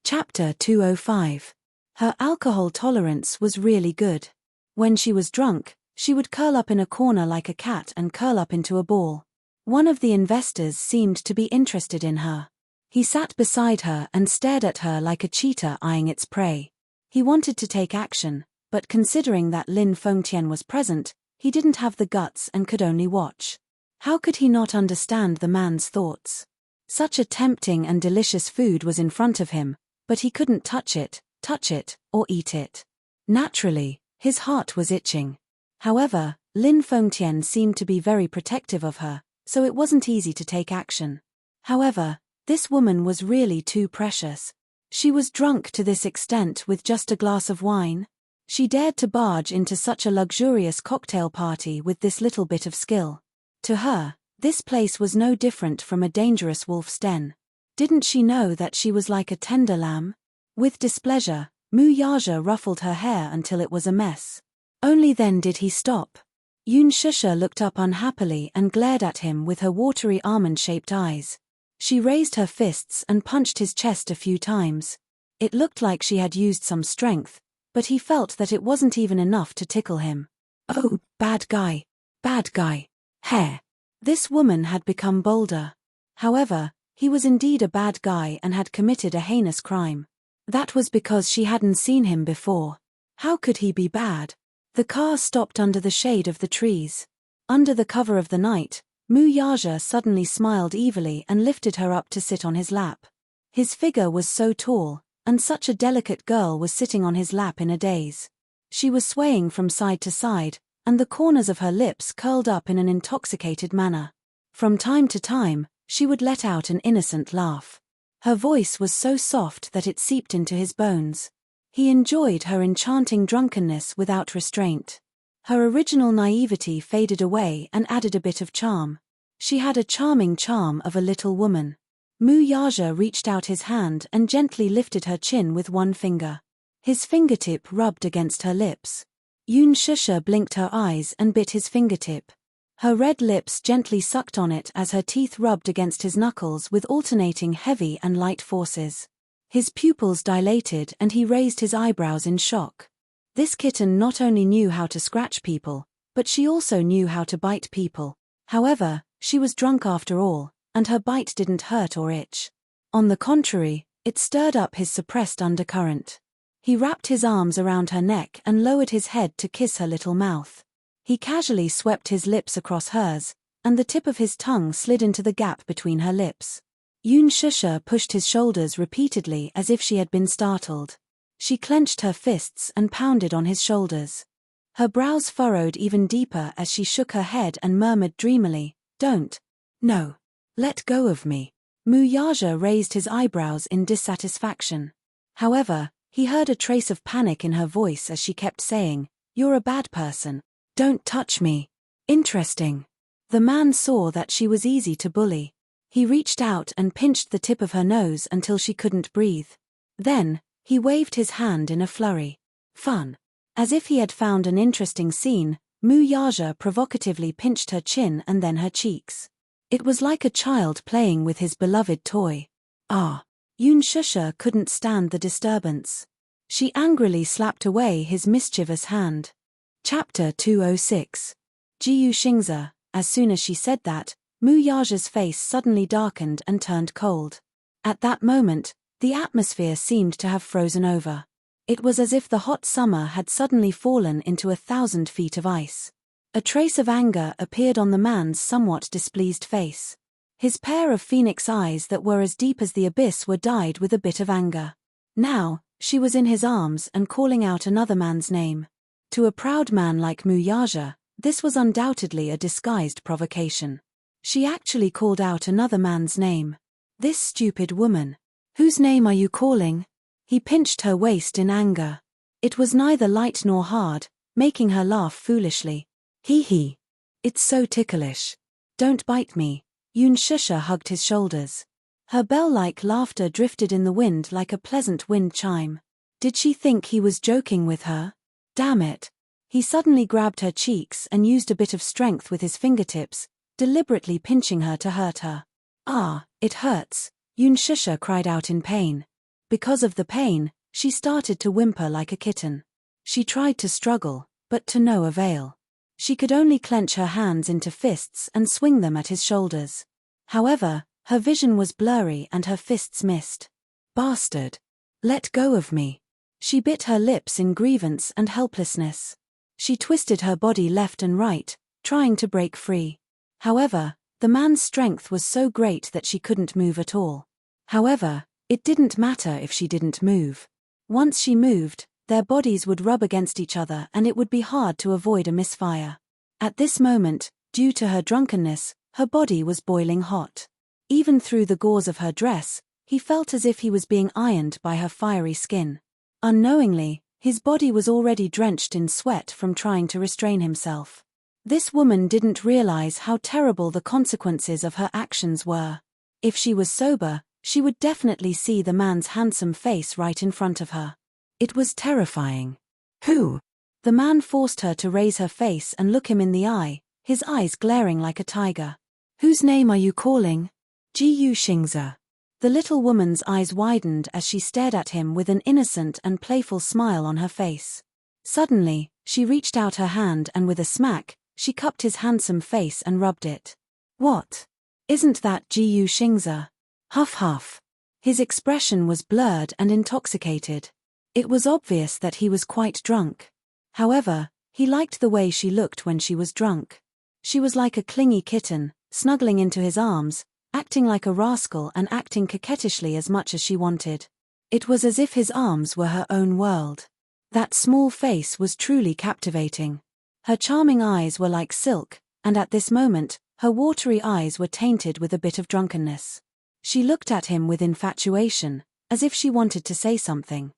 Chapter 205. Her alcohol tolerance was really good. When she was drunk, she would curl up in a corner like a cat and curl up into a ball. One of the investors seemed to be interested in her. He sat beside her and stared at her like a cheetah eyeing its prey. He wanted to take action, but considering that Lin Fengtian was present, he didn't have the guts and could only watch. How could he not understand the man's thoughts? Such a tempting and delicious food was in front of him, but he couldn't touch it, or eat it. Naturally, his heart was itching. However, Lin Fengtian seemed to be very protective of her, so it wasn't easy to take action. However, this woman was really too precious. She was drunk to this extent with just a glass of wine. She dared to barge into such a luxurious cocktail party with this little bit of skill. To her, this place was no different from a dangerous wolf's den. Didn't she know that she was like a tender lamb? With displeasure, Mu Yaja ruffled her hair until it was a mess. Only then did he stop. Yun Shusha looked up unhappily and glared at him with her watery almond-shaped eyes. She raised her fists and punched his chest a few times. It looked like she had used some strength, but he felt that it wasn't even enough to tickle him. Oh, bad guy. Hair. This woman had become bolder. However, he was indeed a bad guy and had committed a heinous crime. That was because she hadn't seen him before. How could he be bad? The car stopped under the shade of the trees. Under the cover of the night, Mu Yaja suddenly smiled evilly and lifted her up to sit on his lap. His figure was so tall, and such a delicate girl was sitting on his lap in a daze. She was swaying from side to side, and the corners of her lips curled up in an intoxicated manner. From time to time, she would let out an innocent laugh. Her voice was so soft that it seeped into his bones. He enjoyed her enchanting drunkenness without restraint. Her original naivety faded away and added a bit of charm. She had a charming charm of a little woman. Mu Yaja reached out his hand and gently lifted her chin with one finger. His fingertip rubbed against her lips. Yun Shusha blinked her eyes and bit his fingertip. Her red lips gently sucked on it as her teeth rubbed against his knuckles with alternating heavy and light forces. His pupils dilated and he raised his eyebrows in shock. This kitten not only knew how to scratch people, but she also knew how to bite people. However, she was drunk after all, and her bite didn't hurt or itch. On the contrary, it stirred up his suppressed undercurrent. He wrapped his arms around her neck and lowered his head to kiss her little mouth. He casually swept his lips across hers, and the tip of his tongue slid into the gap between her lips. Yun Shusha pushed his shoulders repeatedly as if she had been startled. She clenched her fists and pounded on his shoulders. Her brows furrowed even deeper as she shook her head and murmured dreamily, "Don't. No. Let go of me." Mu Yaja raised his eyebrows in dissatisfaction. However, he heard a trace of panic in her voice as she kept saying, "You're a bad person. Don't touch me." Interesting. The man saw that she was easy to bully. He reached out and pinched the tip of her nose until she couldn't breathe. Then, he waved his hand in a flurry. Fun. As if he had found an interesting scene, Mu Yaja provocatively pinched her chin and then her cheeks. It was like a child playing with his beloved toy. Ah. Yun Shusha couldn't stand the disturbance. She angrily slapped away his mischievous hand. Chapter 206. Jiyu Xingzi. As soon as she said that, Mu Yaja's face suddenly darkened and turned cold. At that moment, the atmosphere seemed to have frozen over. It was as if the hot summer had suddenly fallen into 1,000 feet of ice. A trace of anger appeared on the man's somewhat displeased face. His pair of phoenix eyes that were as deep as the abyss were dyed with a bit of anger. Now, she was in his arms and calling out another man's name. To a proud man like Mu Yaja, this was undoubtedly a disguised provocation. She actually called out another man's name. This stupid woman. Whose name are you calling? He pinched her waist in anger. It was neither light nor hard, making her laugh foolishly. Hee. It's so ticklish. Don't bite me. Yun Shusha hugged his shoulders. Her bell-like laughter drifted in the wind like a pleasant wind chime. Did she think he was joking with her? Damn it. He suddenly grabbed her cheeks and used a bit of strength with his fingertips, deliberately pinching her to hurt her. Ah, it hurts. Yun Shusha cried out in pain. Because of the pain, she started to whimper like a kitten. She tried to struggle, but to no avail. She could only clench her hands into fists and swing them at his shoulders. However, her vision was blurry and her fists missed. Bastard! Let go of me. She bit her lips in grievance and helplessness. She twisted her body left and right, trying to break free. However, the man's strength was so great that she couldn't move at all. However, it didn't matter if she didn't move. Once she moved, their bodies would rub against each other and it would be hard to avoid a misfire. At this moment, due to her drunkenness, her body was boiling hot. Even through the gauze of her dress, he felt as if he was being ironed by her fiery skin. Unknowingly, his body was already drenched in sweat from trying to restrain himself. This woman didn't realize how terrible the consequences of her actions were. If she was sober, she would definitely see the man's handsome face right in front of her. It was terrifying. Who? The man forced her to raise her face and look him in the eye, his eyes glaring like a tiger. Whose name are you calling? Ji Xingze. The little woman's eyes widened as she stared at him with an innocent and playful smile on her face. Suddenly, she reached out her hand and with a smack, she cupped his handsome face and rubbed it. What? Isn't that Ji Xingze? Huff huff. His expression was blurred and intoxicated. It was obvious that he was quite drunk. However, he liked the way she looked when she was drunk. She was like a clingy kitten, snuggling into his arms, acting like a rascal and acting coquettishly as much as she wanted. It was as if his arms were her own world. That small face was truly captivating. Her charming eyes were like silk, and at this moment, her watery eyes were tainted with a bit of drunkenness. She looked at him with infatuation, as if she wanted to say something.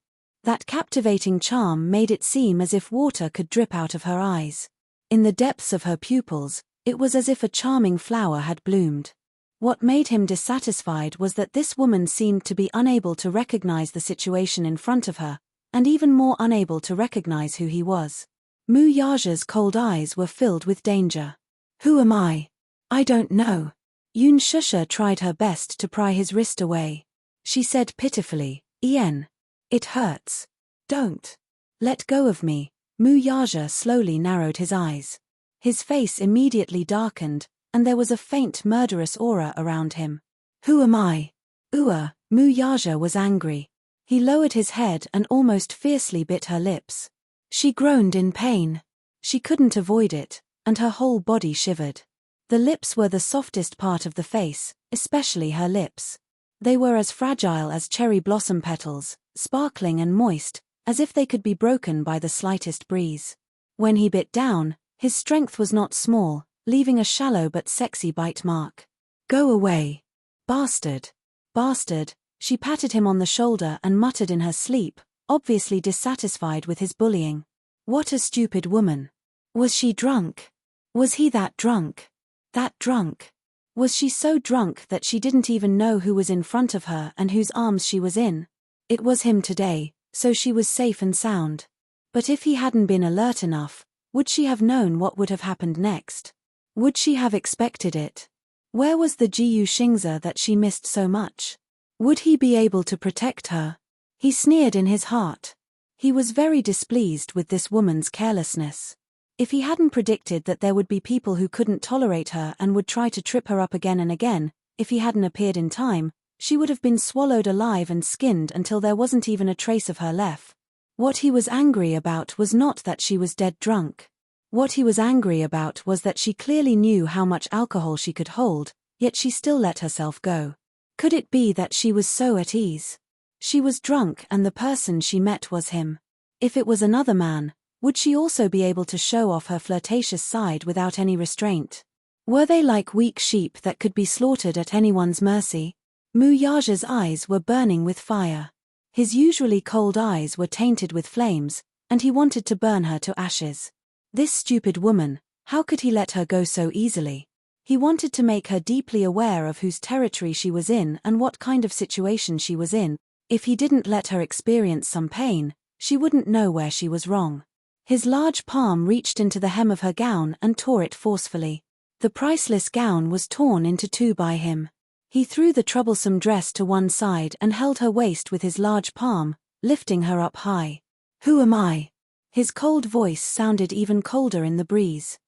That captivating charm made it seem as if water could drip out of her eyes. In the depths of her pupils, it was as if a charming flower had bloomed. What made him dissatisfied was that this woman seemed to be unable to recognize the situation in front of her, and even more unable to recognize who he was. Mu Yaja's cold eyes were filled with danger. Who am I? I don't know. Yun Shusha tried her best to pry his wrist away. She said pitifully, Ian. It hurts. Don't. Let go of me. Mu Yaja slowly narrowed his eyes. His face immediately darkened, and there was a faint murderous aura around him. Who am I? Mu Yaja was angry. He lowered his head and almost fiercely bit her lips. She groaned in pain. She couldn't avoid it, and her whole body shivered. The lips were the softest part of the face, especially her lips. They were as fragile as cherry blossom petals, sparkling and moist, as if they could be broken by the slightest breeze. When he bit down, his strength was not small, leaving a shallow but sexy bite mark. Go away. Bastard. Bastard. She patted him on the shoulder and muttered in her sleep, obviously dissatisfied with his bullying. What a stupid woman. Was she drunk? Was he that drunk? That drunk? Was she so drunk that she didn't even know who was in front of her and whose arms she was in? It was him today, so she was safe and sound. But if he hadn't been alert enough, would she have known what would have happened next? Would she have expected it? Where was the Ji Xingze that she missed so much? Would he be able to protect her? He sneered in his heart. He was very displeased with this woman's carelessness. If he hadn't predicted that there would be people who couldn't tolerate her and would try to trip her up again and again, if he hadn't appeared in time, she would have been swallowed alive and skinned until there wasn't even a trace of her left. What he was angry about was not that she was dead drunk. What he was angry about was that she clearly knew how much alcohol she could hold, yet she still let herself go. Could it be that she was so at ease? She was drunk and the person she met was him. If it was another man, would she also be able to show off her flirtatious side without any restraint? Were they like weak sheep that could be slaughtered at anyone's mercy? Mu Yaja's eyes were burning with fire. His usually cold eyes were tainted with flames, and he wanted to burn her to ashes. This stupid woman, how could he let her go so easily? He wanted to make her deeply aware of whose territory she was in and what kind of situation she was in. If he didn't let her experience some pain, she wouldn't know where she was wrong. His large palm reached into the hem of her gown and tore it forcefully. The priceless gown was torn into two by him. He threw the troublesome dress to one side and held her waist with his large palm, lifting her up high. "Who am I?" His cold voice sounded even colder in the breeze.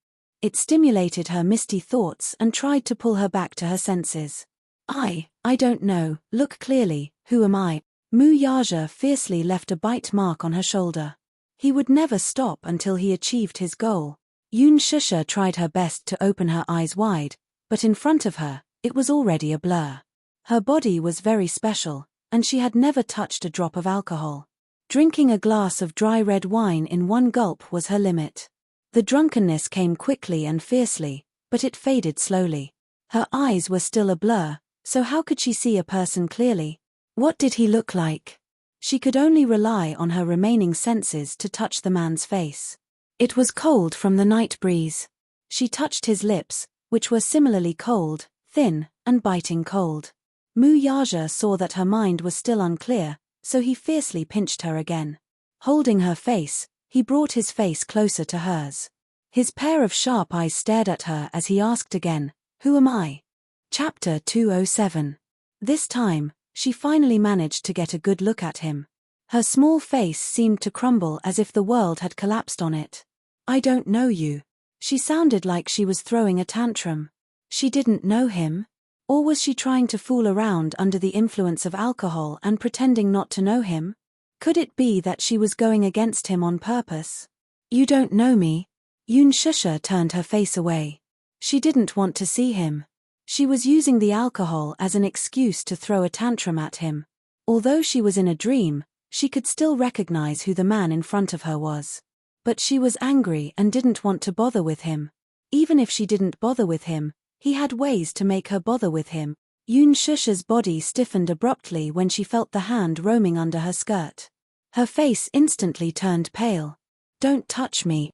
It stimulated her misty thoughts and tried to pull her back to her senses. I don't know, look clearly, who am I?" Mu Yaja fiercely left a bite mark on her shoulder. He would never stop until he achieved his goal. Yun Shusha tried her best to open her eyes wide, but in front of her, it was already a blur. Her body was very special, and she had never touched a drop of alcohol. Drinking a glass of dry red wine in one gulp was her limit. The drunkenness came quickly and fiercely, but it faded slowly. Her eyes were still a blur, so how could she see a person clearly? What did he look like? She could only rely on her remaining senses to touch the man's face. It was cold from the night breeze. She touched his lips, which were similarly cold, thin, and biting cold. Mu Yaja saw that her mind was still unclear, so he fiercely pinched her again. Holding her face, he brought his face closer to hers. His pair of sharp eyes stared at her as he asked again, "Who am I?" Chapter 207. This time, she finally managed to get a good look at him. Her small face seemed to crumble as if the world had collapsed on it. "I don't know you." She sounded like she was throwing a tantrum. She didn't know him? Or was she trying to fool around under the influence of alcohol and pretending not to know him? Could it be that she was going against him on purpose? "You don't know me." Yun Shusha turned her face away. She didn't want to see him. She was using the alcohol as an excuse to throw a tantrum at him. Although she was in a dream, she could still recognize who the man in front of her was. But she was angry and didn't want to bother with him. Even if she didn't bother with him, he had ways to make her bother with him. Yun Shusha's body stiffened abruptly when she felt the hand roaming under her skirt. Her face instantly turned pale. "Don't touch me,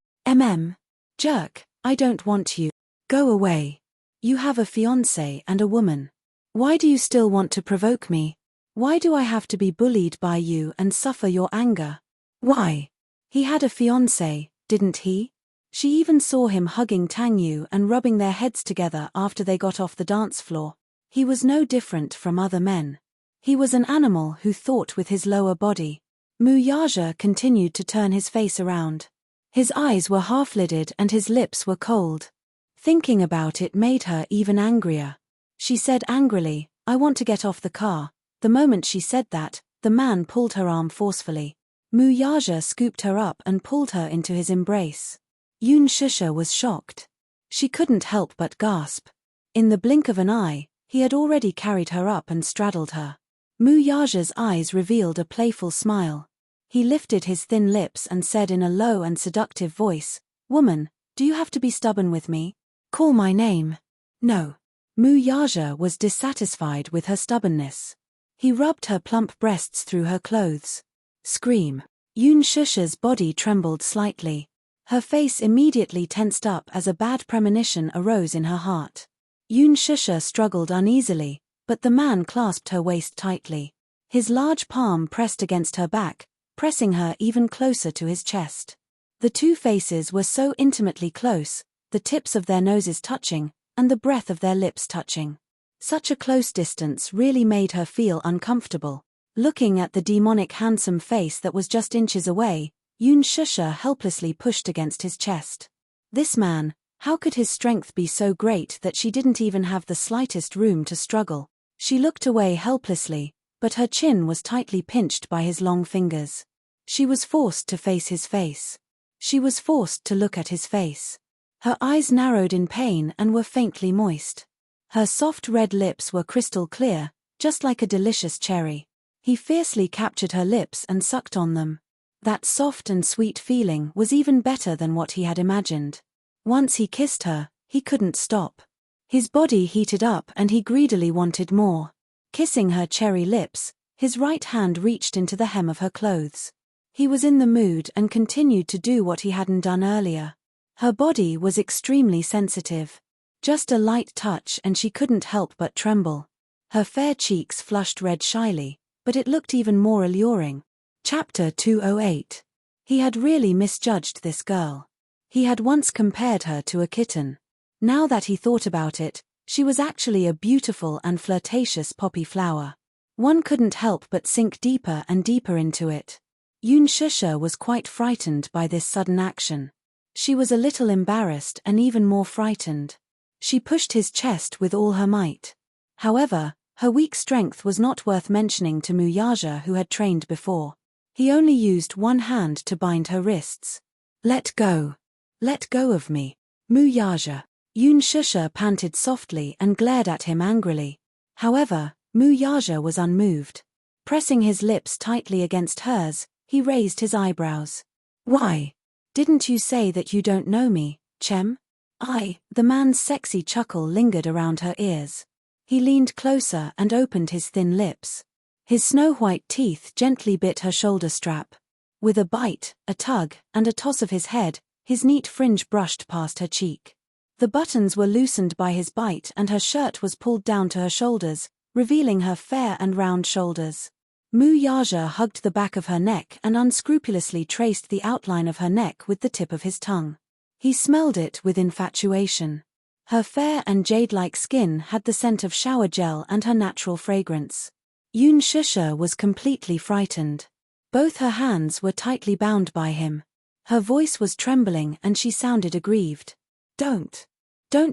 Jerk, I don't want you. Go away. You have a fiancé and a woman. Why do you still want to provoke me? Why do I have to be bullied by you and suffer your anger? Why?" He had a fiancé, didn't he? She even saw him hugging Tangyu and rubbing their heads together after they got off the dance floor. He was no different from other men. He was an animal who thought with his lower body. Mu Yaja continued to turn his face around. His eyes were half-lidded and his lips were cold. Thinking about it made her even angrier. She said angrily, "I want to get off the car." The moment she said that, the man pulled her arm forcefully. Mu Yaja scooped her up and pulled her into his embrace. Yun Shusha was shocked. She couldn't help but gasp. In the blink of an eye, he had already carried her up and straddled her. Mu Yaja's eyes revealed a playful smile. He lifted his thin lips and said in a low and seductive voice, "Woman, do you have to be stubborn with me? Call my name." "No." Mu Yaja was dissatisfied with her stubbornness. He rubbed her plump breasts through her clothes. "Scream." Yun Shusha's body trembled slightly. Her face immediately tensed up as a bad premonition arose in her heart. Yun Shusha struggled uneasily, but the man clasped her waist tightly. His large palm pressed against her back, pressing her even closer to his chest. The two faces were so intimately close, the tips of their noses touching, and the breath of their lips touching. Such a close distance really made her feel uncomfortable. Looking at the demonic handsome face that was just inches away, Yun Shusha helplessly pushed against his chest. This man, how could his strength be so great that she didn't even have the slightest room to struggle? She looked away helplessly, but her chin was tightly pinched by his long fingers. She was forced to face his face. She was forced to look at his face. Her eyes narrowed in pain and were faintly moist. Her soft red lips were crystal clear, just like a delicious cherry. He fiercely captured her lips and sucked on them. That soft and sweet feeling was even better than what he had imagined. Once he kissed her, he couldn't stop. His body heated up and he greedily wanted more. Kissing her cherry lips, his right hand reached into the hem of her clothes. He was in the mood and continued to do what he hadn't done earlier. Her body was extremely sensitive. Just a light touch and she couldn't help but tremble. Her fair cheeks flushed red shyly, but it looked even more alluring. Chapter 208. He had really misjudged this girl. He had once compared her to a kitten. Now that he thought about it, She was actually a beautiful and flirtatious poppy flower. One couldn't help but sink deeper and deeper into it. Yoon Shusha was quite frightened by this sudden action. She was a little embarrassed and even more frightened. She pushed his chest with all her might. However, her weak strength was not worth mentioning to Muyaja, who had trained before. He only used one hand to bind her wrists. Let go. Let go of me, Muyaja. Yoon Shusha panted softly and glared at him angrily. However, Muyaja was unmoved. Pressing his lips tightly against hers, he raised his eyebrows. Why? Didn't you say that you don't know me, Chem? The man's sexy chuckle lingered around her ears. He leaned closer and opened his thin lips. His snow-white teeth gently bit her shoulder strap. With a bite, a tug, and a toss of his head, his neat fringe brushed past her cheek. The buttons were loosened by his bite and her shirt was pulled down to her shoulders, revealing her fair and round shoulders. Muyaja hugged the back of her neck and unscrupulously traced the outline of her neck with the tip of his tongue. He smelled it with infatuation. Her fair and jade-like skin had the scent of shower gel and her natural fragrance. Yoon Shusha was completely frightened. Both her hands were tightly bound by him. Her voice was trembling and she sounded aggrieved. Don't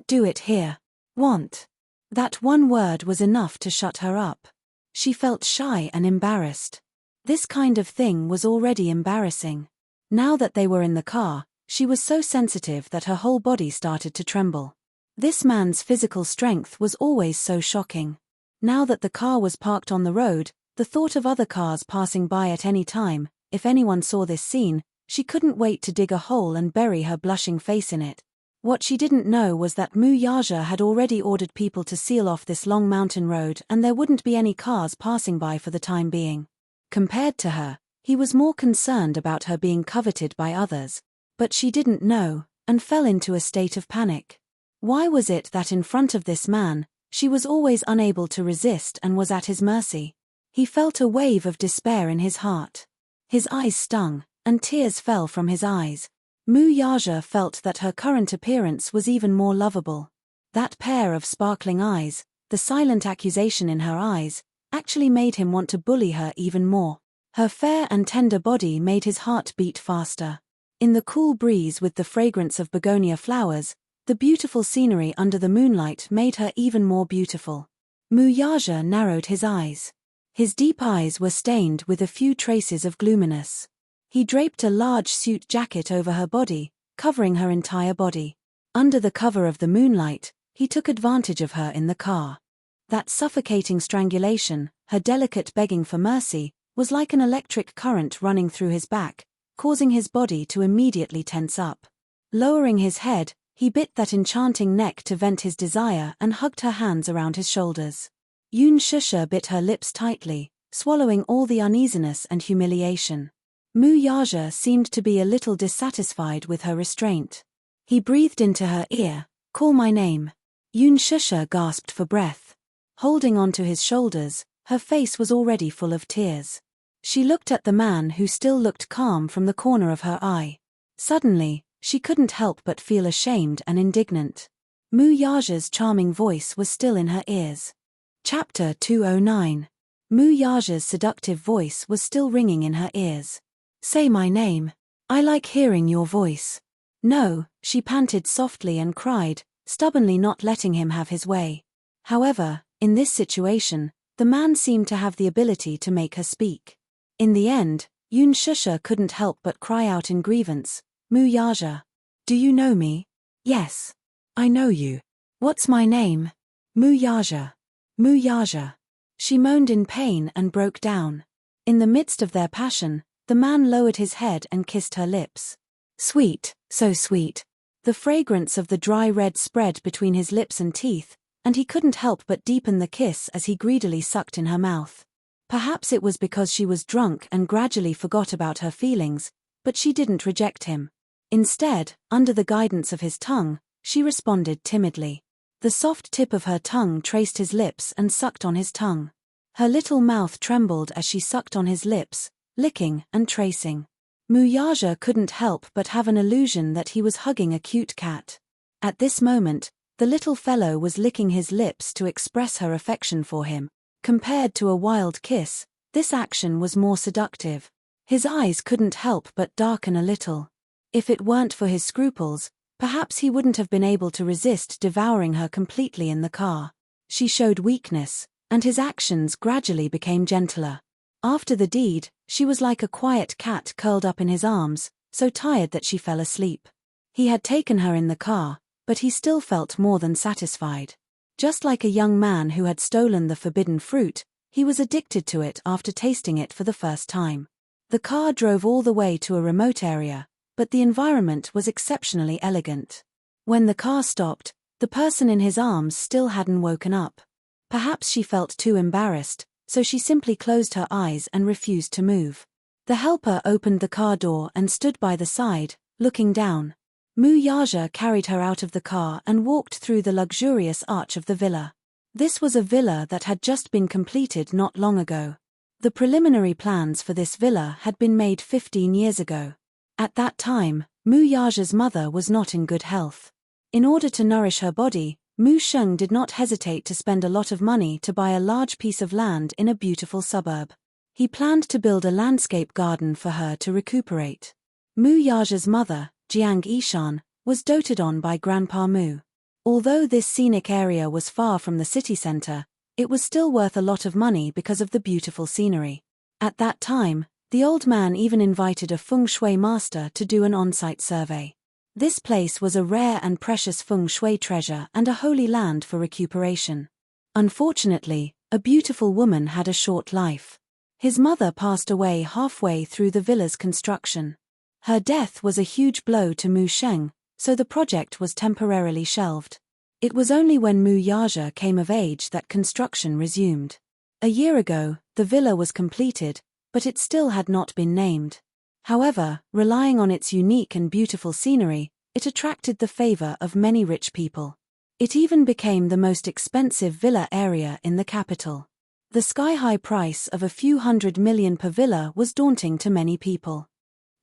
do it here. Want. That one word was enough to shut her up. She felt shy and embarrassed. This kind of thing was already embarrassing. Now that they were in the car, she was so sensitive that her whole body started to tremble. This man's physical strength was always so shocking. Now that the car was parked on the road, the thought of other cars passing by at any time, if anyone saw this scene, she couldn't wait to dig a hole and bury her blushing face in it. What she didn't know was that Muyaja had already ordered people to seal off this long mountain road and there wouldn't be any cars passing by for the time being. Compared to her, he was more concerned about her being coveted by others, but she didn't know, and fell into a state of panic. Why was it that in front of this man, she was always unable to resist and was at his mercy? He felt a wave of despair in his heart. His eyes stung, and tears fell from his eyes. Muyaja felt that her current appearance was even more lovable. That pair of sparkling eyes, the silent accusation in her eyes, actually made him want to bully her even more. Her fair and tender body made his heart beat faster. In the cool breeze with the fragrance of begonia flowers, the beautiful scenery under the moonlight made her even more beautiful. Muyaja narrowed his eyes. His deep eyes were stained with a few traces of gloominess. He draped a large suit jacket over her body, covering her entire body. Under the cover of the moonlight, he took advantage of her in the car. That suffocating strangulation, her delicate begging for mercy, was like an electric current running through his back, causing his body to immediately tense up. Lowering his head, he bit that enchanting neck to vent his desire and hugged her hands around his shoulders. Yoon Shusha bit her lips tightly, swallowing all the uneasiness and humiliation. Muyaja seemed to be a little dissatisfied with her restraint. He breathed into her ear, "Call my name." Yoon Shusha gasped for breath. Holding onto his shoulders, her face was already full of tears. She looked at the man who still looked calm from the corner of her eye. Suddenly, she couldn't help but feel ashamed and indignant. Muyaja's charming voice was still in her ears. Chapter 209. Muyaja's seductive voice was still ringing in her ears. "Say my name. I like hearing your voice." "No," she panted softly and cried, stubbornly not letting him have his way. However, in this situation, the man seemed to have the ability to make her speak. In the end, Yoon Shusha couldn't help but cry out in grievance, "Muyaja. Do you know me?" "Yes. I know you. What's my name?" "Muyaja. Muyaja." She moaned in pain and broke down. In the midst of their passion, the man lowered his head and kissed her lips. Sweet, so sweet. The fragrance of the dry red spread between his lips and teeth, and he couldn't help but deepen the kiss as he greedily sucked in her mouth. Perhaps it was because she was drunk and gradually forgot about her feelings, but she didn't reject him. Instead, under the guidance of his tongue, she responded timidly. The soft tip of her tongue traced his lips and sucked on his tongue. Her little mouth trembled as she sucked on his lips, licking and tracing. Muyaja couldn't help but have an illusion that he was hugging a cute cat. At this moment, The little fellow was licking his lips to express her affection for him. Compared to a wild kiss, this action was more seductive. His eyes couldn't help but darken a little. If it weren't for his scruples, perhaps he wouldn't have been able to resist devouring her completely in the car. She showed weakness, and his actions gradually became gentler. After the deed, she was like a quiet cat curled up in his arms, so tired that she fell asleep. He had taken her in the car, but he still felt more than satisfied. Just like a young man who had stolen the forbidden fruit, he was addicted to it after tasting it for the first time. The car drove all the way to a remote area, but the environment was exceptionally elegant. When the car stopped, the person in his arms still hadn't woken up. Perhaps she felt too embarrassed, so she simply closed her eyes and refused to move. The helper opened the car door and stood by the side, looking down. Mu Yaja carried her out of the car and walked through the luxurious arch of the villa. This was a villa that had just been completed not long ago. The preliminary plans for this villa had been made 15 years ago. At that time, Mu Yaja's mother was not in good health. In order to nourish her body, Mu Sheng did not hesitate to spend a lot of money to buy a large piece of land in a beautiful suburb. He planned to build a landscape garden for her to recuperate. Mu Yaja's mother, Jiang Yishan, was doted on by Grandpa Mu. Although this scenic area was far from the city center, it was still worth a lot of money because of the beautiful scenery. At that time, the old man even invited a feng shui master to do an on-site survey. This place was a rare and precious feng shui treasure and a holy land for recuperation. Unfortunately, a beautiful woman had a short life. His mother passed away halfway through the villa's construction. Her death was a huge blow to Mu Sheng, so the project was temporarily shelved. It was only when Mu Yaja came of age that construction resumed. A year ago, the villa was completed, but it still had not been named. However, relying on its unique and beautiful scenery, it attracted the favor of many rich people. It even became the most expensive villa area in the capital. The sky-high price of a few $100 million per villa was daunting to many people.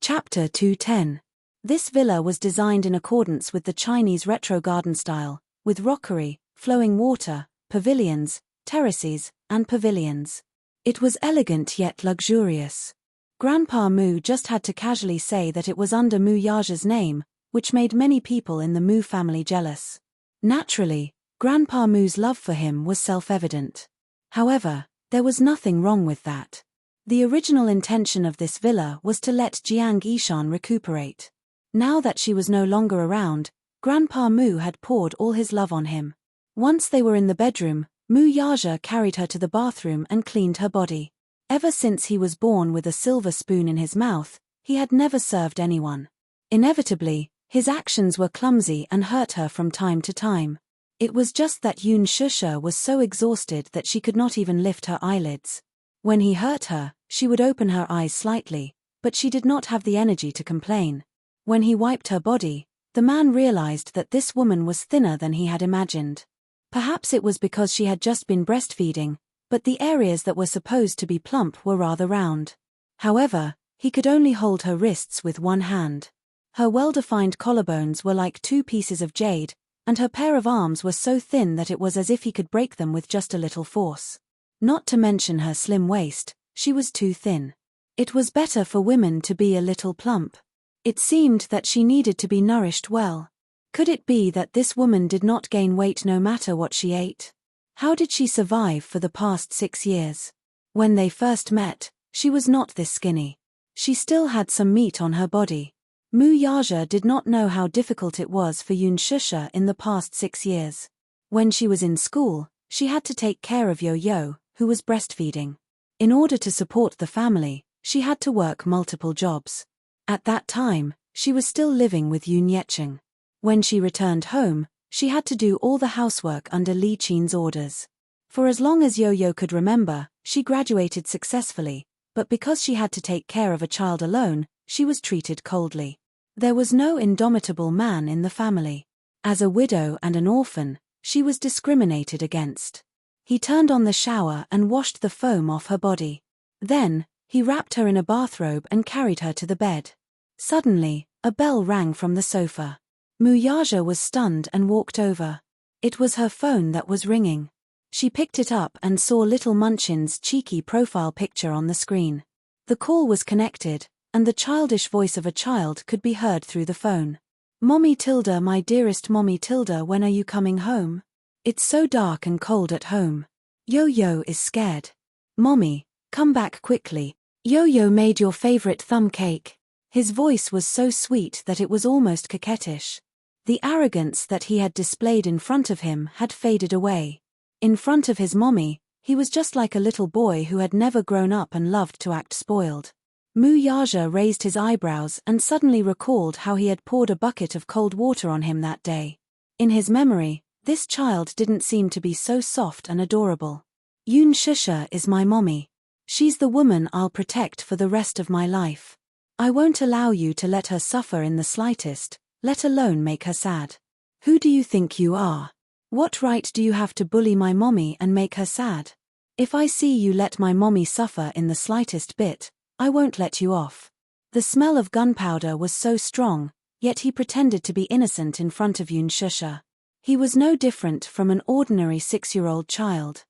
Chapter 210. This villa was designed in accordance with the Chinese retro garden style, with rockery, flowing water, pavilions, terraces, and pavilions. It was elegant yet luxurious. Grandpa Mu just had to casually say that it was under Mu Yaja's name, which made many people in the Mu family jealous. Naturally, Grandpa Mu's love for him was self-evident. However, there was nothing wrong with that. The original intention of this villa was to let Jiang Yishan recuperate. Now that she was no longer around, Grandpa Mu had poured all his love on him. Once they were in the bedroom, Mu Yaja carried her to the bathroom and cleaned her body. Ever since he was born with a silver spoon in his mouth, he had never served anyone. Inevitably, his actions were clumsy and hurt her from time to time. It was just that Yun Shusha was so exhausted that she could not even lift her eyelids. When he hurt her, she would open her eyes slightly, but she did not have the energy to complain. When he wiped her body, the man realized that this woman was thinner than he had imagined. Perhaps it was because she had just been breastfeeding, but the areas that were supposed to be plump were rather round. However, he could only hold her wrists with one hand. Her well-defined collarbones were like two pieces of jade, and her pair of arms were so thin that it was as if he could break them with just a little force. Not to mention her slim waist, she was too thin. It was better for women to be a little plump. It seemed that she needed to be nourished well. Could it be that this woman did not gain weight no matter what she ate? How did she survive for the past 6 years? When they first met, she was not this skinny. She still had some meat on her body. Mu Yaja did not know how difficult it was for Yun Shusha in the past 6 years. When she was in school, she had to take care of Yo-Yo, who was breastfeeding. In order to support the family, she had to work multiple jobs. At that time, she was still living with Yun Yecheng. When she returned home, she had to do all the housework under Li Qin's orders. For as long as Yo-Yo could remember, she graduated successfully, but because she had to take care of a child alone, she was treated coldly. There was no indomitable man in the family. As a widow and an orphan, she was discriminated against. He turned on the shower and washed the foam off her body. Then, he wrapped her in a bathrobe and carried her to the bed. Suddenly, a bell rang from the sofa. Mu Yaja was stunned and walked over. It was her phone that was ringing. She picked it up and saw little Munchin's cheeky profile picture on the screen. The call was connected, and the childish voice of a child could be heard through the phone. "Mommy Tilda, my dearest Mommy Tilda, when are you coming home? It's so dark and cold at home. Yo-Yo is scared. Mommy, come back quickly. Yo-Yo made your favorite thumb cake." His voice was so sweet that it was almost coquettish. The arrogance that he had displayed in front of him had faded away. In front of his mommy, he was just like a little boy who had never grown up and loved to act spoiled. Muyaja raised his eyebrows and suddenly recalled how he had poured a bucket of cold water on him that day. In his memory, this child didn't seem to be so soft and adorable. "Yoon Shusha is my mommy. She's the woman I'll protect for the rest of my life. I won't allow you to let her suffer in the slightest, let alone make her sad. Who do you think you are? What right do you have to bully my mommy and make her sad? If I see you let my mommy suffer in the slightest bit, I won't let you off." The smell of gunpowder was so strong, yet he pretended to be innocent in front of Yoon Shusha. He was no different from an ordinary 6-year-old child.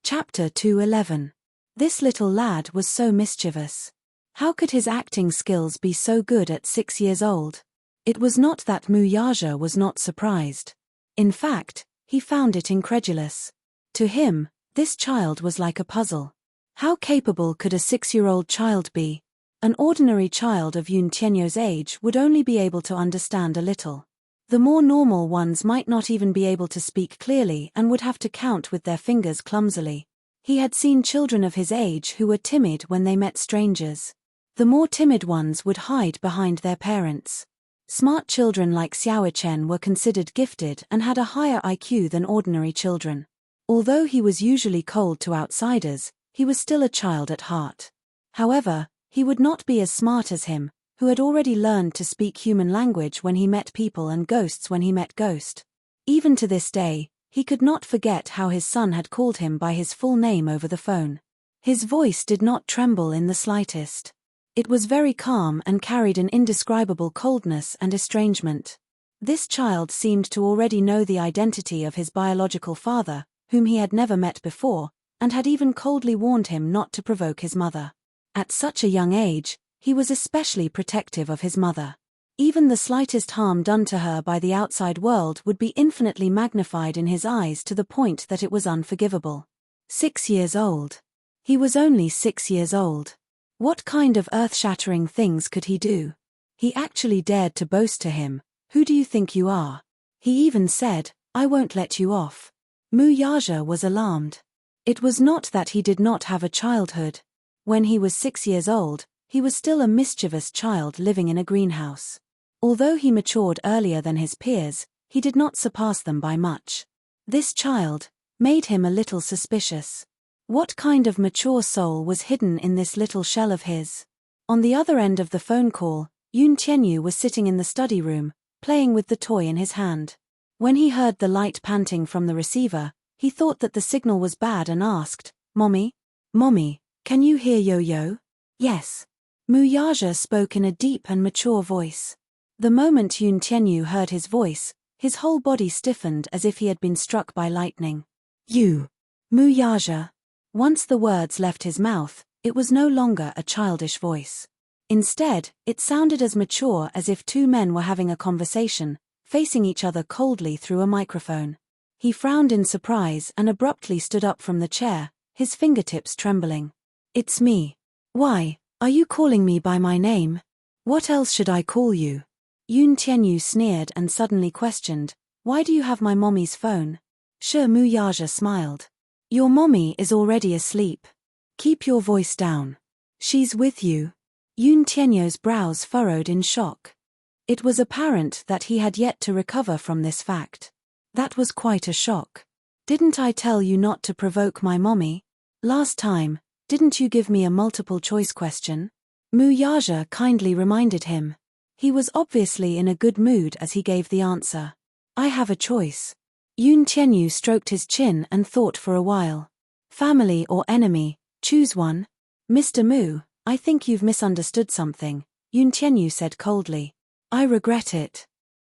Chapter 211. This little lad was so mischievous. How could his acting skills be so good at 6 years old? It was not that Muyaja was not surprised. In fact, he found it incredulous. To him, this child was like a puzzle. How capable could a 6-year-old child be? An ordinary child of Yoon Tianyo's age would only be able to understand a little. The more normal ones might not even be able to speak clearly and would have to count with their fingers clumsily. He had seen children of his age who were timid when they met strangers. The more timid ones would hide behind their parents. Smart children like Xiao Chen were considered gifted and had a higher IQ than ordinary children. Although he was usually cold to outsiders, he was still a child at heart. However, he would not be as smart as him, who had already learned to speak human language when he met people and ghosts when he met ghost. Even to this day, he could not forget how his son had called him by his full name over the phone. His voice did not tremble in the slightest. It was very calm and carried an indescribable coldness and estrangement. This child seemed to already know the identity of his biological father, whom he had never met before, and had even coldly warned him not to provoke his mother. At such a young age, he was especially protective of his mother. Even the slightest harm done to her by the outside world would be infinitely magnified in his eyes to the point that it was unforgivable. 6 years old. He was only 6 years old. What kind of earth-shattering things could he do? He actually dared to boast to him, "Who do you think you are?" He even said, "I won't let you off." Muyaja was alarmed. It was not that he did not have a childhood. When he was 6 years old, he was still a mischievous child living in a greenhouse. Although he matured earlier than his peers, he did not surpass them by much. This child made him a little suspicious. What kind of mature soul was hidden in this little shell of his? On the other end of the phone call, Yoon Tianyu was sitting in the study room, playing with the toy in his hand. When he heard the light panting from the receiver, he thought that the signal was bad and asked, "Mommy? Mommy, can you hear Yo-Yo?" "Yes." Muyaja spoke in a deep and mature voice. The moment Yoon Tianyu heard his voice, his whole body stiffened as if he had been struck by lightning. "You." Muyaja. Once the words left his mouth, it was no longer a childish voice. Instead, it sounded as mature as if two men were having a conversation, facing each other coldly through a microphone. He frowned in surprise and abruptly stood up from the chair, his fingertips trembling. "It's me. Why, are you calling me by my name? What else should I call you?" Yoon Tianyu sneered and suddenly questioned, "Why do you have my mommy's phone?" Muyaja smiled. "Your mommy is already asleep. Keep your voice down. She's with you." Yoon Tianyu's brows furrowed in shock. It was apparent that he had yet to recover from this fact. That was quite a shock. "Didn't I tell you not to provoke my mommy? Last time, didn't you give me a multiple-choice question?" Muyaja kindly reminded him. He was obviously in a good mood as he gave the answer. "I have a choice." Yoon Tianyu stroked his chin and thought for a while. "Family or enemy, choose one." "Mr. Mu, I think you've misunderstood something," Yoon Tianyu said coldly. "I regret it."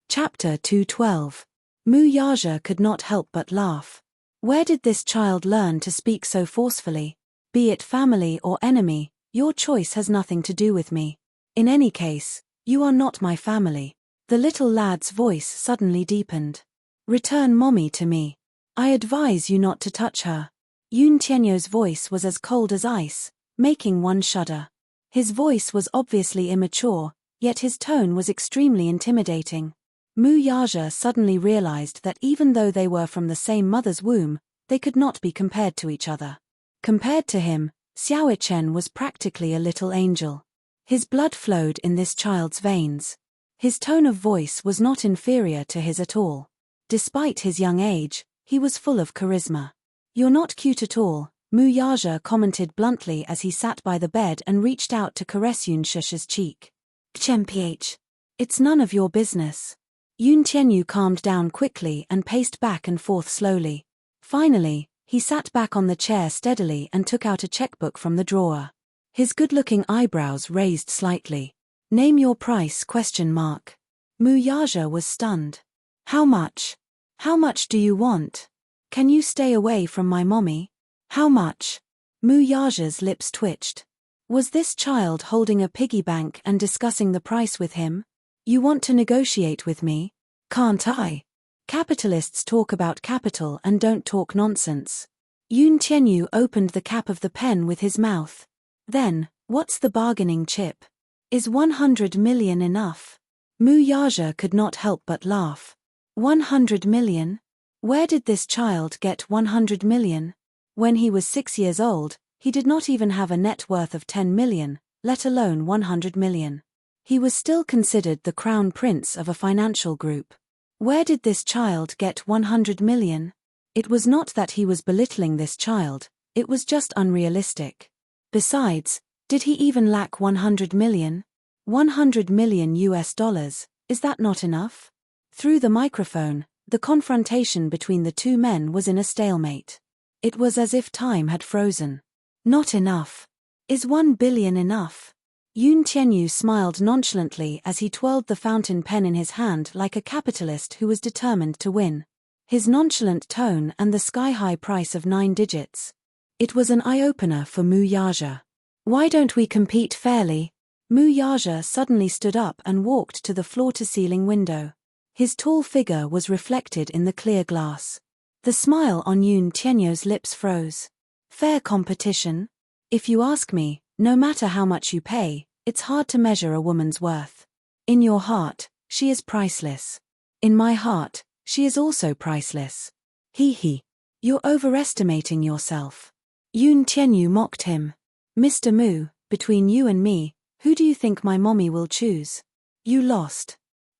Chapter 212. Mu Yaja could not help but laugh. Where did this child learn to speak so forcefully? Be it family or enemy, your choice has nothing to do with me. In any case, you are not my family. The little lad's voice suddenly deepened. Return mommy to me. I advise you not to touch her. Yun Tianyo's voice was as cold as ice, making one shudder. His voice was obviously immature, yet his tone was extremely intimidating. Mu Yaja suddenly realized that even though they were from the same mother's womb, they could not be compared to each other. Compared to him, Xiao Chen was practically a little angel. His blood flowed in this child's veins. His tone of voice was not inferior to his at all. Despite his young age, he was full of charisma. You're not cute at all, Mu Yaja commented bluntly as he sat by the bed and reached out to caress Yun Shusha's cheek. Mph. It's none of your business. Yun Tianyu calmed down quickly and paced back and forth slowly. Finally, he sat back on the chair steadily and took out a checkbook from the drawer. His good-looking eyebrows raised slightly. Name your price ? Mu Yaja was stunned. How much? How much do you want? Can you stay away from my mommy? How much? Mu Yaja's lips twitched. Was this child holding a piggy bank and discussing the price with him? You want to negotiate with me? Can't I? Capitalists talk about capital and don't talk nonsense. Yun Tianyu opened the cap of the pen with his mouth. Then, what's the bargaining chip? Is 100 million enough? Mu Yaja could not help but laugh. 100 million? Where did this child get 100 million? When he was 6 years old, he did not even have a net worth of 10 million, let alone 100 million. He was still considered the crown prince of a financial group. Where did this child get 100 million? It was not that he was belittling this child, it was just unrealistic. Besides, did he even lack 100 million? 100 million US dollars, is that not enough? Through the microphone, the confrontation between the two men was in a stalemate. It was as if time had frozen. Not enough. Is 1 billion enough? Yun Tianyu smiled nonchalantly as he twirled the fountain pen in his hand like a capitalist who was determined to win. His nonchalant tone and the sky-high price of 9 digits. It was an eye-opener for Mu Yaja. Why don't we compete fairly? Mu Yaja suddenly stood up and walked to the floor-to-ceiling window. His tall figure was reflected in the clear glass. The smile on Yun Tianyu's lips froze. Fair competition? If you ask me, no matter how much you pay, it's hard to measure a woman's worth. In your heart, she is priceless. In my heart, she is also priceless. Hee. You're overestimating yourself. Yun Tianyu mocked him. Mr. Mu, between you and me, who do you think my mommy will choose? You lost.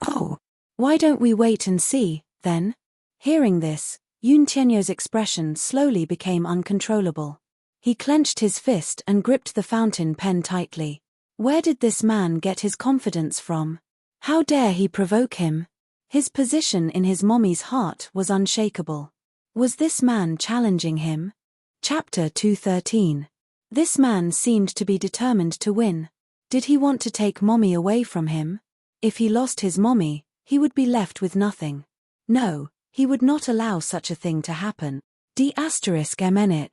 Oh. Why don't we wait and see, then? Hearing this, Yun Tianyu's expression slowly became uncontrollable. He clenched his fist and gripped the fountain pen tightly. Where did this man get his confidence from? How dare he provoke him? His position in his mommy's heart was unshakable. Was this man challenging him? Chapter 213. This man seemed to be determined to win. Did he want to take mommy away from him? If he lost his mommy, he would be left with nothing. No, he would not allow such a thing to happen. D***MN.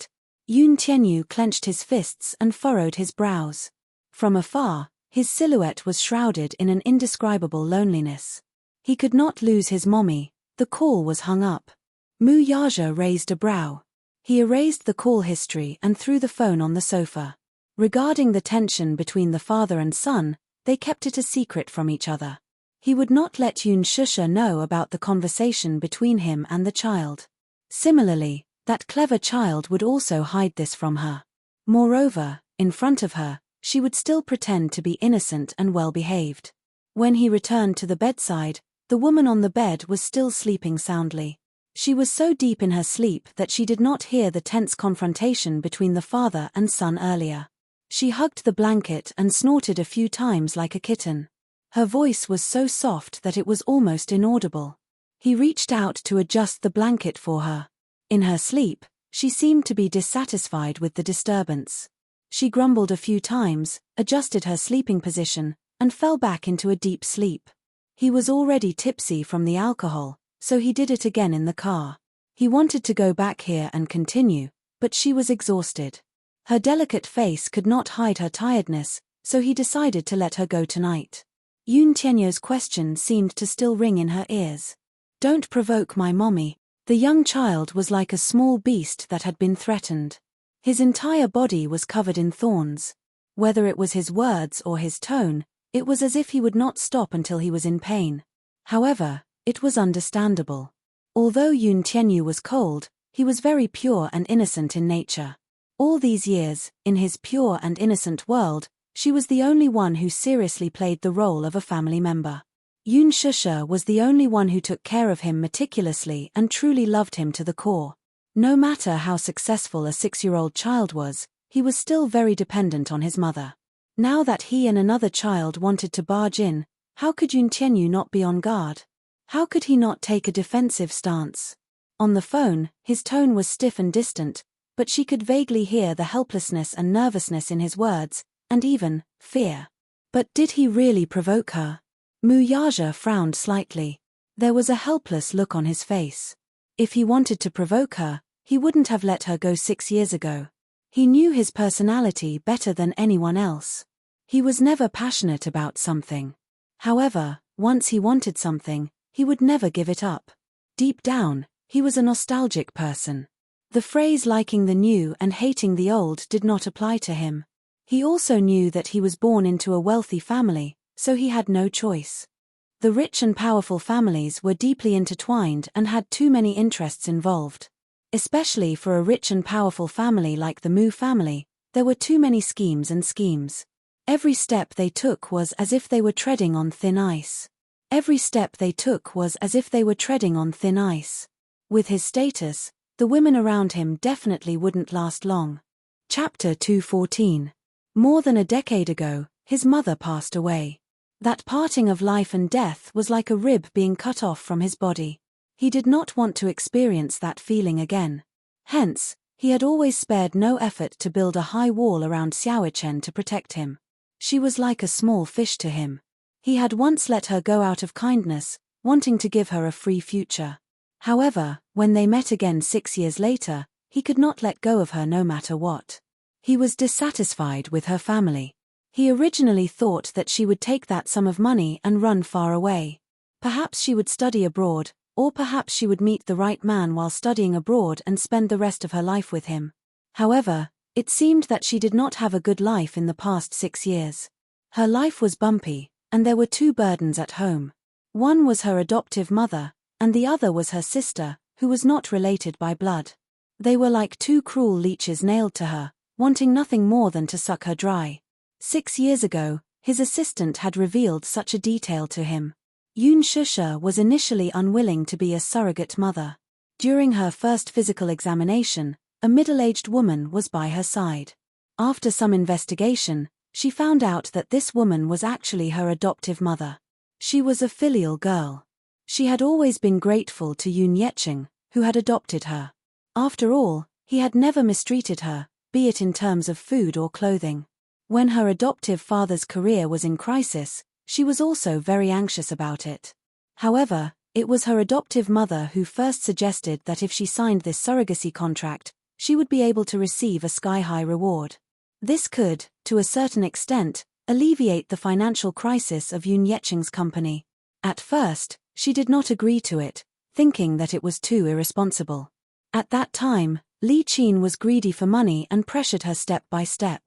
Yun Tianyu clenched his fists and furrowed his brows. From afar, his silhouette was shrouded in an indescribable loneliness. He could not lose his mommy, the call was hung up. Mu Yaja raised a brow. He erased the call history and threw the phone on the sofa. Regarding the tension between the father and son, they kept it a secret from each other. He would not let Yun Shusha know about the conversation between him and the child. Similarly, that clever child would also hide this from her. Moreover, in front of her, she would still pretend to be innocent and well-behaved. When he returned to the bedside, the woman on the bed was still sleeping soundly. She was so deep in her sleep that she did not hear the tense confrontation between the father and son earlier. She hugged the blanket and snorted a few times like a kitten. Her voice was so soft that it was almost inaudible. He reached out to adjust the blanket for her. In her sleep, she seemed to be dissatisfied with the disturbance. She grumbled a few times, adjusted her sleeping position, and fell back into a deep sleep. He was already tipsy from the alcohol, so he did it again in the car. He wanted to go back here and continue, but she was exhausted. Her delicate face could not hide her tiredness, so he decided to let her go tonight. Yoon Tianyo's question seemed to still ring in her ears. Don't provoke my mommy. The young child was like a small beast that had been threatened. His entire body was covered in thorns. Whether it was his words or his tone, it was as if he would not stop until he was in pain. However, it was understandable. Although Yoon Tianyu was cold, he was very pure and innocent in nature. All these years, in his pure and innocent world, she was the only one who seriously played the role of a family member. Yoon Shusha was the only one who took care of him meticulously and truly loved him to the core. No matter how successful a 6-year-old child was, he was still very dependent on his mother. Now that he and another child wanted to barge in, how could Yoon Tianyu not be on guard? How could he not take a defensive stance? On the phone, his tone was stiff and distant, but she could vaguely hear the helplessness and nervousness in his words, and even fear. But did he really provoke her? Mu Yaja frowned slightly. There was a helpless look on his face. If he wanted to provoke her, he wouldn't have let her go 6 years ago. He knew his personality better than anyone else. He was never passionate about something. However, once he wanted something, he would never give it up. Deep down, he was a nostalgic person. The phrase liking the new and hating the old did not apply to him. He also knew that he was born into a wealthy family, so he had no choice. The rich and powerful families were deeply intertwined and had too many interests involved. Especially for a rich and powerful family like the Mu family, there were too many schemes and schemes. Every step they took was as if they were treading on thin ice. Every step they took was as if they were treading on thin ice. With his status, the women around him definitely wouldn't last long. Chapter 214. More than a decade ago, his mother passed away. That parting of life and death was like a rib being cut off from his body. He did not want to experience that feeling again. Hence, he had always spared no effort to build a high wall around Xiaochen to protect him. She was like a small fish to him. He had once let her go out of kindness, wanting to give her a free future. However, when they met again 6 years later, he could not let go of her no matter what. He was dissatisfied with her family. He originally thought that she would take that sum of money and run far away. Perhaps she would study abroad, or perhaps she would meet the right man while studying abroad and spend the rest of her life with him. However, it seemed that she did not have a good life in the past 6 years. Her life was bumpy, and there were 2 burdens at home. One was her adoptive mother, and the other was her sister, who was not related by blood. They were like 2 cruel leeches nailed to her, wanting nothing more than to suck her dry. 6 years ago, his assistant had revealed such a detail to him. Yoon Shusha was initially unwilling to be a surrogate mother. During her first physical examination, a middle-aged woman was by her side. After some investigation, she found out that this woman was actually her adoptive mother. She was a filial girl. She had always been grateful to Yoon Yecheng, who had adopted her. After all, he had never mistreated her, be it in terms of food or clothing. When her adoptive father's career was in crisis, she was also very anxious about it. However, it was her adoptive mother who first suggested that if she signed this surrogacy contract, she would be able to receive a sky-high reward. This could, to a certain extent, alleviate the financial crisis of Yoon Yecheng's company. At first, she did not agree to it, thinking that it was too irresponsible. At that time, Li Qin was greedy for money and pressured her step by step.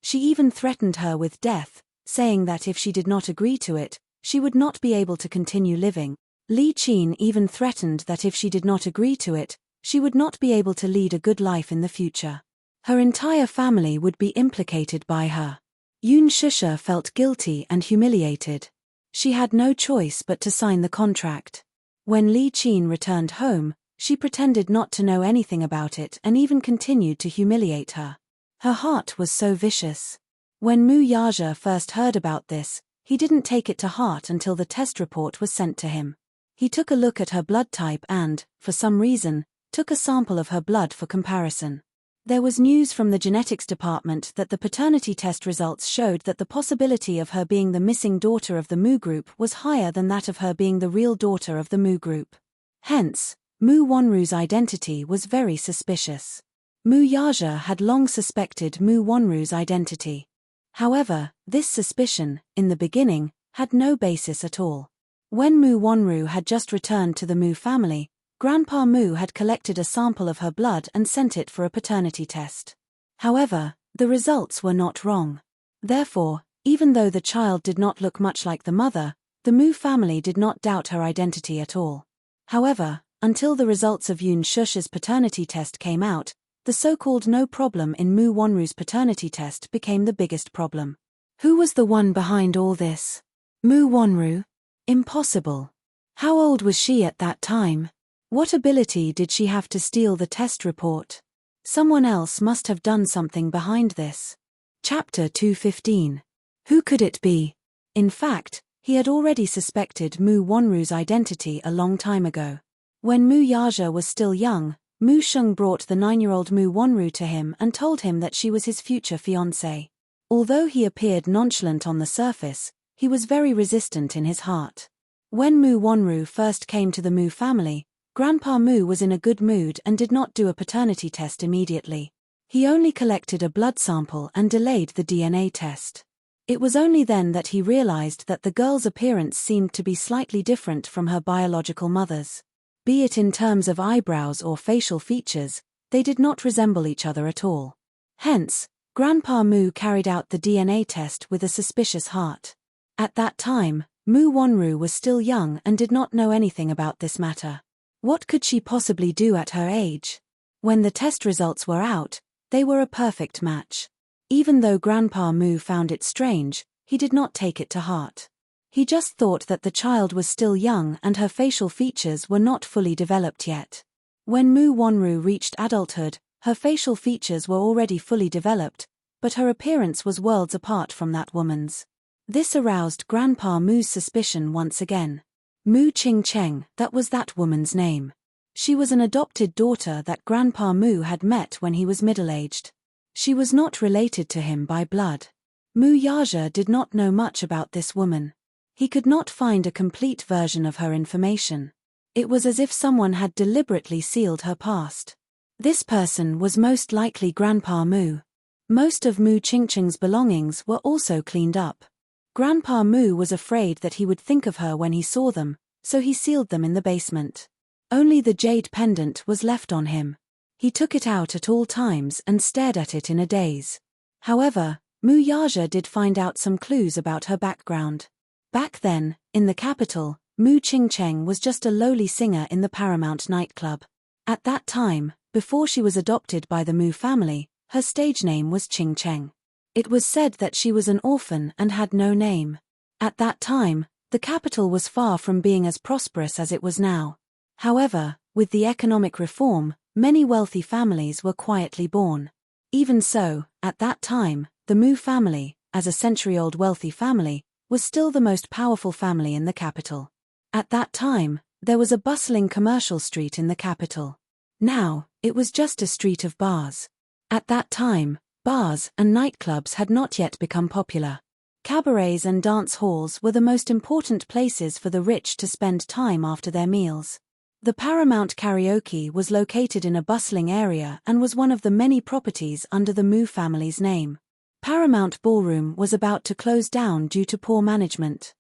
She even threatened her with death, saying that if she did not agree to it, she would not be able to continue living. Li Qin even threatened that if she did not agree to it, she would not be able to lead a good life in the future. Her entire family would be implicated by her. Yoon Shusha felt guilty and humiliated. She had no choice but to sign the contract. When Li Qin returned home, she pretended not to know anything about it and even continued to humiliate her. Her heart was so vicious. When Mu Yaja first heard about this, he didn't take it to heart until the test report was sent to him. He took a look at her blood type and, for some reason, took a sample of her blood for comparison. There was news from the genetics department that the paternity test results showed that the possibility of her being the missing daughter of the Mu group was higher than that of her being the real daughter of the Mu group. Hence, Mu Wanru's identity was very suspicious. Mu Yaja had long suspected Mu Wanru's identity. However, this suspicion, in the beginning, had no basis at all. When Mu Wanru had just returned to the Mu family, Grandpa Mu had collected a sample of her blood and sent it for a paternity test. However, the results were not wrong. Therefore, even though the child did not look much like the mother, the Mu family did not doubt her identity at all. However, until the results of Yoon Shush's paternity test came out, the so-called no problem in Mu Wanru's paternity test became the biggest problem. Who was the one behind all this? Mu Wanru? Impossible. How old was she at that time? What ability did she have to steal the test report? Someone else must have done something behind this. Chapter 215. Who could it be? In fact, he had already suspected Mu Wanru's identity a long time ago. When Mu Yaja was still young, Mu Sheng brought the 9-year-old Mu Wanru to him and told him that she was his future fiancée. Although he appeared nonchalant on the surface, he was very resistant in his heart. When Mu Wanru first came to the Mu family, Grandpa Mu was in a good mood and did not do a paternity test immediately. He only collected a blood sample and delayed the DNA test. It was only then that he realized that the girl's appearance seemed to be slightly different from her biological mother's. Be it in terms of eyebrows or facial features, they did not resemble each other at all. Hence, Grandpa Mu carried out the DNA test with a suspicious heart. At that time, Mu Wanru was still young and did not know anything about this matter. What could she possibly do at her age? When the test results were out, they were a perfect match. Even though Grandpa Mu found it strange, he did not take it to heart. He just thought that the child was still young and her facial features were not fully developed yet. When Mu Wanru reached adulthood, her facial features were already fully developed, but her appearance was worlds apart from that woman's. This aroused Grandpa Mu's suspicion once again. Mu Qingcheng, that was that woman's name. She was an adopted daughter that Grandpa Mu had met when he was middle-aged. She was not related to him by blood. Mu Yaja did not know much about this woman. He could not find a complete version of her information. It was as if someone had deliberately sealed her past. This person was most likely Grandpa Mu. Most of Mu Qingcheng's belongings were also cleaned up. Grandpa Mu was afraid that he would think of her when he saw them, so he sealed them in the basement. Only the jade pendant was left on him. He took it out at all times and stared at it in a daze. However, Mu Yaja did find out some clues about her background. Back then, in the capital, Mu Qingcheng was just a lowly singer in the Paramount nightclub. At that time, before she was adopted by the Mu family, her stage name was Qingcheng. It was said that she was an orphan and had no name. At that time, the capital was far from being as prosperous as it was now. However, with the economic reform, many wealthy families were quietly born. Even so, at that time, the Mu family, as a century-old wealthy family, was still the most powerful family in the capital. At that time, there was a bustling commercial street in the capital. Now, it was just a street of bars. At that time, bars and nightclubs had not yet become popular. Cabarets and dance halls were the most important places for the rich to spend time after their meals. The Paramount Karaoke was located in a bustling area and was one of the many properties under the Mu family's name. Paramount Ballroom was about to close down due to poor management.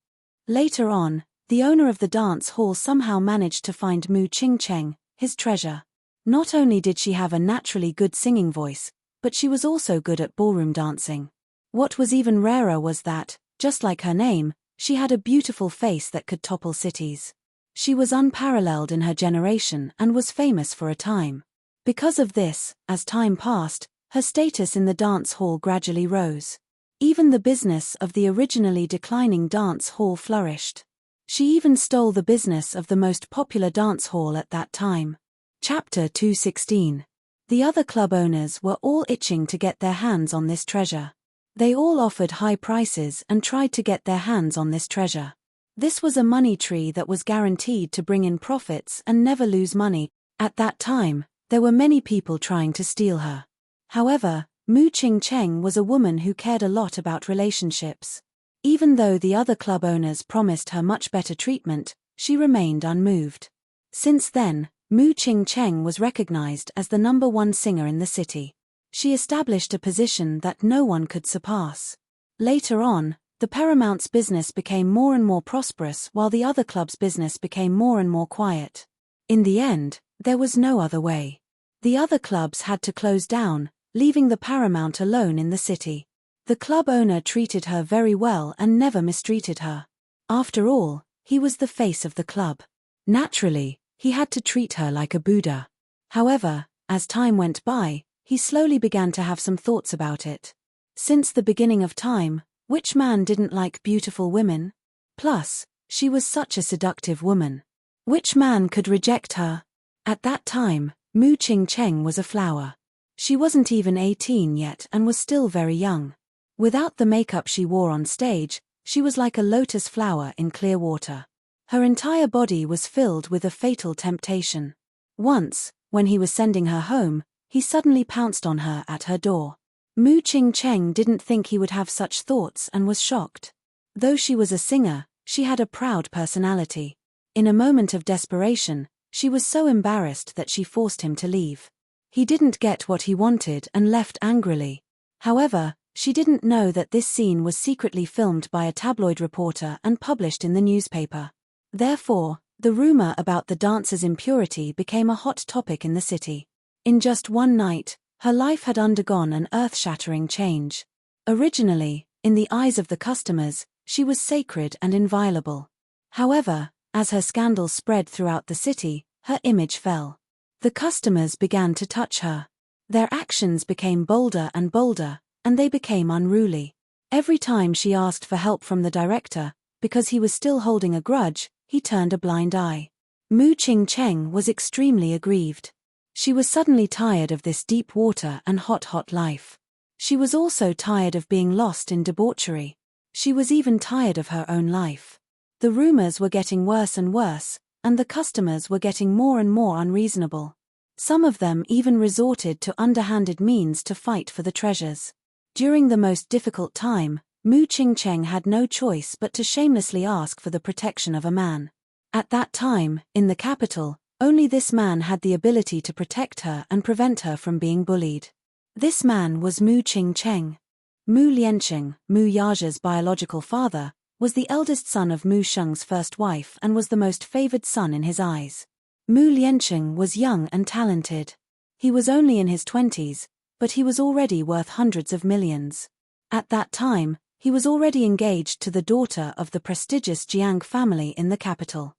Later on, the owner of the dance hall somehow managed to find Mu Qingcheng, his treasure. Not only did she have a naturally good singing voice, but she was also good at ballroom dancing. What was even rarer was that, just like her name, she had a beautiful face that could topple cities. She was unparalleled in her generation and was famous for a time. Because of this, as time passed, her status in the dance hall gradually rose. Even the business of the originally declining dance hall flourished. She even stole the business of the most popular dance hall at that time. Chapter 216. The other club owners were all itching to get their hands on this treasure. They all offered high prices and tried to get their hands on this treasure. This was a money tree that was guaranteed to bring in profits and never lose money. At that time, there were many people trying to steal her. However, Mu Qingcheng was a woman who cared a lot about relationships. Even though the other club owners promised her much better treatment, she remained unmoved. Since then, Mu Ching-cheng was recognized as the #1 singer in the city. She established a position that no one could surpass. Later on, the Paramount's business became more and more prosperous while the other clubs' business became more and more quiet. In the end, there was no other way. The other clubs had to close down, leaving the Paramount alone in the city. The club owner treated her very well and never mistreated her. After all, he was the face of the club. Naturally, he had to treat her like a Buddha. However, as time went by, he slowly began to have some thoughts about it. Since the beginning of time, which man didn't like beautiful women? Plus, she was such a seductive woman. Which man could reject her? At that time, Mu Ching-cheng was a flower. She wasn't even 18 yet and was still very young. Without the makeup she wore on stage, she was like a lotus flower in clear water. Her entire body was filled with a fatal temptation. Once, when he was sending her home, he suddenly pounced on her at her door. Mu Ching-cheng didn't think he would have such thoughts and was shocked. Though she was a singer, she had a proud personality. In a moment of desperation, she was so embarrassed that she forced him to leave. He didn't get what he wanted and left angrily. However, she didn't know that this scene was secretly filmed by a tabloid reporter and published in the newspaper. Therefore, the rumor about the dancer's impurity became a hot topic in the city. In just one night, her life had undergone an earth-shattering change. Originally, in the eyes of the customers, she was sacred and inviolable. However, as her scandal spread throughout the city, her image fell. The customers began to touch her. Their actions became bolder and bolder, and they became unruly. Every time she asked for help from the director, because he was still holding a grudge, he turned a blind eye. Mu Ching-cheng was extremely aggrieved. She was suddenly tired of this deep water and hot life. She was also tired of being lost in debauchery. She was even tired of her own life. The rumors were getting worse and worse, and the customers were getting more and more unreasonable. Some of them even resorted to underhanded means to fight for the treasures. During the most difficult time, Mu Ching-cheng had no choice but to shamelessly ask for the protection of a man. At that time, in the capital, only this man had the ability to protect her and prevent her from being bullied. This man was Mu Ching-cheng. Mu Liancheng, Mu Yaja's biological father, was the eldest son of Mu Sheng's first wife and was the most favored son in his eyes. Mu Liancheng was young and talented. He was only in his 20s, but he was already worth hundreds of millions. At that time, he was already engaged to the daughter of the prestigious Jiang family in the capital.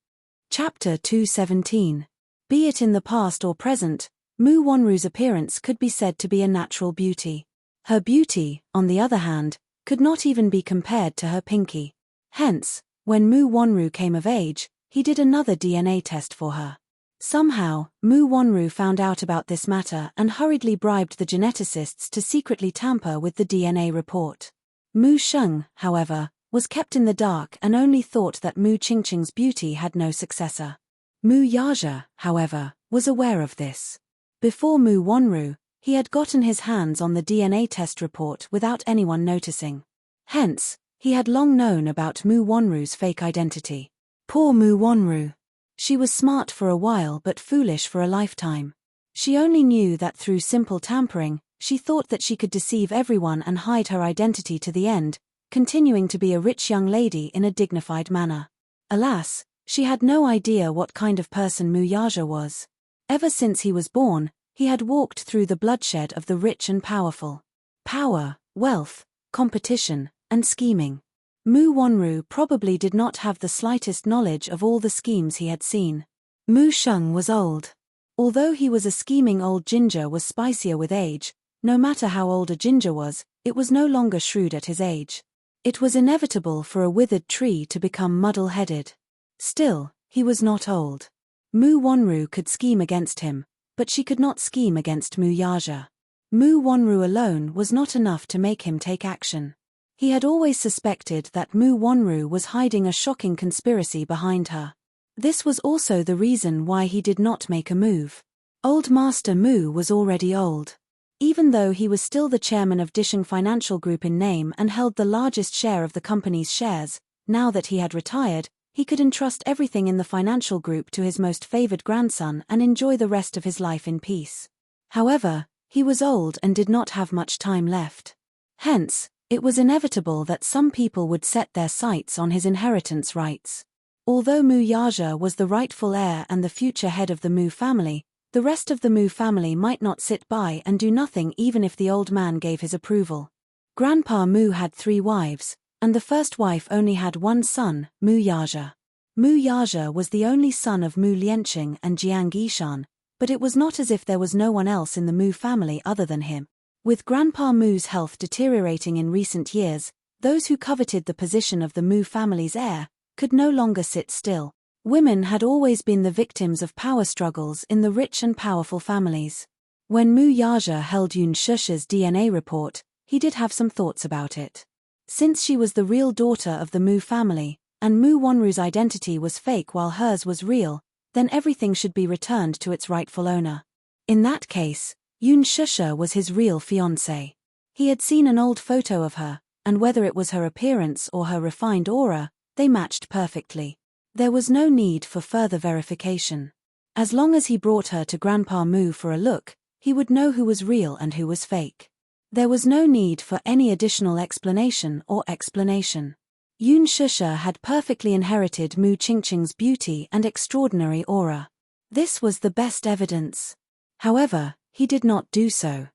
Chapter 217. Be it in the past or present, Mu Wanru's appearance could be said to be a natural beauty. Her beauty, on the other hand, could not even be compared to her pinky. Hence, when Mu Wanru came of age, he did another DNA test for her. Somehow, Mu Wanru found out about this matter and hurriedly bribed the geneticists to secretly tamper with the DNA report. Mu Sheng, however, was kept in the dark and only thought that Mu Ching-cheng's beauty had no successor. Mu Yaja, however, was aware of this. Before Mu Wanru, he had gotten his hands on the DNA test report without anyone noticing. Hence, he had long known about Mu Wanru's fake identity. Poor Mu Wanru. She was smart for a while but foolish for a lifetime. She only knew that through simple tampering, she thought that she could deceive everyone and hide her identity to the end, continuing to be a rich young lady in a dignified manner. Alas, she had no idea what kind of person Mu Yaja was. Ever since he was born, he had walked through the bloodshed of the rich and powerful. Power, wealth, competition, and scheming. Mu Wanru probably did not have the slightest knowledge of all the schemes he had seen. Mu Sheng was old. Although he was a scheming old ginger was spicier with age, no matter how old a ginger was, it was no longer shrewd at his age. It was inevitable for a withered tree to become muddle-headed. Still, he was not old. Mu Wanru could scheme against him, but she could not scheme against Mu Yaja. Mu Wanru alone was not enough to make him take action. He had always suspected that Mu Wanru was hiding a shocking conspiracy behind her. This was also the reason why he did not make a move. Old Master Mu was already old. Even though he was still the chairman of Disheng Financial Group in name and held the largest share of the company's shares, now that he had retired, he could entrust everything in the financial group to his most favored grandson and enjoy the rest of his life in peace. However, he was old and did not have much time left. Hence, it was inevitable that some people would set their sights on his inheritance rights. Although Mu Yaja was the rightful heir and the future head of the Mu family, the rest of the Mu family might not sit by and do nothing even if the old man gave his approval. Grandpa Mu had 3 wives, and the first wife only had one son, Mu Yaja. Mu Yaja was the only son of Mu Lianqing and Jiang Yishan, but it was not as if there was no one else in the Mu family other than him. With Grandpa Mu's health deteriorating in recent years, those who coveted the position of the Mu family's heir could no longer sit still. Women had always been the victims of power struggles in the rich and powerful families. When Mu Yaja held Yun Shusha's DNA report, he did have some thoughts about it. Since she was the real daughter of the Mu family, and Mu Wanru's identity was fake while hers was real, then everything should be returned to its rightful owner. In that case, Yun Shusha was his real fiancée. He had seen an old photo of her, and whether it was her appearance or her refined aura, they matched perfectly. There was no need for further verification. As long as he brought her to Grandpa Mu for a look, he would know who was real and who was fake. There was no need for any additional explanation or explanation. Yun Shusha had perfectly inherited Mu Qingqing's beauty and extraordinary aura. This was the best evidence. However, he did not do so.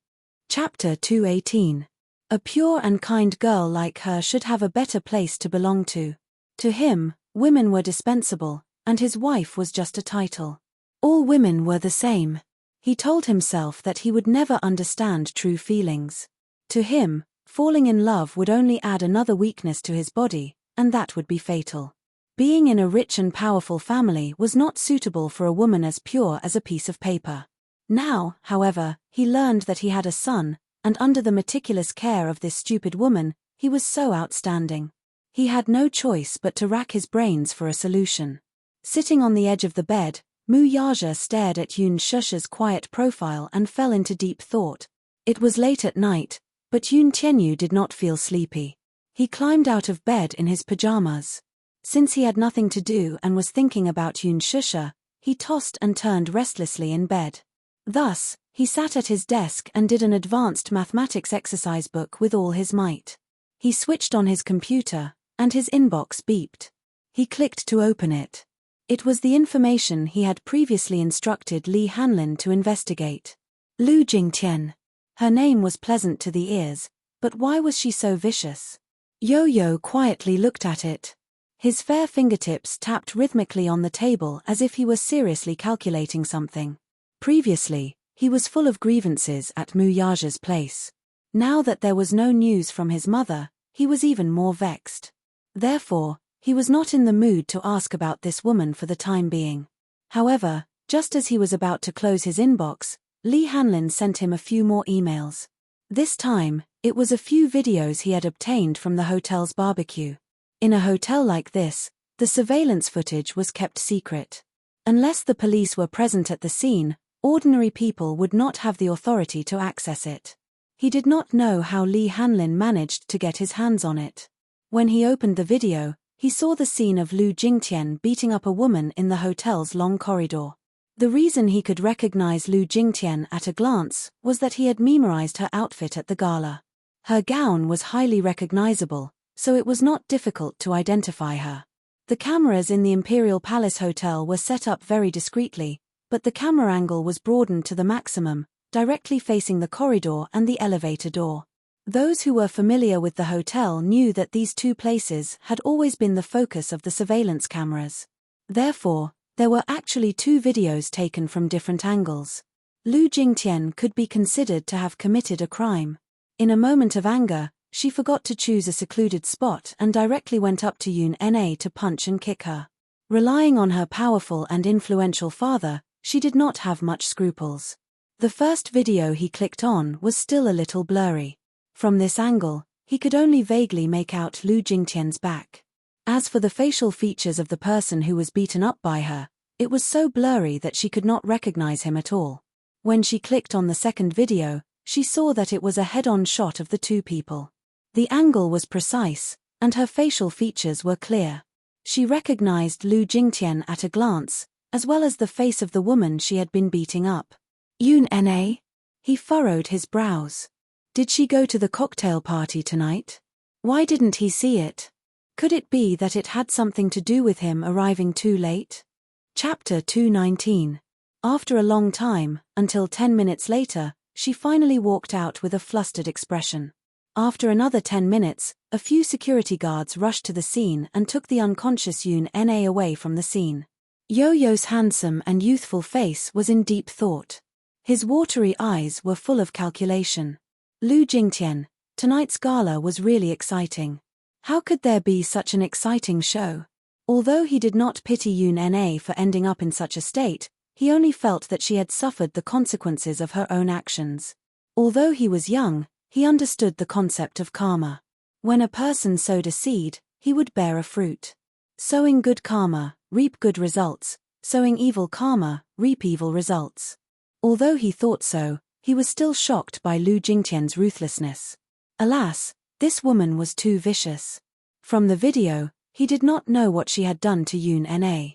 Chapter 218. A pure and kind girl like her should have a better place to belong to. To him, women were dispensable, and his wife was just a title. All women were the same. He told himself that he would never understand true feelings. To him, falling in love would only add another weakness to his body, and that would be fatal. Being in a rich and powerful family was not suitable for a woman as pure as a piece of paper. Now, however, he learned that he had a son, and under the meticulous care of this stupid woman, he was so outstanding. He had no choice but to rack his brains for a solution. Sitting on the edge of the bed, Mu Yaja stared at Yun Shusha's quiet profile and fell into deep thought. It was late at night, but Yun Tianyu did not feel sleepy. He climbed out of bed in his pajamas. Since he had nothing to do and was thinking about Yun Shusha, he tossed and turned restlessly in bed. Thus, he sat at his desk and did an advanced mathematics exercise book with all his might. He switched on his computer, and his inbox beeped. He clicked to open it. It was the information he had previously instructed Li Hanlin to investigate. Lu Jingtian. Her name was pleasant to the ears, but why was she so vicious? Yo-Yo quietly looked at it. His fair fingertips tapped rhythmically on the table as if he were seriously calculating something. Previously, he was full of grievances at Mu Yaja's place. Now that there was no news from his mother, he was even more vexed. Therefore, he was not in the mood to ask about this woman for the time being. However, just as he was about to close his inbox, Li Hanlin sent him a few more emails. This time, it was a few videos he had obtained from the hotel's barbecue. In a hotel like this, the surveillance footage was kept secret. Unless the police were present at the scene, ordinary people would not have the authority to access it. He did not know how Li Hanlin managed to get his hands on it. When he opened the video, he saw the scene of Lu Jingtian beating up a woman in the hotel's long corridor. The reason he could recognize Lu Jingtian at a glance was that he had memorized her outfit at the gala. Her gown was highly recognizable, so it was not difficult to identify her. The cameras in the Imperial Palace Hotel were set up very discreetly, but the camera angle was broadened to the maximum, directly facing the corridor and the elevator door. Those who were familiar with the hotel knew that these two places had always been the focus of the surveillance cameras. Therefore, there were actually 2 videos taken from different angles. Lu Jingtian could be considered to have committed a crime. In a moment of anger, she forgot to choose a secluded spot and directly went up to Yun Na to punch and kick her. Relying on her powerful and influential father, she did not have much scruples. The first video he clicked on was still a little blurry. From this angle, he could only vaguely make out Lu Jingtian's back. As for the facial features of the person who was beaten up by her, it was so blurry that she could not recognize him at all. When she clicked on the second video, she saw that it was a head-on shot of the 2 people. The angle was precise, and her facial features were clear. She recognized Lu Jingtian at a glance, as well as the face of the woman she had been beating up. Yoon Na? He furrowed his brows. Did she go to the cocktail party tonight? Why didn't he see it? Could it be that it had something to do with him arriving too late? Chapter 219. After a long time, until 10 minutes later, she finally walked out with a flustered expression. After another 10 minutes, a few security guards rushed to the scene and took the unconscious Yoon Na away from the scene. Yo-Yo's handsome and youthful face was in deep thought. His watery eyes were full of calculation. Lu Jingtian, tonight's gala was really exciting. How could there be such an exciting show? Although he did not pity Yoon Na for ending up in such a state, he only felt that she had suffered the consequences of her own actions. Although he was young, he understood the concept of karma. When a person sowed a seed, he would bear a fruit. Sowing good karma, reap good results. Sowing evil karma, reap evil results. Although he thought so, he was still shocked by Lu Jingtian's ruthlessness. Alas, this woman was too vicious. From the video, he did not know what she had done to Yoon Na.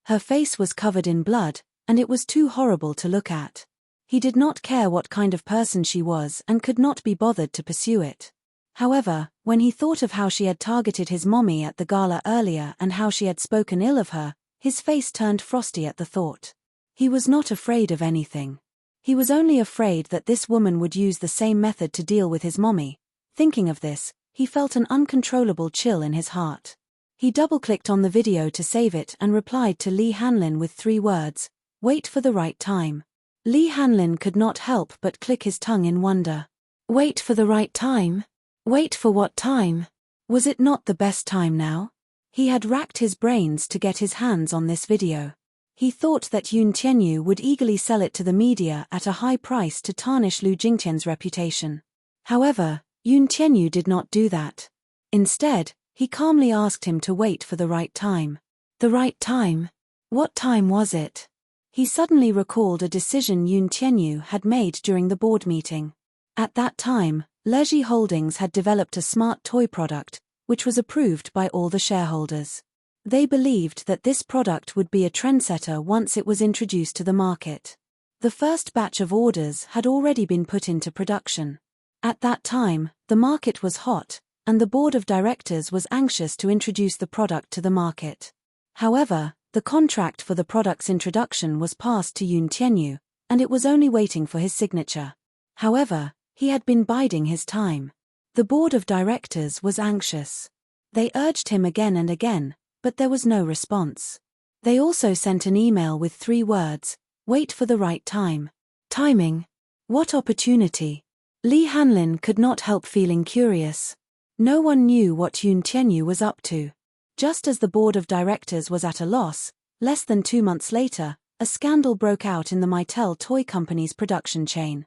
Her face was covered in blood, and it was too horrible to look at. He did not care what kind of person she was and could not be bothered to pursue it. However, when he thought of how she had targeted his mommy at the gala earlier and how she had spoken ill of her, his face turned frosty at the thought. He was not afraid of anything. He was only afraid that this woman would use the same method to deal with his mommy. Thinking of this, he felt an uncontrollable chill in his heart. He double-clicked on the video to save it and replied to Lee Hanlin with 3 words, "Wait for the right time." Lee Hanlin could not help but click his tongue in wonder. Wait for the right time? Wait for what time? Was it not the best time now? He had racked his brains to get his hands on this video. He thought that Yoon Tianyu would eagerly sell it to the media at a high price to tarnish Lu Jingtian's reputation. However, Yoon Tianyu did not do that. Instead, he calmly asked him to wait for the right time. The right time? What time was it? He suddenly recalled a decision Yoon Tianyu had made during the board meeting. At that time, Lergy Holdings had developed a smart toy product, which was approved by all the shareholders. They believed that this product would be a trendsetter once it was introduced to the market. The first batch of orders had already been put into production. At that time, the market was hot, and the board of directors was anxious to introduce the product to the market. However, the contract for the product's introduction was passed to Yoon Tianyu, and it was only waiting for his signature. However, he had been biding his time. The board of directors was anxious. They urged him again and again, but there was no response. They also sent an email with 3 words, "Wait for the right time." Timing? What opportunity? Lee Hanlin could not help feeling curious. No one knew what Yoon Tianyu was up to. Just as the board of directors was at a loss, less than 2 months later, a scandal broke out in the Mattel Toy Company's production chain.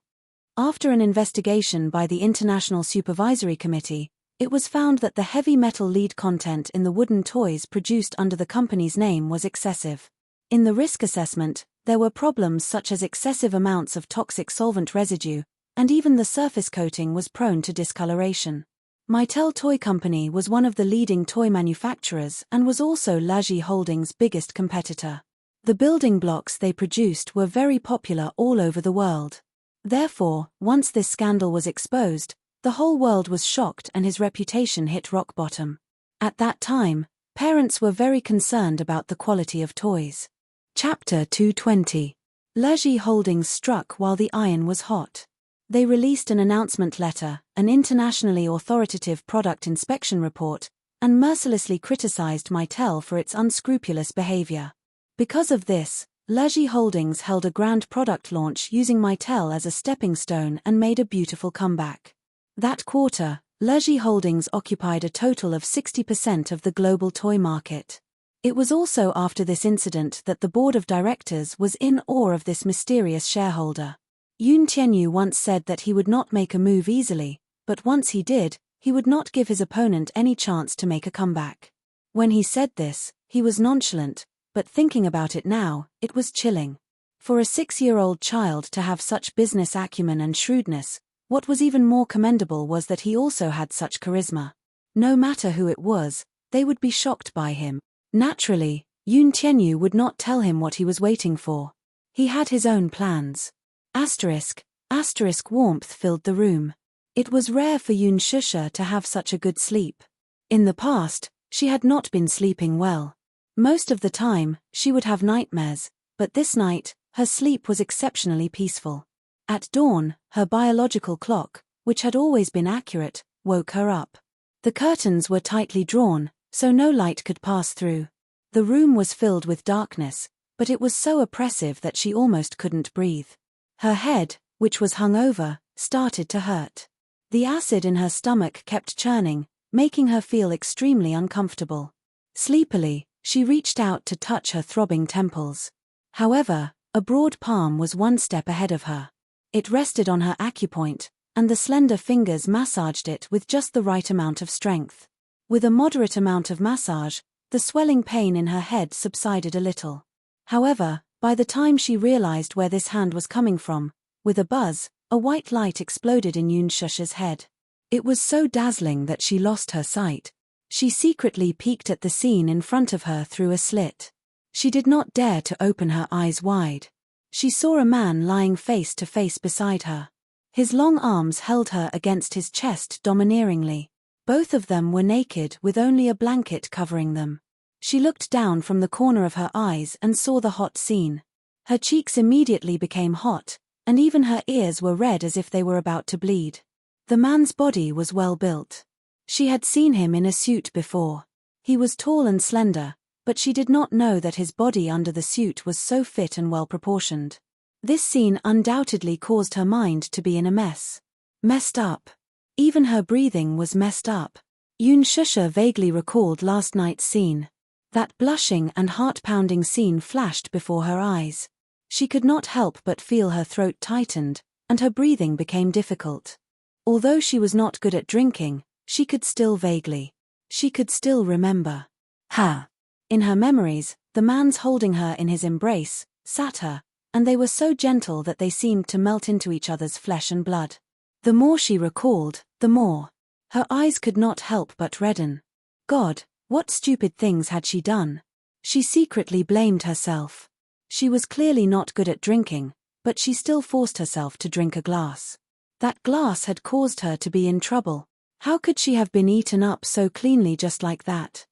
After an investigation by the International Supervisory Committee, it was found that the heavy metal lead content in the wooden toys produced under the company's name was excessive. In the risk assessment, there were problems such as excessive amounts of toxic solvent residue, and even the surface coating was prone to discoloration. Mattel Toy Company was one of the leading toy manufacturers and was also Lergy Holdings' biggest competitor. The building blocks they produced were very popular all over the world. Therefore, once this scandal was exposed, the whole world was shocked and his reputation hit rock bottom. At that time, parents were very concerned about the quality of toys. Chapter 220. Lergy Holdings struck while the iron was hot. They released an announcement letter, an internationally authoritative product inspection report, and mercilessly criticized Mattel for its unscrupulous behavior. Because of this, Lergy Holdings held a grand product launch using Mattel as a stepping stone and made a beautiful comeback. That quarter, Lergy Holdings occupied a total of 60% of the global toy market. It was also after this incident that the board of directors was in awe of this mysterious shareholder. Yoon Tianyu once said that he would not make a move easily, but once he did, he would not give his opponent any chance to make a comeback. When he said this, he was nonchalant, but thinking about it now, it was chilling. For a 6-year-old child to have such business acumen and shrewdness, what was even more commendable was that he also had such charisma. No matter who it was, they would be shocked by him. Naturally, Yoon Tianyu would not tell him what he was waiting for. He had his own plans. Asterisk warmth filled the room. It was rare for Yoon Shusha to have such a good sleep. In the past, she had not been sleeping well. Most of the time, she would have nightmares, but this night, her sleep was exceptionally peaceful. At dawn, her biological clock, which had always been accurate, woke her up. The curtains were tightly drawn, so no light could pass through. The room was filled with darkness, but it was so oppressive that she almost couldn't breathe. Her head, which was hung over, started to hurt. The acid in her stomach kept churning, making her feel extremely uncomfortable. Sleepily, she reached out to touch her throbbing temples. However, a broad palm was one step ahead of her. It rested on her acupoint, and the slender fingers massaged it with just the right amount of strength. With a moderate amount of massage, the swelling pain in her head subsided a little. However, by the time she realized where this hand was coming from, with a buzz, a white light exploded in Yoon Shusha's head. It was so dazzling that she lost her sight. She secretly peeked at the scene in front of her through a slit. She did not dare to open her eyes wide. She saw a man lying face to face beside her. His long arms held her against his chest domineeringly. Both of them were naked with only a blanket covering them. She looked down from the corner of her eyes and saw the hot scene. Her cheeks immediately became hot, and even her ears were red as if they were about to bleed. The man's body was well built. She had seen him in a suit before. He was tall and slender, but she did not know that his body under the suit was so fit and well proportioned. This scene undoubtedly caused her mind to be in a mess. Messed up. Even her breathing was messed up. Yoon Shusha vaguely recalled last night's scene. That blushing and heart-pounding scene flashed before her eyes. She could not help but feel her throat tightened, and her breathing became difficult. Although she was not good at drinking, she could still remember. In her memories, the man's holding her in his embrace, sat her, and they were so gentle that they seemed to melt into each other's flesh and blood. The more she recalled, the more. Her eyes could not help but redden. God, what stupid things had she done? She secretly blamed herself. She was clearly not good at drinking, but she still forced herself to drink a glass. That glass had caused her to be in trouble. How could she have been eaten up so cleanly just like that?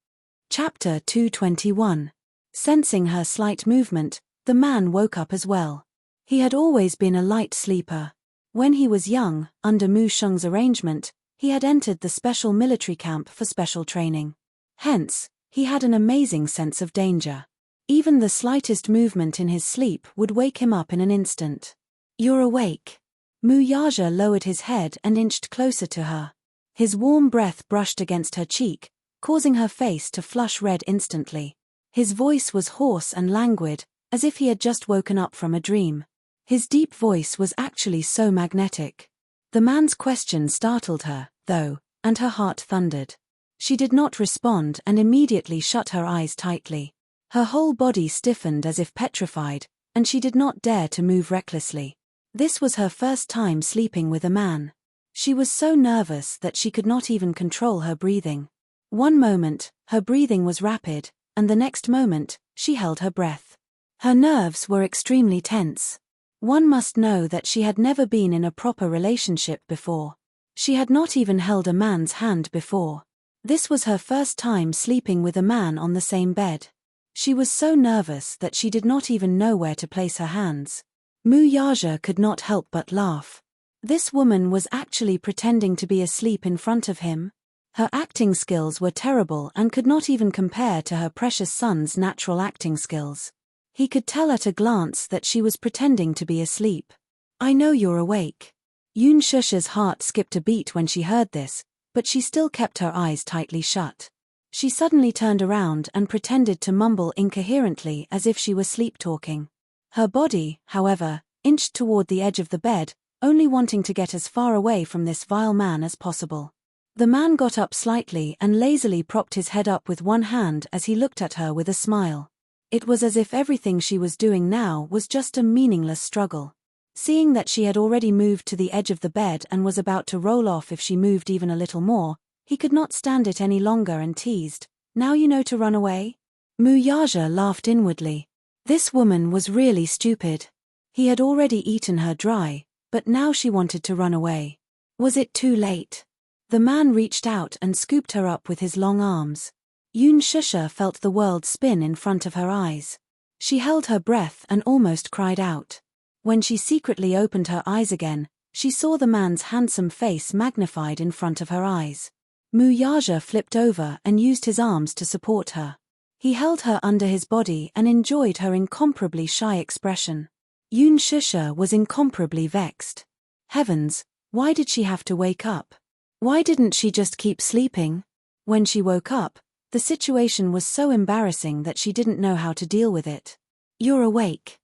Chapter 221. Sensing her slight movement, the man woke up as well. He had always been a light sleeper. When he was young, under Mu Sheng's arrangement, he had entered the special military camp for special training. Hence, he had an amazing sense of danger. Even the slightest movement in his sleep would wake him up in an instant. "You're awake." Mu Yaja lowered his head and inched closer to her. His warm breath brushed against her cheek, causing her face to flush red instantly. His voice was hoarse and languid, as if he had just woken up from a dream. His deep voice was actually so magnetic. The man's question startled her, though, and her heart thundered. She did not respond and immediately shut her eyes tightly. Her whole body stiffened as if petrified, and she did not dare to move recklessly. This was her first time sleeping with a man. She was so nervous that she could not even control her breathing. One moment, her breathing was rapid, and the next moment, she held her breath. Her nerves were extremely tense. One must know that she had never been in a proper relationship before. She had not even held a man's hand before. This was her first time sleeping with a man on the same bed. She was so nervous that she did not even know where to place her hands. Mu Yaja could not help but laugh. This woman was actually pretending to be asleep in front of him. Her acting skills were terrible and could not even compare to her precious son's natural acting skills. He could tell at a glance that she was pretending to be asleep. "I know you're awake." Yoon Shusha's heart skipped a beat when she heard this, but she still kept her eyes tightly shut. She suddenly turned around and pretended to mumble incoherently as if she were sleep-talking. Her body, however, inched toward the edge of the bed, only wanting to get as far away from this vile man as possible. The man got up slightly and lazily propped his head up with one hand as he looked at her with a smile. It was as if everything she was doing now was just a meaningless struggle. Seeing that she had already moved to the edge of the bed and was about to roll off if she moved even a little more, he could not stand it any longer and teased, "Now you know to run away?" Muyaja laughed inwardly. This woman was really stupid. He had already eaten her dry, but now she wanted to run away. Was it too late? The man reached out and scooped her up with his long arms. Yun Shusha felt the world spin in front of her eyes. She held her breath and almost cried out. When she secretly opened her eyes again, she saw the man's handsome face magnified in front of her eyes. Muyaja flipped over and used his arms to support her. He held her under his body and enjoyed her incomparably shy expression. Yun Shusha was incomparably vexed. Heavens, why did she have to wake up? Why didn't she just keep sleeping? When she woke up, the situation was so embarrassing that she didn't know how to deal with it. You're awake.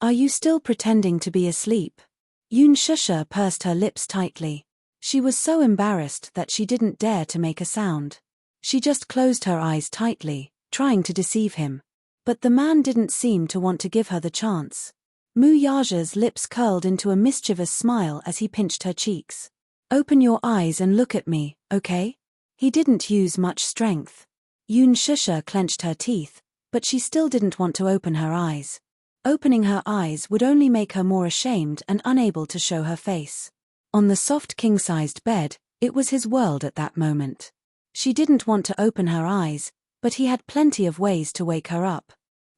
Are you still pretending to be asleep? Yun Shusha pursed her lips tightly. She was so embarrassed that she didn't dare to make a sound. She just closed her eyes tightly, trying to deceive him. But the man didn't seem to want to give her the chance. Muyaja's lips curled into a mischievous smile as he pinched her cheeks. Open your eyes and look at me, okay? He didn't use much strength. Yun Shusha clenched her teeth, but she still didn't want to open her eyes. Opening her eyes would only make her more ashamed and unable to show her face. On the soft king-sized bed, it was his world at that moment. She didn't want to open her eyes, but he had plenty of ways to wake her up.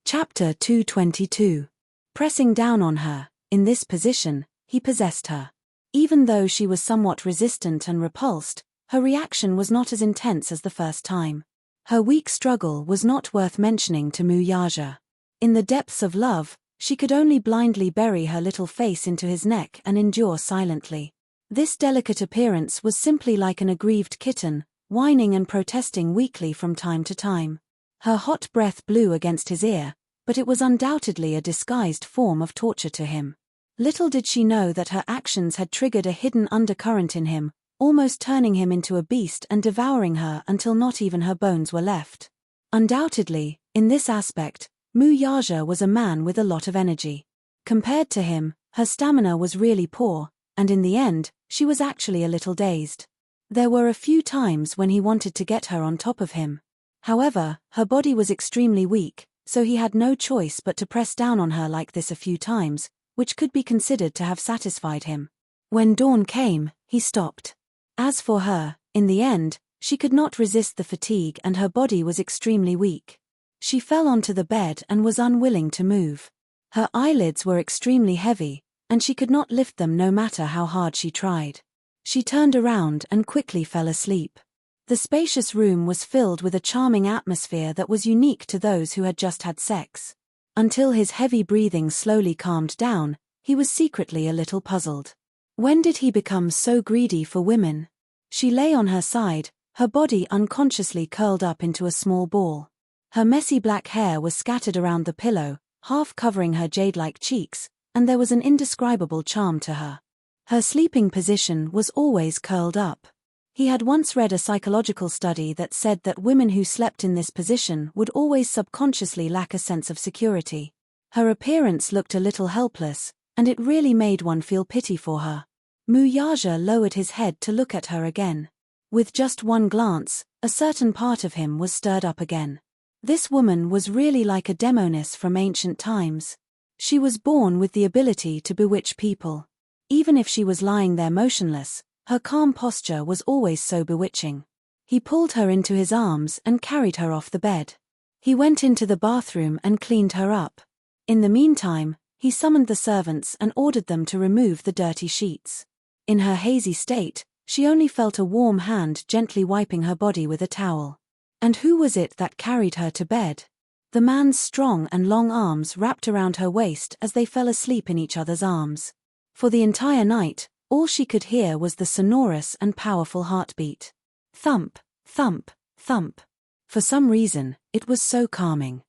Chapter 222. Pressing down on her, in this position, he possessed her. Even though she was somewhat resistant and repulsed, her reaction was not as intense as the first time. Her weak struggle was not worth mentioning to Muyaja. In the depths of love, she could only blindly bury her little face into his neck and endure silently. This delicate appearance was simply like an aggrieved kitten, whining and protesting weakly from time to time. Her hot breath blew against his ear, but it was undoubtedly a disguised form of torture to him. Little did she know that her actions had triggered a hidden undercurrent in him, almost turning him into a beast and devouring her until not even her bones were left. Undoubtedly, in this aspect, Muyaja was a man with a lot of energy. Compared to him, her stamina was really poor, and in the end, she was actually a little dazed. There were a few times when he wanted to get her on top of him. However, her body was extremely weak, so he had no choice but to press down on her like this a few times, which could be considered to have satisfied him. When dawn came, he stopped. As for her, in the end, she could not resist the fatigue and her body was extremely weak. She fell onto the bed and was unwilling to move. Her eyelids were extremely heavy, and she could not lift them no matter how hard she tried. She turned around and quickly fell asleep. The spacious room was filled with a charming atmosphere that was unique to those who had just had sex. Until his heavy breathing slowly calmed down, he was secretly a little puzzled. When did he become so greedy for women? She lay on her side, her body unconsciously curled up into a small ball. Her messy black hair was scattered around the pillow, half covering her jade-like cheeks, and there was an indescribable charm to her. Her sleeping position was always curled up. He had once read a psychological study that said that women who slept in this position would always subconsciously lack a sense of security. Her appearance looked a little helpless, and it really made one feel pity for her. Muyaja lowered his head to look at her again. With just one glance, a certain part of him was stirred up again. This woman was really like a demoness from ancient times. She was born with the ability to bewitch people. Even if she was lying there motionless, her calm posture was always so bewitching. He pulled her into his arms and carried her off the bed. He went into the bathroom and cleaned her up. In the meantime, he summoned the servants and ordered them to remove the dirty sheets. In her hazy state, she only felt a warm hand gently wiping her body with a towel. And who was it that carried her to bed? The man's strong and long arms wrapped around her waist as they fell asleep in each other's arms. For the entire night, all she could hear was the sonorous and powerful heartbeat. Thump, thump, thump. For some reason, it was so calming.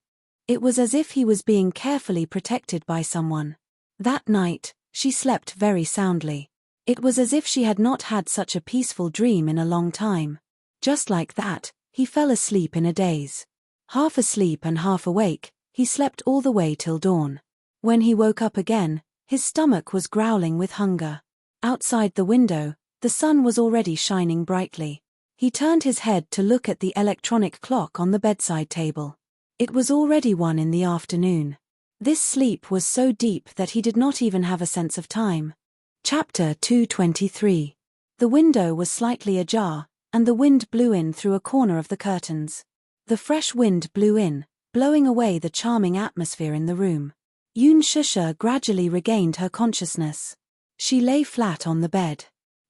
It was as if he was being carefully protected by someone. That night, she slept very soundly. It was as if she had not had such a peaceful dream in a long time. Just like that, he fell asleep in a daze. Half asleep and half awake, he slept all the way till dawn. When he woke up again, his stomach was growling with hunger. Outside the window, the sun was already shining brightly. He turned his head to look at the electronic clock on the bedside table. It was already 1 in the afternoon. This sleep was so deep that he did not even have a sense of time. Chapter 223. The window was slightly ajar, and the wind blew in through a corner of the curtains. The fresh wind blew in, blowing away the charming atmosphere in the room. Yoon Shusha gradually regained her consciousness. She lay flat on the bed.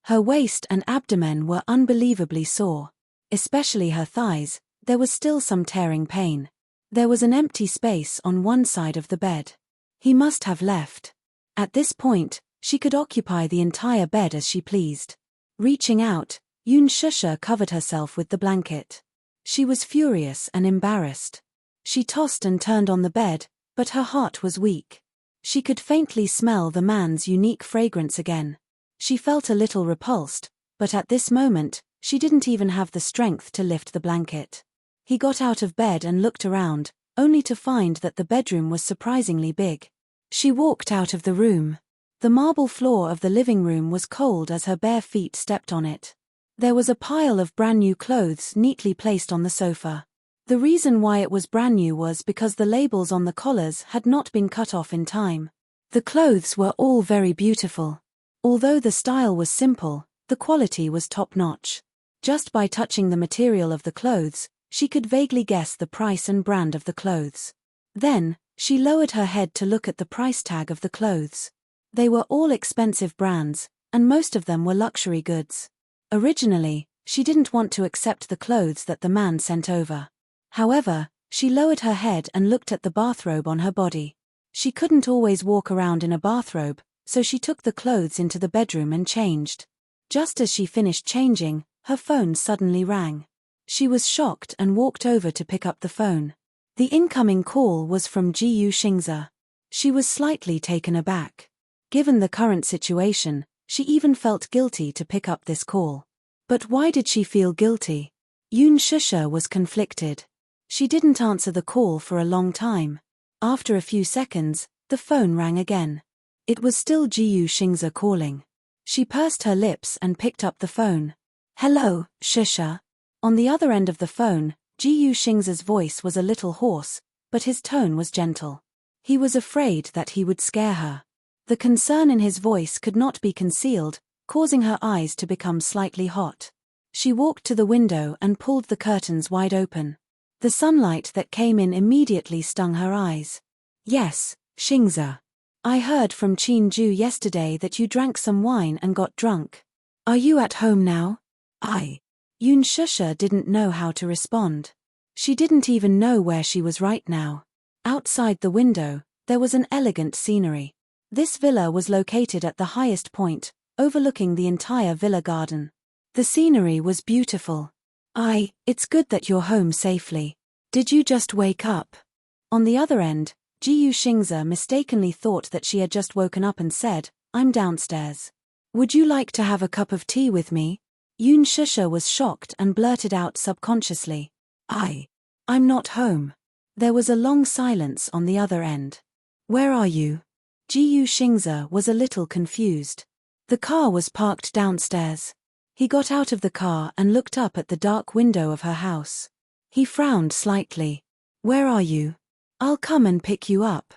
Her waist and abdomen were unbelievably sore. Especially her thighs, there was still some tearing pain. There was an empty space on one side of the bed. He must have left. At this point, she could occupy the entire bed as she pleased. Reaching out, Yoon Shusha covered herself with the blanket. She was furious and embarrassed. She tossed and turned on the bed, but her heart was weak. She could faintly smell the man's unique fragrance again. She felt a little repulsed, but at this moment, she didn't even have the strength to lift the blanket. He got out of bed and looked around, only to find that the bedroom was surprisingly big. She walked out of the room. The marble floor of the living room was cold as her bare feet stepped on it. There was a pile of brand new clothes neatly placed on the sofa. The reason why it was brand new was because the labels on the collars had not been cut off in time. The clothes were all very beautiful. Although the style was simple, the quality was top-notch. Just by touching the material of the clothes, she could vaguely guess the price and brand of the clothes. Then, she lowered her head to look at the price tag of the clothes. They were all expensive brands, and most of them were luxury goods. Originally, she didn't want to accept the clothes that the man sent over. However, she lowered her head and looked at the bathrobe on her body. She couldn't always walk around in a bathrobe, so she took the clothes into the bedroom and changed. Just as she finished changing, her phone suddenly rang. She was shocked and walked over to pick up the phone. The incoming call was from Ji Yuxingze. She was slightly taken aback. Given the current situation, she even felt guilty to pick up this call. But why did she feel guilty? Yoon Shusha was conflicted. She didn't answer the call for a long time. After a few seconds, the phone rang again. It was still Ji Yuxingze calling. She pursed her lips and picked up the phone. "Hello, Shusha." On the other end of the phone, Ji Yuxingze's voice was a little hoarse, but his tone was gentle. He was afraid that he would scare her. The concern in his voice could not be concealed, causing her eyes to become slightly hot. She walked to the window and pulled the curtains wide open. The sunlight that came in immediately stung her eyes. "Yes, Xingze. I heard from Qin-ju yesterday that you drank some wine and got drunk. Are you at home now?" Yoon Shusha didn't know how to respond. She didn't even know where she was right now. Outside the window, there was an elegant scenery. This villa was located at the highest point, overlooking the entire villa garden. The scenery was beautiful. It's good that you're home safely. Did you just wake up?" On the other end, Ji Yuxingze mistakenly thought that she had just woken up and said, "I'm downstairs. Would you like to have a cup of tea with me?" Yoon Shusha was shocked and blurted out subconsciously, "I'm not home." There was a long silence on the other end. "Where are you?" Ji Yuxingze was a little confused. The car was parked downstairs. He got out of the car and looked up at the dark window of her house. He frowned slightly. "Where are you? I'll come and pick you up."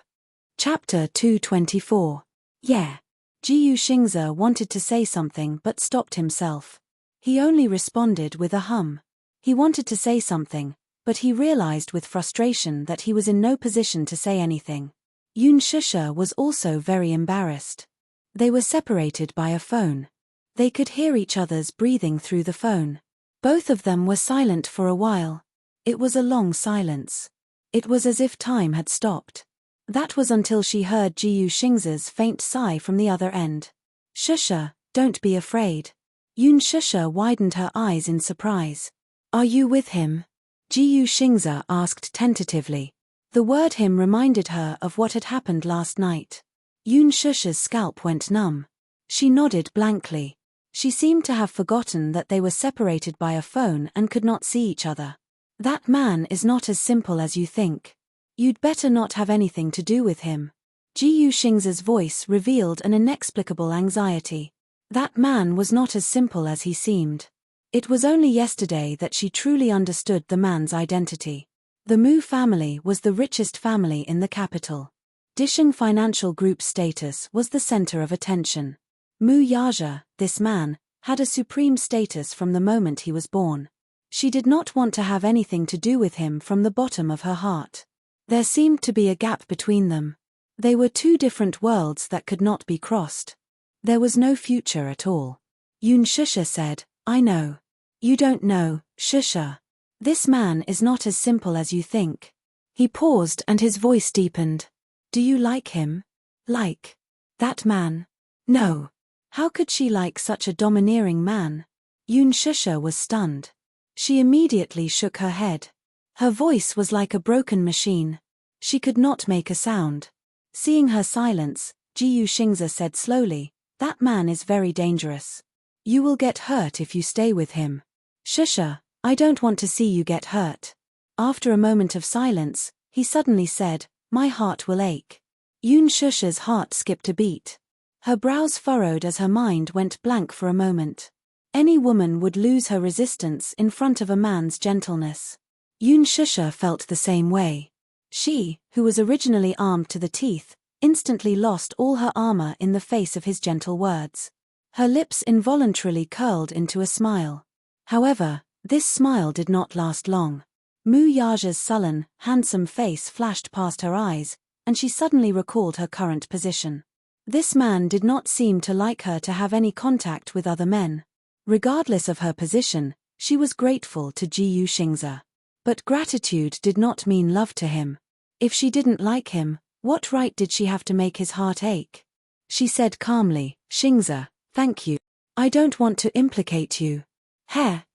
Chapter 224. Yeah. Ji Yuxingze wanted to say something but stopped himself. He only responded with a hum. He wanted to say something, but he realized with frustration that he was in no position to say anything. Yoon Shusha was also very embarrassed. They were separated by a phone. They could hear each other's breathing through the phone. Both of them were silent for a while. It was a long silence. It was as if time had stopped. That was until she heard Ji Yuxingze's faint sigh from the other end. "Shusha, don't be afraid." Yoon Shusha widened her eyes in surprise. "Are you with him?" Ji Yuxingze asked tentatively. The word him reminded her of what had happened last night. Yoon Shusha's scalp went numb. She nodded blankly. She seemed to have forgotten that they were separated by a phone and could not see each other. "That man is not as simple as you think. You'd better not have anything to do with him." Ji Yuxingze's voice revealed an inexplicable anxiety. That man was not as simple as he seemed. It was only yesterday that she truly understood the man's identity. The Mu family was the richest family in the capital. Dishing financial group status was the center of attention. Mu Yaja, this man, had a supreme status from the moment he was born. She did not want to have anything to do with him from the bottom of her heart. There seemed to be a gap between them. They were two different worlds that could not be crossed. There was no future at all. Yun Shusha said, "I know. You don't know, Shusha. This man is not as simple as you think." He paused and his voice deepened. "Do you like him? Like that man?" "No. How could she like such a domineering man?" Yun Shusha was stunned. She immediately shook her head. Her voice was like a broken machine. She could not make a sound. Seeing her silence, Jiyu Xingzi said slowly, "That man is very dangerous. You will get hurt if you stay with him. Shusha, I don't want to see you get hurt." After a moment of silence, he suddenly said, "My heart will ache." Yun Shusha's heart skipped a beat. Her brows furrowed as her mind went blank for a moment. Any woman would lose her resistance in front of a man's gentleness. Yun Shusha felt the same way. She, who was originally armed to the teeth, instantly lost all her armor in the face of his gentle words. Her lips involuntarily curled into a smile. However, this smile did not last long. Mu Yaja's sullen, handsome face flashed past her eyes, and she suddenly recalled her current position. This man did not seem to like her to have any contact with other men. Regardless of her position, she was grateful to Jiyu Xingzi. But gratitude did not mean love to him. If she didn't like him, what right did she have to make his heart ache? She said calmly, "Xingzi, thank you. I don't want to implicate you.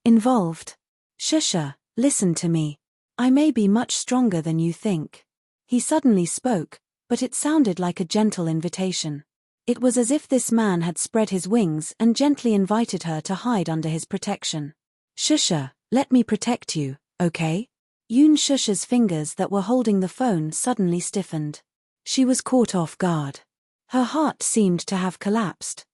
Involved. Shusha, listen to me. I may be much stronger than you think." He suddenly spoke, but it sounded like a gentle invitation. It was as if this man had spread his wings and gently invited her to hide under his protection. "Shusha, let me protect you, okay?" Yun Shusha's fingers that were holding the phone suddenly stiffened. She was caught off guard. Her heart seemed to have collapsed.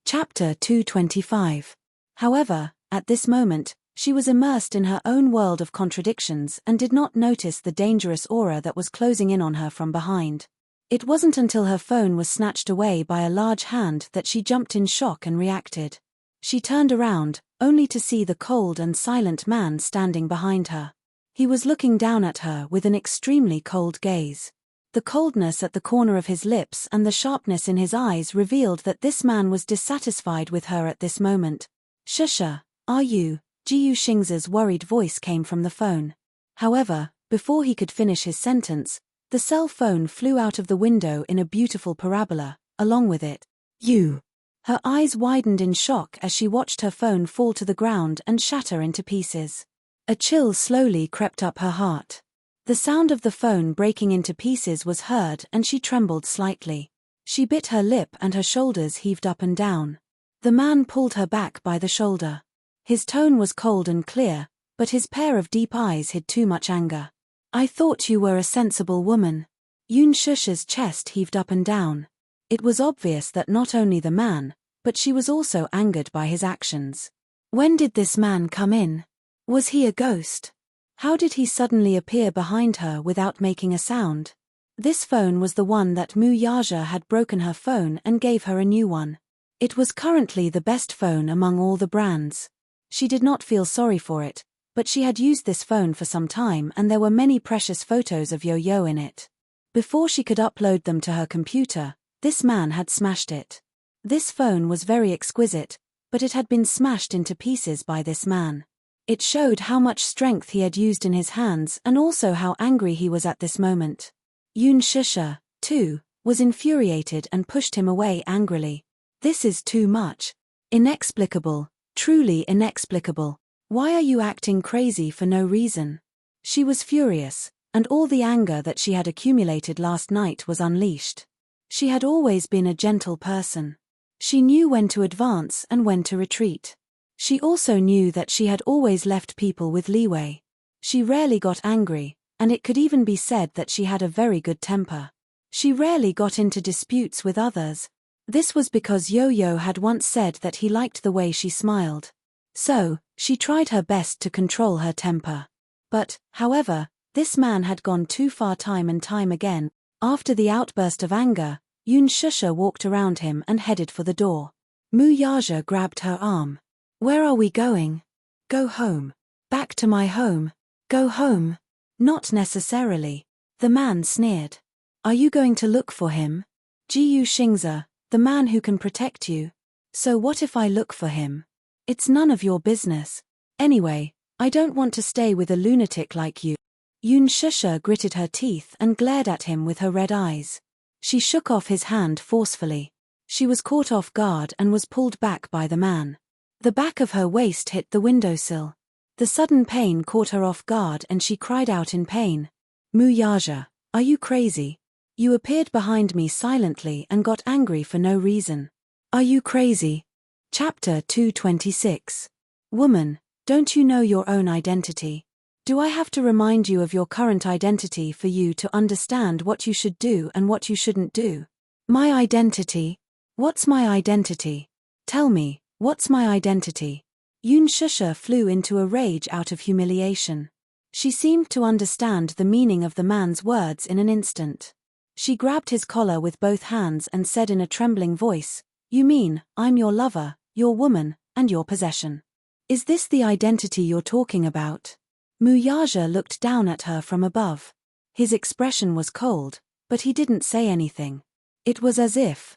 Chapter 225. However, at this moment, she was immersed in her own world of contradictions and did not notice the dangerous aura that was closing in on her from behind. It wasn't until her phone was snatched away by a large hand that she jumped in shock and reacted. She turned around, only to see the cold and silent man standing behind her. He was looking down at her with an extremely cold gaze. The coldness at the corner of his lips and the sharpness in his eyes revealed that this man was dissatisfied with her at this moment. "Shusha, are you?" Jiyu Xingzi's worried voice came from the phone. However, before he could finish his sentence, the cell phone flew out of the window in a beautiful parabola, along with it. "You!" Her eyes widened in shock as she watched her phone fall to the ground and shatter into pieces. A chill slowly crept up her heart. The sound of the phone breaking into pieces was heard and she trembled slightly. She bit her lip and her shoulders heaved up and down. The man pulled her back by the shoulder. His tone was cold and clear, but his pair of deep eyes hid too much anger. "I thought you were a sensible woman." Yun Shusha's chest heaved up and down. It was obvious that not only the man, but she was also angered by his actions. When did this man come in? Was he a ghost? How did he suddenly appear behind her without making a sound? This phone was the one that Mu Yaja had broken her phone and gave her a new one. It was currently the best phone among all the brands. She did not feel sorry for it, but she had used this phone for some time and there were many precious photos of Yo-Yo in it. Before she could upload them to her computer, this man had smashed it. This phone was very exquisite, but it had been smashed into pieces by this man. It showed how much strength he had used in his hands and also how angry he was at this moment. Yun Shusha, too, was infuriated and pushed him away angrily. "This is too much. Inexplicable. Truly inexplicable. Why are you acting crazy for no reason?" She was furious, and all the anger that she had accumulated last night was unleashed. She had always been a gentle person. She knew when to advance and when to retreat. She also knew that she had always left people with leeway. She rarely got angry, and it could even be said that she had a very good temper. She rarely got into disputes with others. This was because Yo-Yo had once said that he liked the way she smiled. So, she tried her best to control her temper. But, however, This man had gone too far time and time again. After the outburst of anger, Yoon Shusha walked around him and headed for the door. Mu Yaja grabbed her arm. Where are we going? Go home. Back to my home. Go home. Not necessarily. The man sneered. Are you going to look for him? Jiyu Xingza, the man who can protect you. So what if I look for him? It's none of your business. Anyway, I don't want to stay with a lunatic like you. Yoon Shusha gritted her teeth and glared at him with her red eyes. She shook off his hand forcefully. She was caught off guard and was pulled back by the man. The back of her waist hit the windowsill. The sudden pain caught her off guard and she cried out in pain. Mu Yaja, are you crazy? You appeared behind me silently and got angry for no reason. Are you crazy? Chapter 226. Woman, don't you know your own identity? Do I have to remind you of your current identity for you to understand what you should do and what you shouldn't do? My identity? What's my identity? Tell me, what's my identity? Yoon Shusha flew into a rage out of humiliation. She seemed to understand the meaning of the man's words in an instant. She grabbed his collar with both hands and said in a trembling voice, You mean, I'm your lover, your woman, and your possession. Is this the identity you're talking about? Mu Yaja looked down at her from above. His expression was cold, but he didn't say anything. It was as if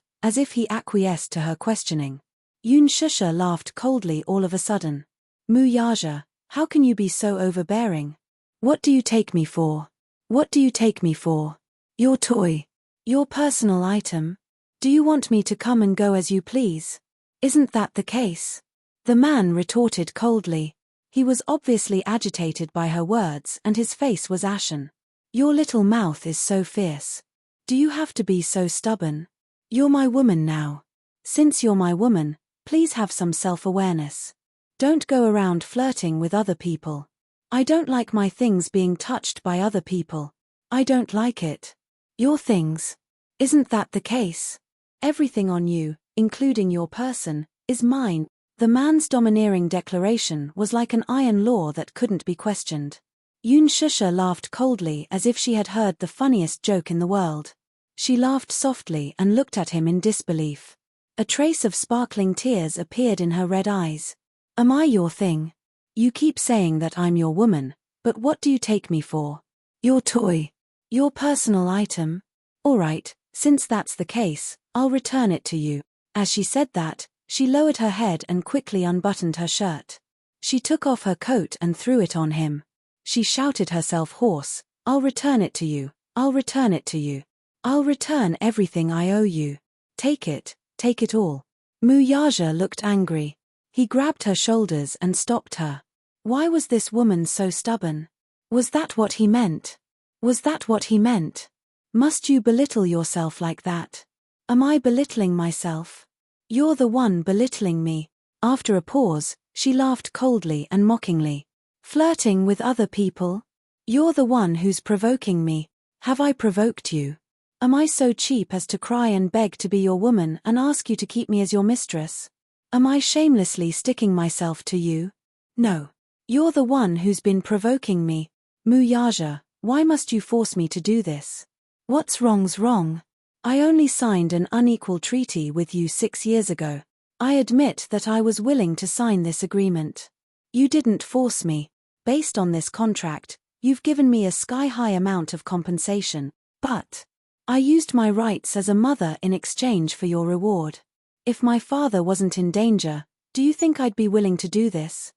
he acquiesced to her questioning. Yoon Shusha laughed coldly all of a sudden. Mu Yaja, how can you be so overbearing? What do you take me for? What do you take me for? Your toy. Your personal item. Do you want me to come and go as you please? Isn't that the case? The man retorted coldly. He was obviously agitated by her words and his face was ashen. Your little mouth is so fierce. Do you have to be so stubborn? You're my woman now. Since you're my woman, please have some self-awareness. Don't go around flirting with other people. I don't like my things being touched by other people. I don't like it. Your things. Isn't that the case? Everything on you, including your person, is mine. The man's domineering declaration was like an iron law that couldn't be questioned. Yoon Shusha laughed coldly as if she had heard the funniest joke in the world. She laughed softly and looked at him in disbelief. A trace of sparkling tears appeared in her red eyes. Am I your thing? You keep saying that I'm your woman, but what do you take me for? Your toy. Your personal item? All right, since that's the case, I'll return it to you. As she said that, she lowered her head and quickly unbuttoned her shirt. She took off her coat and threw it on him. She shouted herself hoarse, I'll return it to you, I'll return it to you. I'll return everything I owe you. Take it all. Mu Yaja looked angry. He grabbed her shoulders and stopped her. Why was this woman so stubborn? Was that what he meant? Was that what he meant? Must you belittle yourself like that? Am I belittling myself? You're the one belittling me. After a pause, she laughed coldly and mockingly. Flirting with other people? You're the one who's provoking me. Have I provoked you? Am I so cheap as to cry and beg to be your woman and ask you to keep me as your mistress? Am I shamelessly sticking myself to you? No. You're the one who's been provoking me. Mu Yaja, why must you force me to do this? What's wrong's wrong? I only signed an unequal treaty with you 6 years ago. I admit that I was willing to sign this agreement. You didn't force me. Based on this contract, you've given me a sky-high amount of compensation, but I used my rights as a mother in exchange for your reward. If my father wasn't in danger, do you think I'd be willing to do this?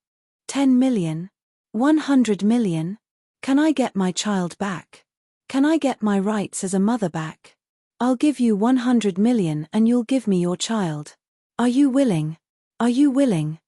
10 million? 100 million? Can I get my child back? Can I get my rights as a mother back? I'll give you 100 million and you'll give me your child. Are you willing? Are you willing?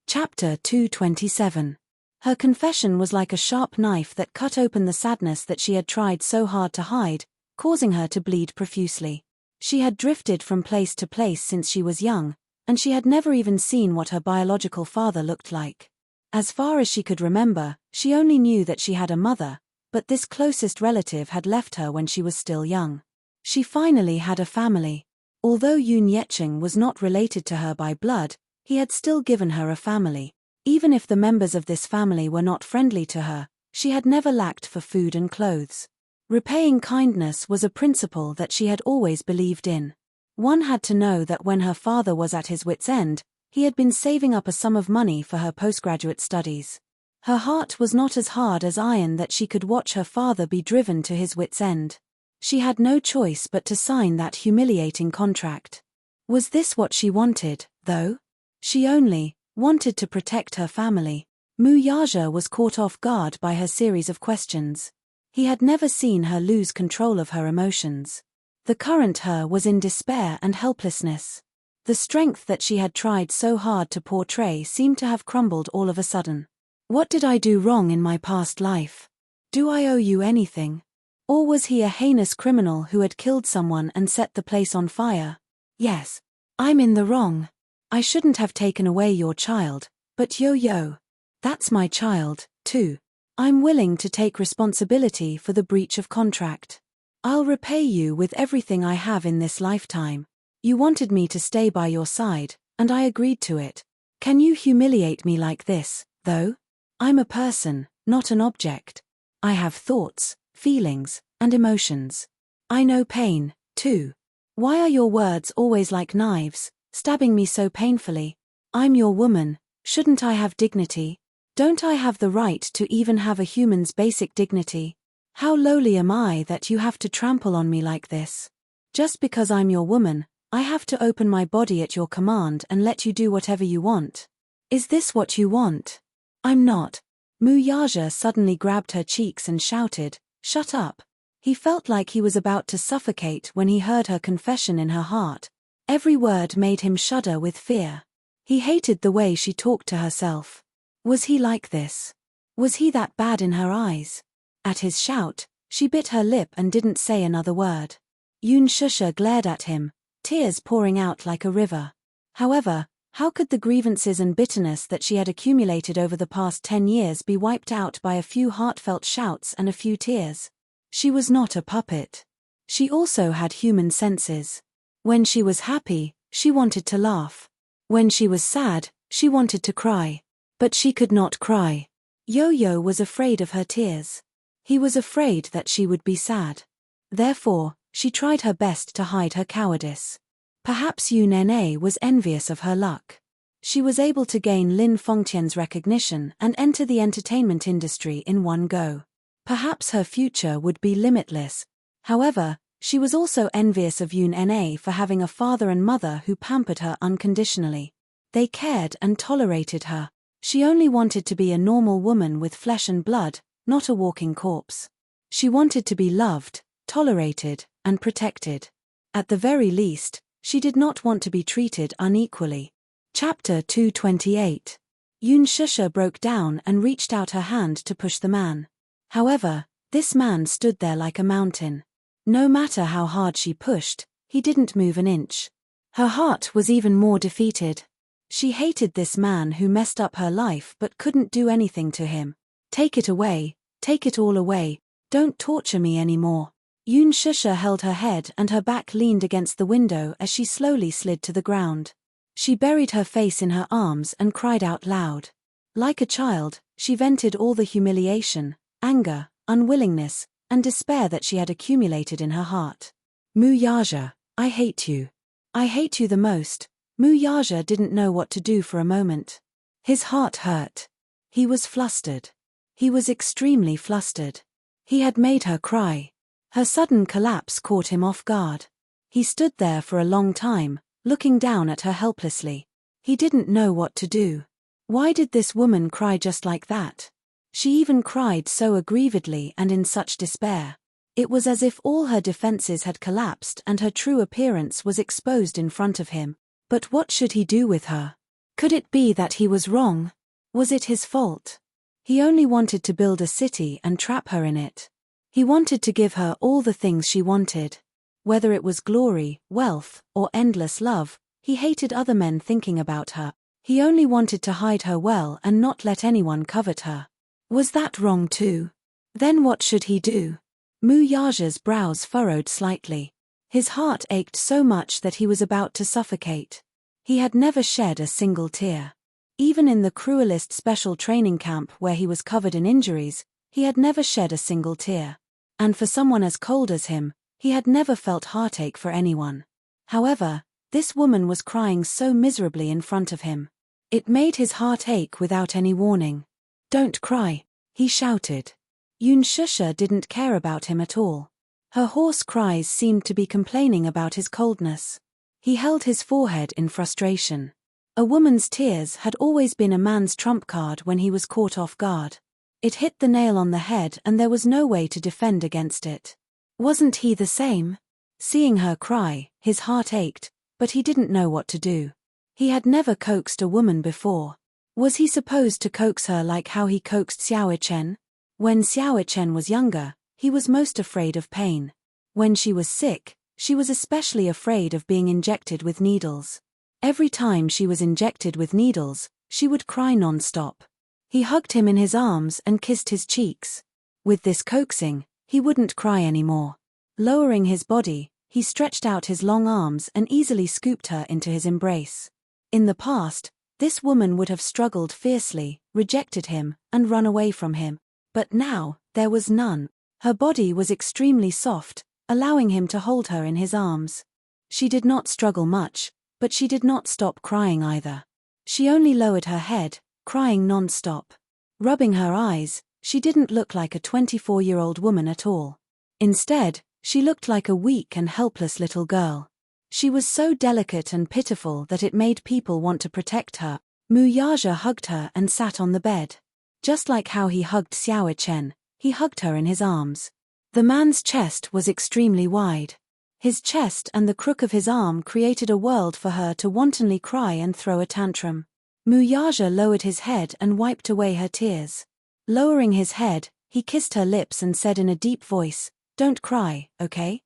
Chapter 227. Her confession was like a sharp knife that cut open the sadness that she had tried so hard to hide, causing her to bleed profusely. She had drifted from place to place since she was young, and she had never even seen what her biological father looked like. As far as she could remember, she only knew that she had a mother, but this closest relative had left her when she was still young. She finally had a family. Although Yoon Yecheng was not related to her by blood, he had still given her a family. Even if the members of this family were not friendly to her, She had never lacked for food and clothes. Repaying kindness was a principle that she had always believed in. One had to know that when her father was at his wits' end, he had been saving up a sum of money for her postgraduate studies. Her heart was not as hard as iron that she could watch her father be driven to his wits' end. She had no choice but to sign that humiliating contract. Was this what she wanted, though? She only wanted to protect her family. Muyaja was caught off guard by her series of questions. He had never seen her lose control of her emotions. The current her was in despair and helplessness. The strength that she had tried so hard to portray seemed to have crumbled all of a sudden. What did I do wrong in my past life? Do I owe you anything? Or was he a heinous criminal who had killed someone and set the place on fire? Yes, I'm in the wrong. I shouldn't have taken away your child, but Yo-Yo. That's my child, too. I'm willing to take responsibility for the breach of contract. I'll repay you with everything I have in this lifetime. You wanted me to stay by your side, and I agreed to it. Can you humiliate me like this, though? I'm a person, not an object. I have thoughts, feelings, and emotions. I know pain, too. Why are your words always like knives, stabbing me so painfully? I'm your woman, shouldn't I have dignity? Don't I have the right to even have a human's basic dignity? How lowly am I that you have to trample on me like this? Just because I'm your woman, I have to open my body at your command and let you do whatever you want. Is this what you want? I'm not. Muyaja suddenly grabbed her cheeks and shouted, "Shut up." He felt like he was about to suffocate when he heard her confession in her heart. Every word made him shudder with fear. He hated the way she talked to herself. Was he like this? Was he that bad in her eyes? At his shout, she bit her lip and didn't say another word. Shusha glared at him, tears pouring out like a river. However, how could the grievances and bitterness that she had accumulated over the past 10 years be wiped out by a few heartfelt shouts and a few tears? She was not a puppet. She also had human senses. When she was happy, she wanted to laugh. When she was sad, she wanted to cry. But she could not cry. Yo-Yo was afraid of her tears. He was afraid that she would be sad. Therefore, she tried her best to hide her cowardice. Perhaps Yu Nene was envious of her luck. She was able to gain Lin Fengtian's recognition and enter the entertainment industry in one go. Perhaps her future would be limitless. However, she was also envious of Yu Nene for having a father and mother who pampered her unconditionally. They cared and tolerated her. She only wanted to be a normal woman with flesh and blood, not a walking corpse. She wanted to be loved, tolerated, and protected. At the very least, she did not want to be treated unequally. Chapter 228. Shusha broke down and reached out her hand to push the man. However, this man stood there like a mountain. No matter how hard she pushed, he didn't move an inch. Her heart was even more defeated. She hated this man who messed up her life but couldn't do anything to him. Take it away, take it all away, don't torture me anymore. Shusha held her head and her back leaned against the window as she slowly slid to the ground. She buried her face in her arms and cried out loud. Like a child, she vented all the humiliation, anger, unwillingness, and despair that she had accumulated in her heart. Muyaja, I hate you. I hate you the most. Muyaja didn't know what to do for a moment. His heart hurt. He was flustered. He was extremely flustered. He had made her cry. Her sudden collapse caught him off guard. He stood there for a long time, looking down at her helplessly. He didn't know what to do. Why did this woman cry just like that? She even cried so aggrievedly and in such despair. It was as if all her defenses had collapsed and her true appearance was exposed in front of him. But what should he do with her? Could it be that he was wrong? Was it his fault? He only wanted to build a city and trap her in it. He wanted to give her all the things she wanted. Whether it was glory, wealth, or endless love, he hated other men thinking about her. He only wanted to hide her well and not let anyone covet her. Was that wrong too? Then what should he do? Muyaja's brows furrowed slightly. His heart ached so much that he was about to suffocate. He had never shed a single tear. Even in the cruelest special training camp where he was covered in injuries, He had never shed a single tear. And for someone as cold as him, he had never felt heartache for anyone. However, this woman was crying so miserably in front of him. It made his heart ache without any warning. "Don't cry," he shouted. Shusha didn't care about him at all. Her hoarse cries seemed to be complaining about his coldness. He held his forehead in frustration. A woman's tears had always been a man's trump card when he was caught off guard. It hit the nail on the head and there was no way to defend against it. Wasn't he the same? Seeing her cry, his heart ached, but he didn't know what to do. He had never coaxed a woman before. Was he supposed to coax her like how he coaxed Xiao Chen? When Xiao Chen was younger, he was most afraid of pain. When she was sick, she was especially afraid of being injected with needles. Every time she was injected with needles, she would cry non-stop. He hugged him in his arms and kissed his cheeks. With this coaxing, he wouldn't cry anymore. Lowering his body, he stretched out his long arms and easily scooped her into his embrace. In the past, this woman would have struggled fiercely, rejected him, and run away from him. But now, there was none. Her body was extremely soft, allowing him to hold her in his arms. She did not struggle much, but she did not stop crying either. She only lowered her head, crying non-stop. Rubbing her eyes, she didn't look like a 24-year-old woman at all. Instead, she looked like a weak and helpless little girl. She was so delicate and pitiful that it made people want to protect her. Mu Yaja hugged her and sat on the bed. Just like how he hugged Xiao Chen, he hugged her in his arms. The man's chest was extremely wide. His chest and the crook of his arm created a world for her to wantonly cry and throw a tantrum. Mu Yaja lowered his head and wiped away her tears. Lowering his head, he kissed her lips and said in a deep voice, "Don't cry, okay?"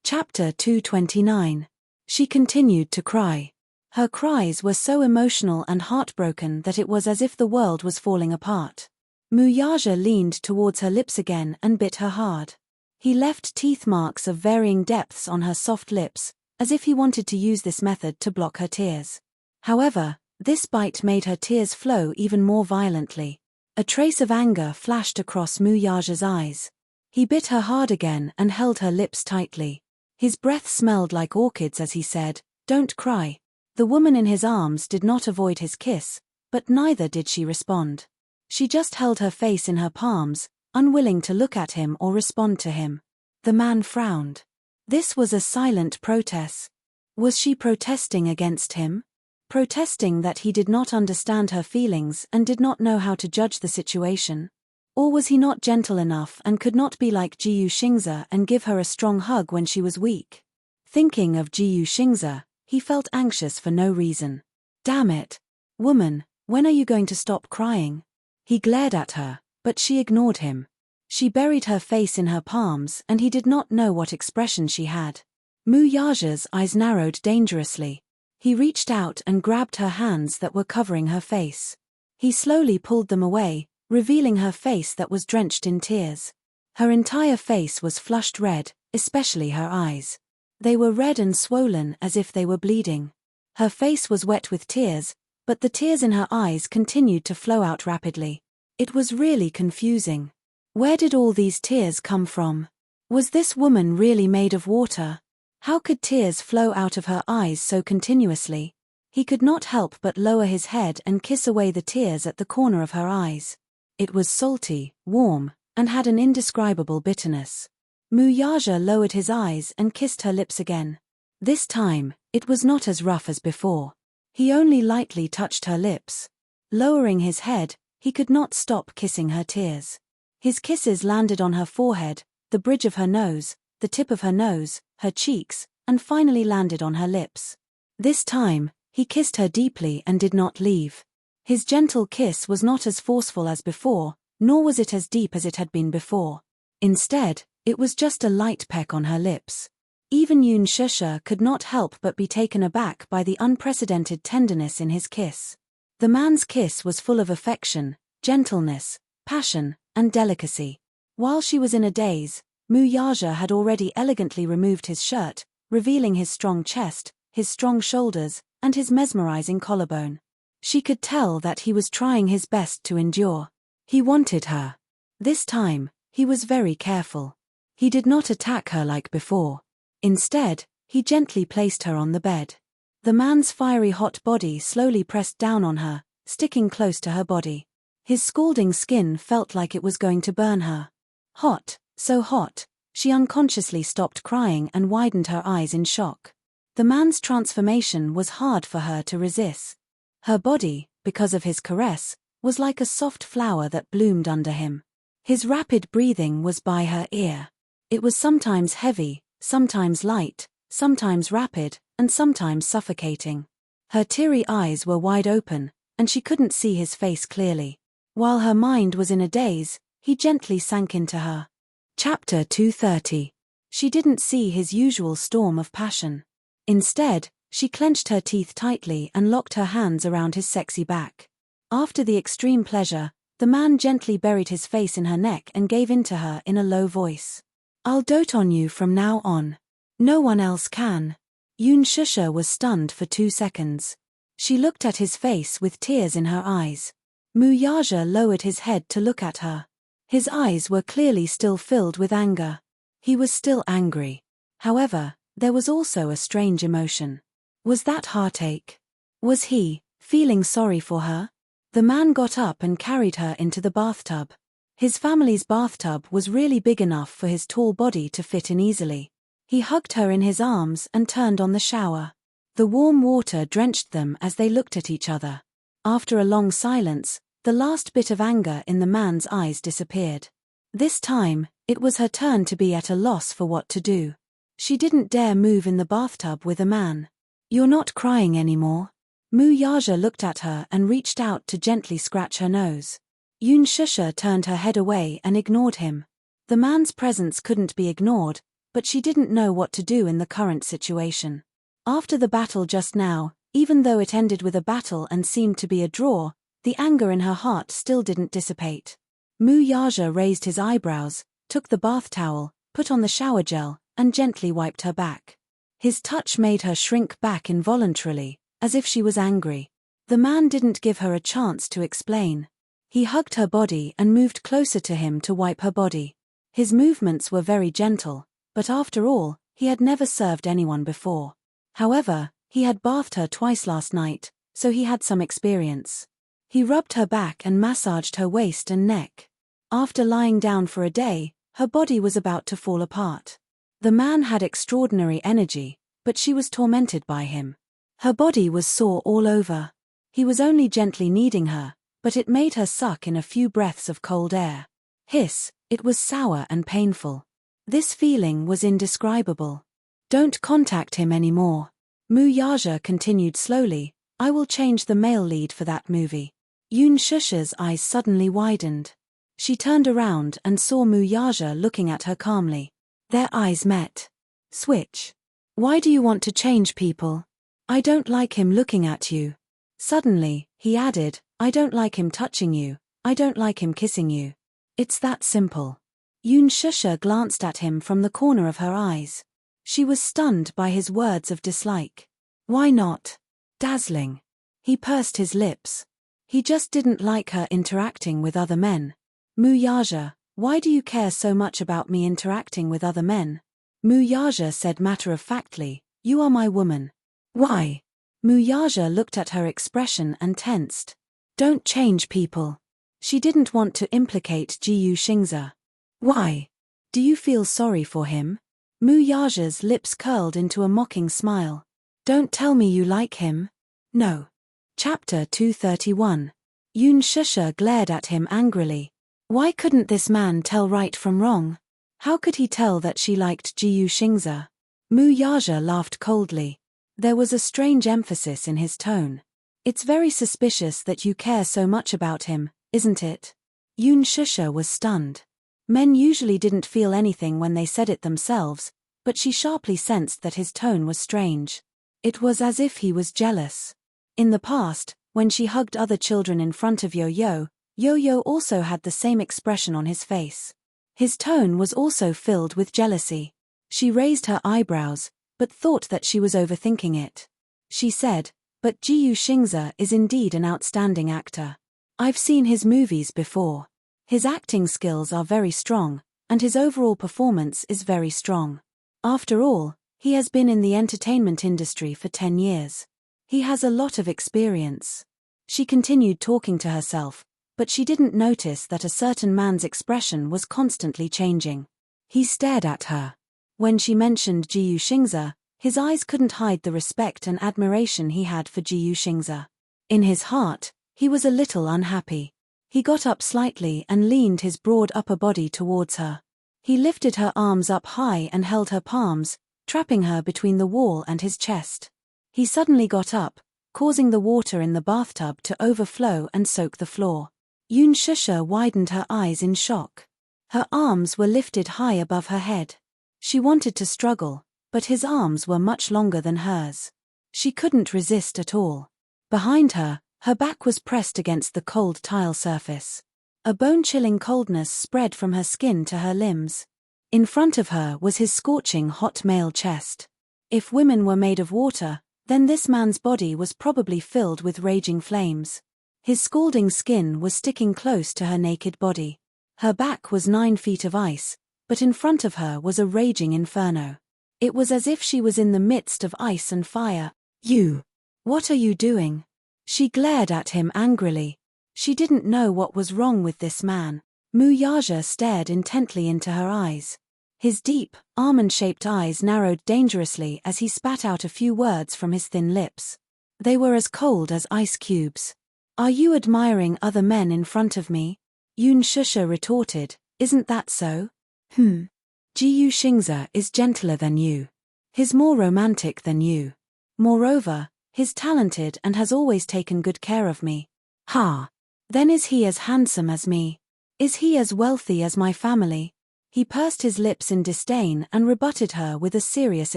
Chapter 229. She continued to cry. Her cries were so emotional and heartbroken that it was as if the world was falling apart. Mu Yaja leaned towards her lips again and bit her hard. He left teeth marks of varying depths on her soft lips, as if he wanted to use this method to block her tears. However, this bite made her tears flow even more violently. A trace of anger flashed across Mu Yaja's eyes. He bit her hard again and held her lips tightly. His breath smelled like orchids as he said, "Don't cry." The woman in his arms did not avoid his kiss, but neither did she respond. She just held her face in her palms, unwilling to look at him or respond to him. The man frowned. This was a silent protest. Was she protesting against him? Protesting that he did not understand her feelings and did not know how to judge the situation? Or was he not gentle enough and could not be like Jiyu Xingze and give her a strong hug when she was weak? Thinking of Jiyu Xingze, he felt anxious for no reason. "Damn it. Woman, when are you going to stop crying?" He glared at her, but she ignored him. She buried her face in her palms and he did not know what expression she had. Mu Yaja's eyes narrowed dangerously. He reached out and grabbed her hands that were covering her face. He slowly pulled them away, revealing her face that was drenched in tears. Her entire face was flushed red, especially her eyes. They were red and swollen as if they were bleeding. Her face was wet with tears, but the tears in her eyes continued to flow out rapidly. It was really confusing. Where did all these tears come from? Was this woman really made of water? How could tears flow out of her eyes so continuously? He could not help but lower his head and kiss away the tears at the corner of her eyes. It was salty, warm, and had an indescribable bitterness. Mu Yaja lowered his eyes and kissed her lips again. This time, it was not as rough as before. He only lightly touched her lips. Lowering his head, he could not stop kissing her tears. His kisses landed on her forehead, the bridge of her nose, the tip of her nose, her cheeks, and finally landed on her lips. This time, he kissed her deeply and did not leave. His gentle kiss was not as forceful as before, nor was it as deep as it had been before. Instead, it was just a light peck on her lips. Even Shusha could not help but be taken aback by the unprecedented tenderness in his kiss. The man's kiss was full of affection, gentleness, passion, and delicacy. While she was in a daze, Mu Yaja had already elegantly removed his shirt, revealing his strong chest, his strong shoulders, and his mesmerizing collarbone. She could tell that he was trying his best to endure. He wanted her. This time, he was very careful. He did not attack her like before. Instead, he gently placed her on the bed. The man's fiery hot body slowly pressed down on her, sticking close to her body. His scalding skin felt like it was going to burn her. Hot, so hot, she unconsciously stopped crying and widened her eyes in shock. The man's transformation was hard for her to resist. Her body, because of his caress, was like a soft flower that bloomed under him. His rapid breathing was by her ear. It was sometimes heavy, sometimes light, sometimes rapid, and sometimes suffocating. Her teary eyes were wide open, and she couldn't see his face clearly. While her mind was in a daze, he gently sank into her. Chapter 230. She didn't see his usual storm of passion. Instead, she clenched her teeth tightly and locked her hands around his sexy back. After the extreme pleasure, the man gently buried his face in her neck and gave in to her in a low voice. "I'll dote on you from now on. No one else can." Yoon Shusha was stunned for 2 seconds. She looked at his face with tears in her eyes. Mu Yaja lowered his head to look at her. His eyes were clearly still filled with anger. He was still angry. However, there was also a strange emotion. Was that heartache? Was he feeling sorry for her? The man got up and carried her into the bathtub. His family's bathtub was really big enough for his tall body to fit in easily. He hugged her in his arms and turned on the shower. The warm water drenched them as they looked at each other. After a long silence, the last bit of anger in the man's eyes disappeared. This time, it was her turn to be at a loss for what to do. She didn't dare move in the bathtub with a man. "You're not crying anymore." Mu Yaja looked at her and reached out to gently scratch her nose. Yoon Shusha turned her head away and ignored him. The man's presence couldn't be ignored, but she didn't know what to do in the current situation. After the battle just now, even though it ended with a battle and seemed to be a draw, the anger in her heart still didn't dissipate. Mu Yaja raised his eyebrows, took the bath towel, put on the shower gel, and gently wiped her back. His touch made her shrink back involuntarily, as if she was angry. The man didn't give her a chance to explain. He hugged her body and moved closer to him to wipe her body. His movements were very gentle, but after all, he had never served anyone before. However, he had bathed her twice last night, so he had some experience. He rubbed her back and massaged her waist and neck. After lying down for a day, her body was about to fall apart. The man had extraordinary energy, but she was tormented by him. Her body was sore all over. He was only gently kneading her, but it made her suck in a few breaths of cold air. Hiss, it was sour and painful. This feeling was indescribable. "Don't contact him anymore." Mu Yaja continued slowly, "I will change the male lead for that movie." Yoon Shusha's eyes suddenly widened. She turned around and saw Mu Yaja looking at her calmly. Their eyes met. "Switch. Why do you want to change people? I don't like him looking at you." Suddenly, he added, "I don't like him touching you, I don't like him kissing you. It's that simple." Yoon Shusha glanced at him from the corner of her eyes. She was stunned by his words of dislike. "Why not?" "Dazzling." He pursed his lips. He just didn't like her interacting with other men. "Mu Yaja, why do you care so much about me interacting with other men?" Mu Yaja said matter-of-factly, "You are my woman." "Why?" Mu Yaja looked at her expression and tensed. "Don't change people." She didn't want to implicate Jiyu Xingze. "Why? Do you feel sorry for him?" Mu Yaja's lips curled into a mocking smile. "Don't tell me you like him." "No." Chapter 231. Yoon Shusha glared at him angrily. Why couldn't this man tell right from wrong? How could he tell that she liked Jiyu Xingze? Mu Yaja laughed coldly. There was a strange emphasis in his tone. "It's very suspicious that you care so much about him, isn't it?" Yoon Shusha was stunned. Men usually didn't feel anything when they said it themselves, but she sharply sensed that his tone was strange. It was as if he was jealous. In the past, when she hugged other children in front of Yo-Yo, Yo-Yo also had the same expression on his face. His tone was also filled with jealousy. She raised her eyebrows, but thought that she was overthinking it. She said, "But Jiyu Xingze is indeed an outstanding actor. I've seen his movies before. His acting skills are very strong, and his overall performance is very strong. After all, he has been in the entertainment industry for 10 years. He has a lot of experience. She continued talking to herself, but she didn't notice that a certain man's expression was constantly changing. He stared at her. When she mentioned Jiyu Xingze, his eyes couldn't hide the respect and admiration he had for Jiyu Xingze. In his heart, he was a little unhappy. He got up slightly and leaned his broad upper body towards her. He lifted her arms up high and held her palms, trapping her between the wall and his chest. He suddenly got up, causing the water in the bathtub to overflow and soak the floor. Yun Shusha widened her eyes in shock. Her arms were lifted high above her head. She wanted to struggle, but his arms were much longer than hers. She couldn't resist at all. Behind her, her back was pressed against the cold tile surface. A bone-chilling coldness spread from her skin to her limbs. In front of her was his scorching hot male chest. If women were made of water, then this man's body was probably filled with raging flames. His scalding skin was sticking close to her naked body. Her back was 9 feet of ice, but in front of her was a raging inferno. It was as if she was in the midst of ice and fire. "You! What are you doing?" She glared at him angrily. She didn't know what was wrong with this man. Mu Yaja stared intently into her eyes. His deep, almond-shaped eyes narrowed dangerously as he spat out a few words from his thin lips. They were as cold as ice cubes. "Are you admiring other men in front of me?" Yun Shusha retorted, "Isn't that so?" Jiyu Xingze is gentler than you. He's more romantic than you. Moreover, he's talented and has always taken good care of me. Ha! Then is he as handsome as me? Is he as wealthy as my family? He pursed his lips in disdain and rebutted her with a serious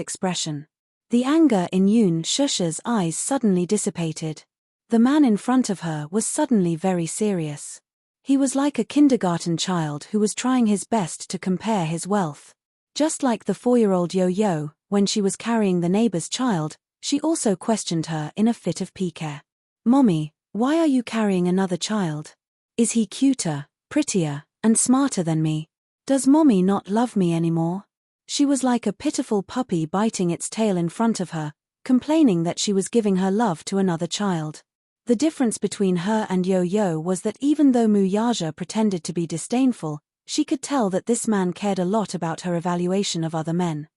expression. The anger in Yun Shusha's eyes suddenly dissipated. The man in front of her was suddenly very serious. He was like a kindergarten child who was trying his best to compare his wealth. Just like the 4-year-old Yo-Yo, when she was carrying the neighbor's child, she also questioned her in a fit of pique. "Mommy, why are you carrying another child? Is he cuter, prettier, and smarter than me? Does mommy not love me anymore?" She was like a pitiful puppy biting its tail in front of her, complaining that she was giving her love to another child. The difference between her and Yo-Yo was that even though Mu Yaja pretended to be disdainful, she could tell that this man cared a lot about her evaluation of other men.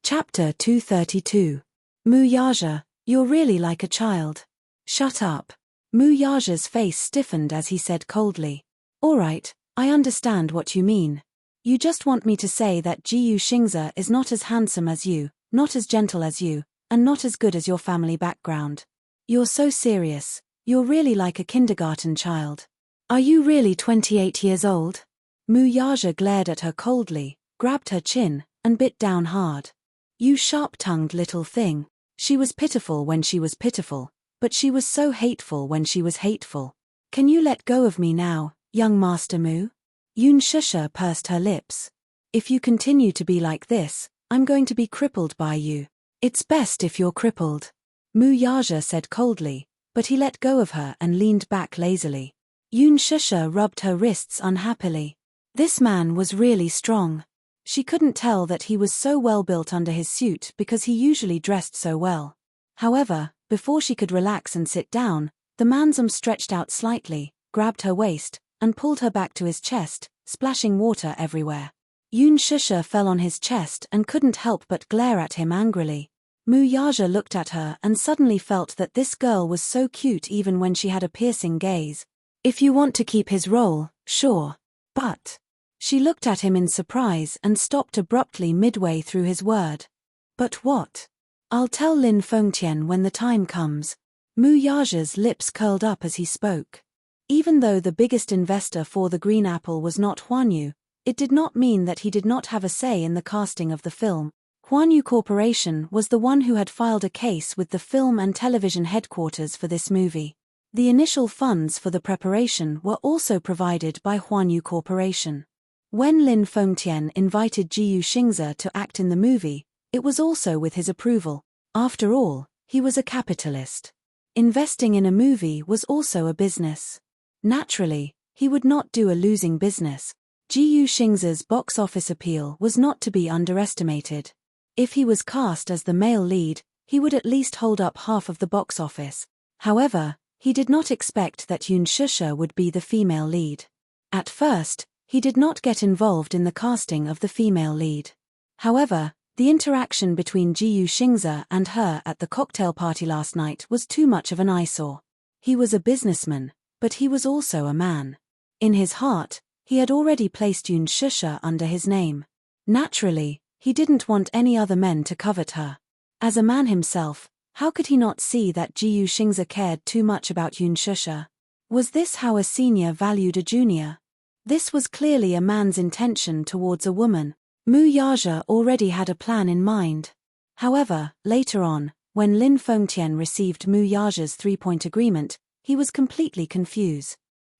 Chapter 232. Mu Yaja, you're really like a child. Shut up. Mu Yaja's face stiffened as he said coldly. "All right, I understand what you mean. You just want me to say that Jiyu Xingze is not as handsome as you, not as gentle as you, and not as good as your family background. You're so serious. You're really like a kindergarten child. Are you really 28 years old?" Mu Yaja glared at her coldly, grabbed her chin, and bit down hard. "You sharp-tongued little thing." She was pitiful when she was pitiful, but she was so hateful when she was hateful. "Can you let go of me now, young Master Mu?" Yun Shusha pursed her lips. "If you continue to be like this, I'm going to be crippled by you. It's best if you're crippled." Mu Yaja said coldly, but he let go of her and leaned back lazily. Yun Shusha rubbed her wrists unhappily. This man was really strong. She couldn't tell that he was so well built under his suit because he usually dressed so well. However, before she could relax and sit down, the man's arm stretched out slightly, grabbed her waist, and pulled her back to his chest, splashing water everywhere. Yun Shusha fell on his chest and couldn't help but glare at him angrily. Mu Yaja looked at her and suddenly felt that this girl was so cute even when she had a piercing gaze. "If you want to keep his role, sure. But..." She looked at him in surprise and stopped abruptly midway through his word. "But what?" "I'll tell Lin Fengtian when the time comes." Mu Yaja's lips curled up as he spoke. Even though the biggest investor for the Green Apple was not Huanyu, it did not mean that he did not have a say in the casting of the film. Huanyu Corporation was the one who had filed a case with the film and television headquarters for this movie. The initial funds for the preparation were also provided by Huanyu Corporation. When Lin Fengtian invited Jiyu Xingze to act in the movie, it was also with his approval. After all, he was a capitalist. Investing in a movie was also a business. Naturally, He would not do a losing business. Ji Yuxing's box office appeal was not to be underestimated. If he was cast as the male lead, he would at least hold up half of the box office. However, he did not expect that Yun Shusha would be the female lead. At first, he did not get involved in the casting of the female lead. However, the interaction between Ji Yuxing's and her at the cocktail party last night was too much of an eyesore. He was a businessman, but he was also a man. In his heart, he had already placed Yun Shusha under his name. Naturally, he didn't want any other men to covet her. As a man himself, how could he not see that Ji Yuxing's cared too much about Yun Shusha? Was this how a senior valued a junior? This was clearly a man's intention towards a woman. Mu Yaja already had a plan in mind. However, later on, when Lin Fengtian received Mu Yaja's 3-point agreement, he was completely confused.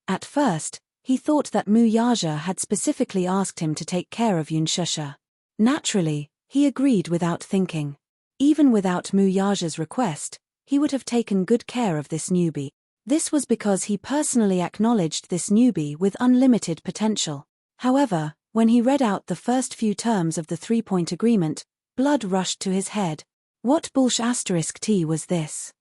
At first, he thought that Mu Yaja had specifically asked him to take care of Yun Shusha. Naturally, he agreed without thinking. Even without Mu Yaja's request, he would have taken good care of this newbie. This was because he personally acknowledged this newbie with unlimited potential. However, when he read out the first few terms of the 3-point agreement, blood rushed to his head. What bullsh*t was this?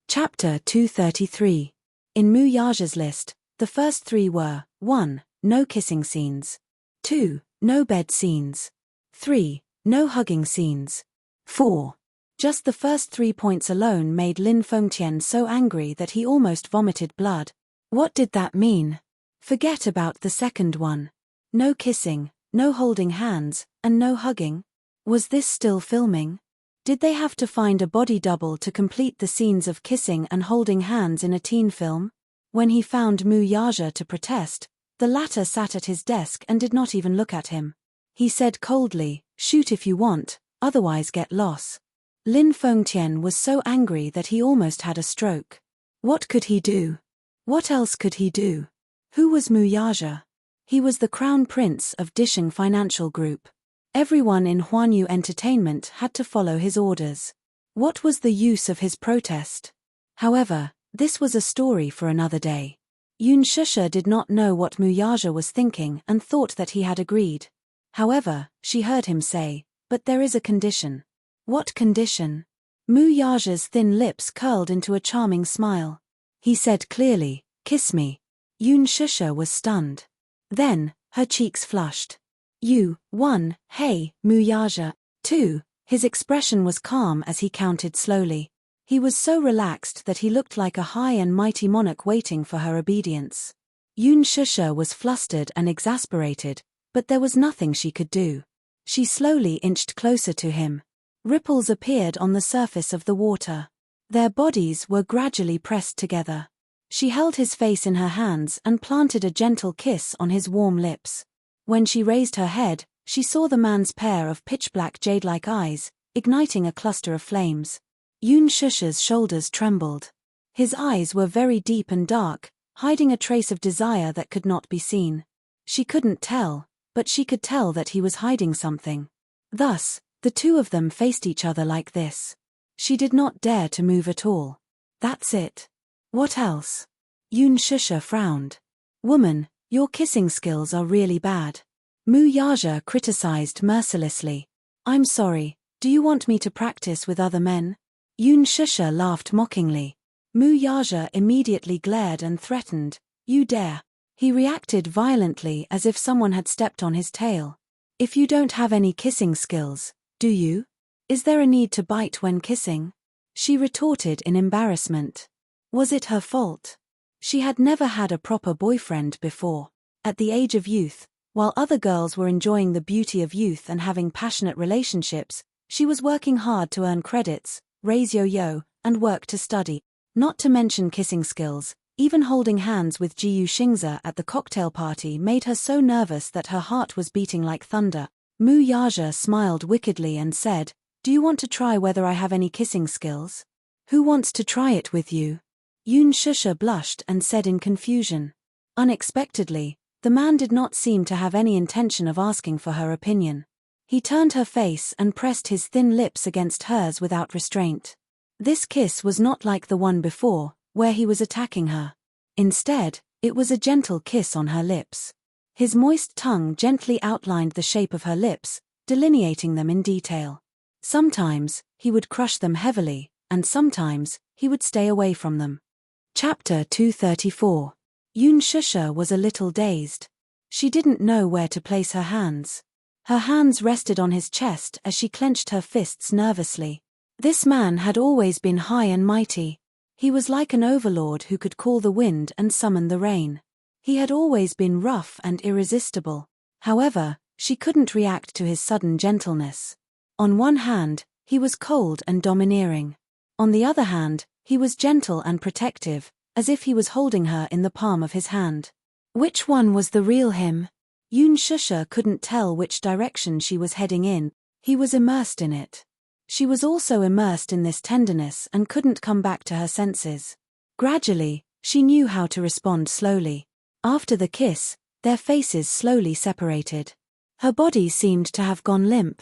Chapter 233. In Mu Yaja's list, the first 3 were: 1. No kissing scenes. 2. No bed scenes. 3. No hugging scenes. 4. Just the first 3 points alone made Lin Fengtian so angry that he almost vomited blood. What did that mean? Forget about the second one. No kissing, no holding hands, and no hugging? Was this still filming? Did they have to find a body double to complete the scenes of kissing and holding hands in a teen film? When he found Mu Yaja to protest, the latter sat at his desk and did not even look at him. He said coldly, "Shoot if you want, otherwise get lost." Lin Fengtian was so angry that he almost had a stroke. What could he do? What else could he do? Who was Mu Yaja? He was the crown prince of Disheng Financial Group. Everyone in Huanyu Entertainment had to follow his orders. What was the use of his protest? However, this was a story for another day. Yun Shusha did not know what Mu Yaja was thinking and thought that he had agreed. However, she heard him say, "But there is a condition." What condition? Mu Yaja's thin lips curled into a charming smile. He said clearly, "Kiss me." Yun Shusha was stunned. Then, her cheeks flushed. 1. Hey, Mu Yaja. 2. His expression was calm as he counted slowly. He was so relaxed that he looked like a high and mighty monarch waiting for her obedience. Yun Shusha was flustered and exasperated, but there was nothing she could do. She slowly inched closer to him. Ripples appeared on the surface of the water. Their bodies were gradually pressed together. She held his face in her hands and planted a gentle kiss on his warm lips. When she raised her head, she saw the man's pair of pitch-black jade-like eyes, igniting a cluster of flames. Yun Shusha's shoulders trembled. His eyes were very deep and dark, hiding a trace of desire that could not be seen. She couldn't tell, but she could tell that he was hiding something. Thus, the two of them faced each other like this. She did not dare to move at all. That's it. What else? Yun Shusha frowned. Woman, your kissing skills are really bad. Mu Yaja criticized mercilessly. I'm sorry, do you want me to practice with other men? Yun Shusha laughed mockingly. Mu Yaja immediately glared and threatened, "You dare." He reacted violently as if someone had stepped on his tail. If you don't have any kissing skills, do you? Is there a need to bite when kissing? She retorted in embarrassment. Was it her fault? She had never had a proper boyfriend before. At the age of youth, while other girls were enjoying the beauty of youth and having passionate relationships, she was working hard to earn credits, raise yo-yo, and work to study. Not to mention kissing skills, even holding hands with Ji Yuxing's at the cocktail party made her so nervous that her heart was beating like thunder. Mu Yaja smiled wickedly and said, "Do you want to try whether I have any kissing skills? Who wants to try it with you?" Yun Shusha blushed and said in confusion. Unexpectedly, the man did not seem to have any intention of asking for her opinion. He turned her face and pressed his thin lips against hers without restraint. This kiss was not like the one before, where he was attacking her. Instead, It was a gentle kiss on her lips. His moist tongue gently outlined the shape of her lips, delineating them in detail. Sometimes, he would crush them heavily, and sometimes, he would stay away from them. Chapter 234. Yoon Shusha was a little dazed. She didn't know where to place her hands. Her hands rested on his chest as she clenched her fists nervously. This man had always been high and mighty. He was like an overlord who could call the wind and summon the rain. He had always been rough and irresistible. However, she couldn't react to his sudden gentleness. On one hand, he was cold and domineering. On the other hand, he was gentle and protective, as if he was holding her in the palm of his hand. Which one was the real him? Yoon Shusha couldn't tell which direction she was heading in. He was immersed in it. She was also immersed in this tenderness and couldn't come back to her senses. Gradually, she knew how to respond slowly. After the kiss, their faces slowly separated. Her body seemed to have gone limp.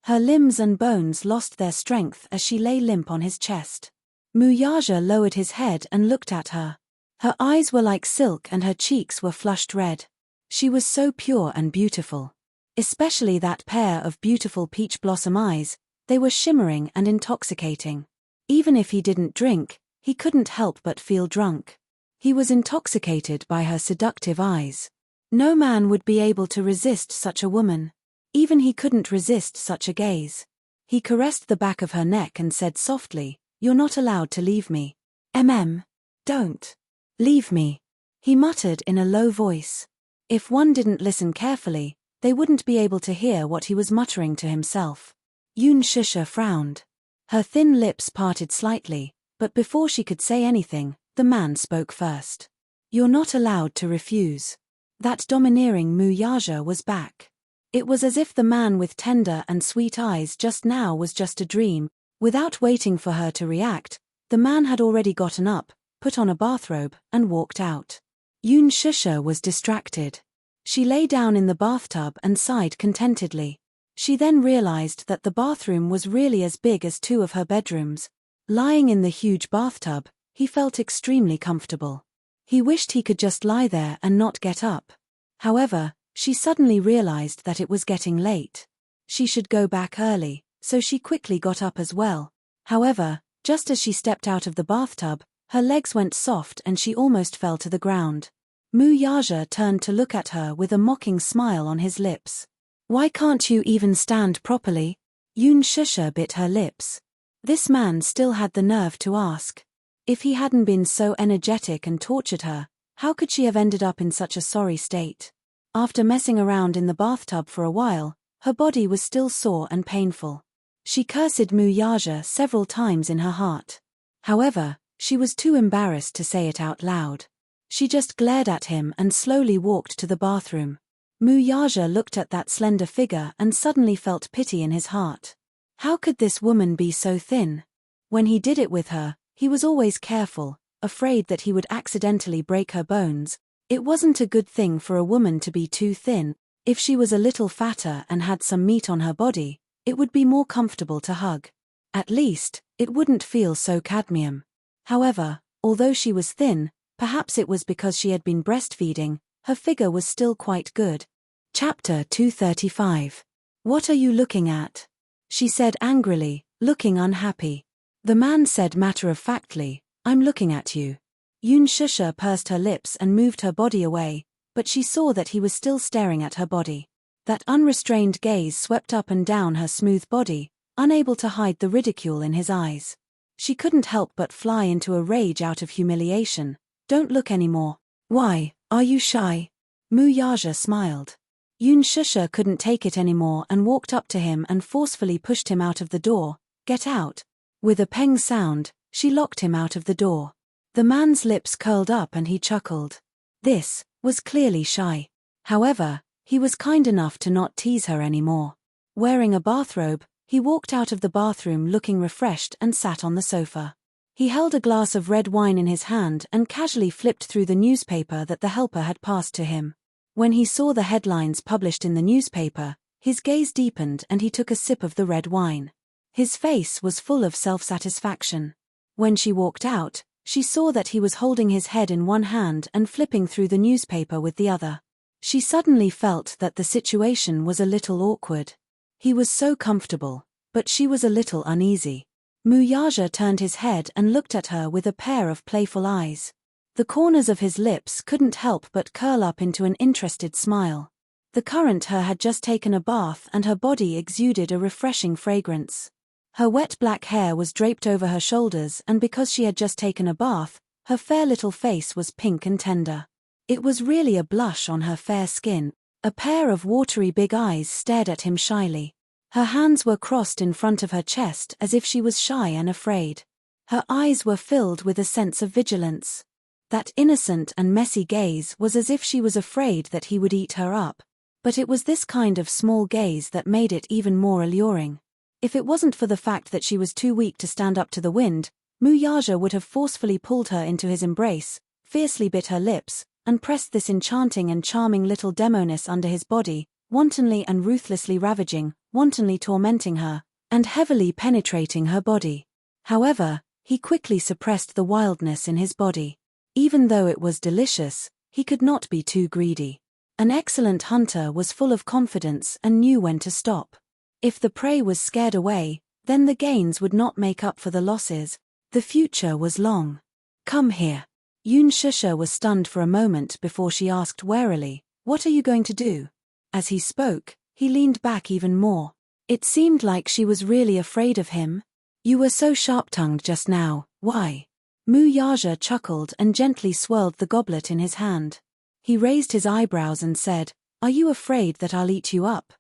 Her limbs and bones lost their strength as she lay limp on his chest. Muyaja lowered his head and looked at her. Her eyes were like silk and her cheeks were flushed red. She was so pure and beautiful. Especially that pair of beautiful peach blossom eyes, they were shimmering and intoxicating. Even if he didn't drink, he couldn't help but feel drunk. He was intoxicated by her seductive eyes. No man would be able to resist such a woman. Even he couldn't resist such a gaze. He caressed the back of her neck and said softly, "You're not allowed to leave me. Don't leave me," he muttered in a low voice. If one didn't listen carefully, they wouldn't be able to hear what he was muttering to himself. Yoon Shusha frowned. Her thin lips parted slightly, but before she could say anything, the man spoke first. "You're not allowed to refuse." That domineering Muyaja was back. It was as if the man with tender and sweet eyes just now was just a dream. Without waiting for her to react, the man had already gotten up, put on a bathrobe, and walked out. Yoon Shusha was distracted. She lay down in the bathtub and sighed contentedly. She then realized that the bathroom was really as big as two of her bedrooms. Lying in the huge bathtub, he felt extremely comfortable. He wished he could just lie there and not get up. However, she suddenly realized that it was getting late. She should go back early, so she quickly got up as well. However, just as she stepped out of the bathtub, her legs went soft and she almost fell to the ground. Muyaja turned to look at her with a mocking smile on his lips. "Why can't you even stand properly?" Yoon Shusha bit her lips. This man still had the nerve to ask. If he hadn't been so energetic and tortured her, how could she have ended up in such a sorry state? After messing around in the bathtub for a while, her body was still sore and painful. She cursed Muyaja several times in her heart. However, she was too embarrassed to say it out loud. She just glared at him and slowly walked to the bathroom. Muyaja looked at that slender figure and suddenly felt pity in his heart. How could this woman be so thin? When he did it with her, he was always careful, afraid that he would accidentally break her bones. It wasn't a good thing for a woman to be too thin. If she was a little fatter and had some meat on her body, it would be more comfortable to hug. At least, it wouldn't feel so cadmium. However, although she was thin, perhaps it was because she had been breastfeeding, her figure was still quite good. Chapter 235. "What are you looking at?" she said angrily, looking unhappy. The man said matter-of-factly, "I'm looking at you." Yoon Shusha pursed her lips and moved her body away, but she saw that he was still staring at her body. That unrestrained gaze swept up and down her smooth body, unable to hide the ridicule in his eyes. She couldn't help but fly into a rage out of humiliation. "Don't look anymore." "Why, are you shy?" Muyaja smiled. Yoon Shusha couldn't take it anymore and walked up to him and forcefully pushed him out of the door. "Get out." With a peng sound, she locked him out of the door. The man's lips curled up and he chuckled. This was clearly shy. However, he was kind enough to not tease her anymore. Wearing a bathrobe, he walked out of the bathroom looking refreshed and sat on the sofa. He held a glass of red wine in his hand and casually flipped through the newspaper that the helper had passed to him. When he saw the headlines published in the newspaper, his gaze deepened and he took a sip of the red wine. His face was full of self-satisfaction. When she walked out, She saw that he was holding his head in one hand and flipping through the newspaper with the other. She suddenly felt that the situation was a little awkward. He was so comfortable, but she was a little uneasy. Muyaja turned his head and looked at her with a pair of playful eyes. The corners of his lips couldn't help but curl up into an interested smile. The current her had just taken a bath and her body exuded a refreshing fragrance. Her wet black hair was draped over her shoulders, and because she had just taken a bath, her fair little face was pink and tender. It was really a blush on her fair skin. A pair of watery big eyes stared at him shyly. Her hands were crossed in front of her chest as if she was shy and afraid. Her eyes were filled with a sense of vigilance. That innocent and messy gaze was as if she was afraid that he would eat her up. But it was this kind of small gaze that made it even more alluring. If it wasn't for the fact that she was too weak to stand up to the wind, Muyaja would have forcefully pulled her into his embrace, fiercely bit her lips, and pressed this enchanting and charming little demoness under his body, wantonly and ruthlessly ravaging, wantonly tormenting her, and heavily penetrating her body. However, he quickly suppressed the wildness in his body. Even though it was delicious, he could not be too greedy. An excellent hunter was full of confidence and knew when to stop. If the prey was scared away, then the gains would not make up for the losses. The future was long. Come here. Shusha was stunned for a moment before she asked warily, "What are you going to do?" As he spoke, he leaned back even more. It seemed like she was really afraid of him. "You were so sharp-tongued just now, why?" Muyaja chuckled and gently swirled the goblet in his hand. He raised his eyebrows and said, "Are you afraid that I'll eat you up?"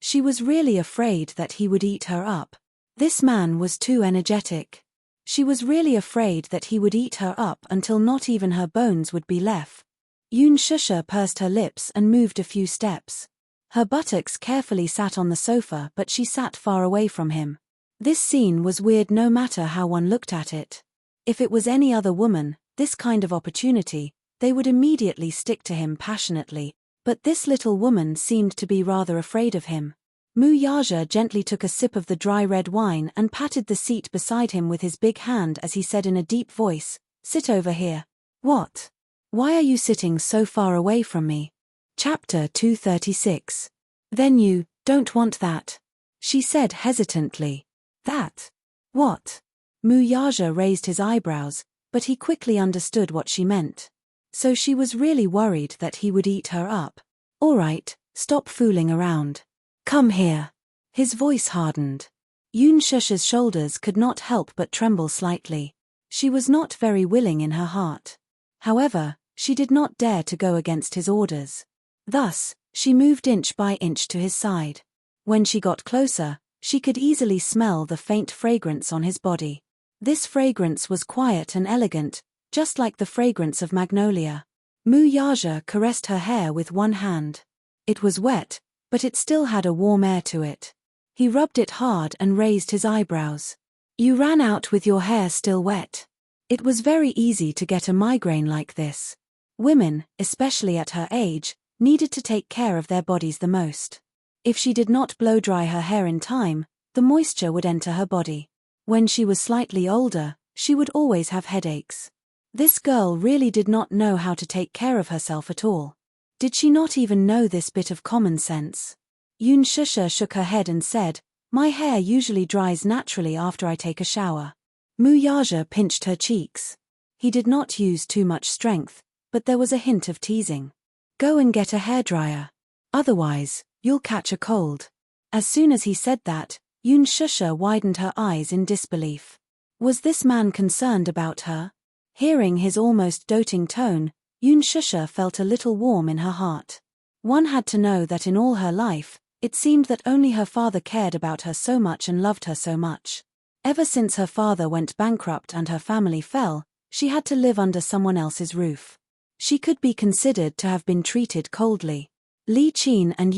She was really afraid that he would eat her up. This man was too energetic. She was really afraid that he would eat her up until not even her bones would be left. Shusha pursed her lips and moved a few steps. Her buttocks carefully sat on the sofa, but she sat far away from him. This scene was weird no matter how one looked at it. If it was any other woman, this kind of opportunity, they would immediately stick to him passionately, but this little woman seemed to be rather afraid of him. Muyaja gently took a sip of the dry red wine and patted the seat beside him with his big hand as he said in a deep voice, "Sit over here." "What? Why are you sitting so far away from me?" Chapter 236. "Then you don't want that?" she said hesitantly. "That? What?" Muyaja raised his eyebrows, but he quickly understood what she meant. So she was really worried that he would eat her up. "All right, stop fooling around. Come here." His voice hardened. Shusha's shoulders could not help but tremble slightly. She was not very willing in her heart. However, she did not dare to go against his orders. Thus, she moved inch by inch to his side. When she got closer, she could easily smell the faint fragrance on his body. This fragrance was quiet and elegant, just like the fragrance of magnolia. Muyaja caressed her hair with one hand. It was wet, but it still had a warm air to it. He rubbed it hard and raised his eyebrows. "You ran out with your hair still wet." It was very easy to get a migraine like this. Women, especially at her age, needed to take care of their bodies the most. If she did not blow dry her hair in time, the moisture would enter her body. When she was slightly older, she would always have headaches. This girl really did not know how to take care of herself at all. Did she not even know this bit of common sense? Shusha shook her head and said, "My hair usually dries naturally after I take a shower." Muyaja pinched her cheeks. He did not use too much strength, but there was a hint of teasing. "Go and get a hairdryer. Otherwise, you'll catch a cold." As soon as he said that, Shusha widened her eyes in disbelief. Was this man concerned about her? Hearing his almost doting tone, Shusha felt a little warm in her heart. One had to know that in all her life, it seemed that only her father cared about her so much and loved her so much. Ever since her father went bankrupt and her family fell, she had to live under someone else's roof. She could be considered to have been treated coldly. Li Qin and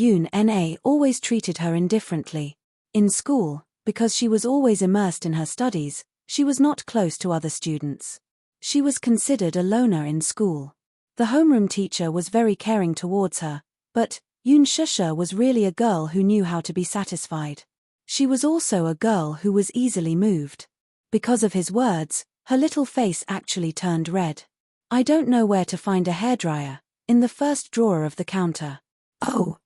Na always treated her indifferently. In school, because she was always immersed in her studies, she was not close to other students. She was considered a loner in school. The homeroom teacher was very caring towards her, but Shusha was really a girl who knew how to be satisfied. She was also a girl who was easily moved. Because of his words, Her little face actually turned red. "I don't know where to find a hairdryer." "In the first drawer of the counter." "Oh.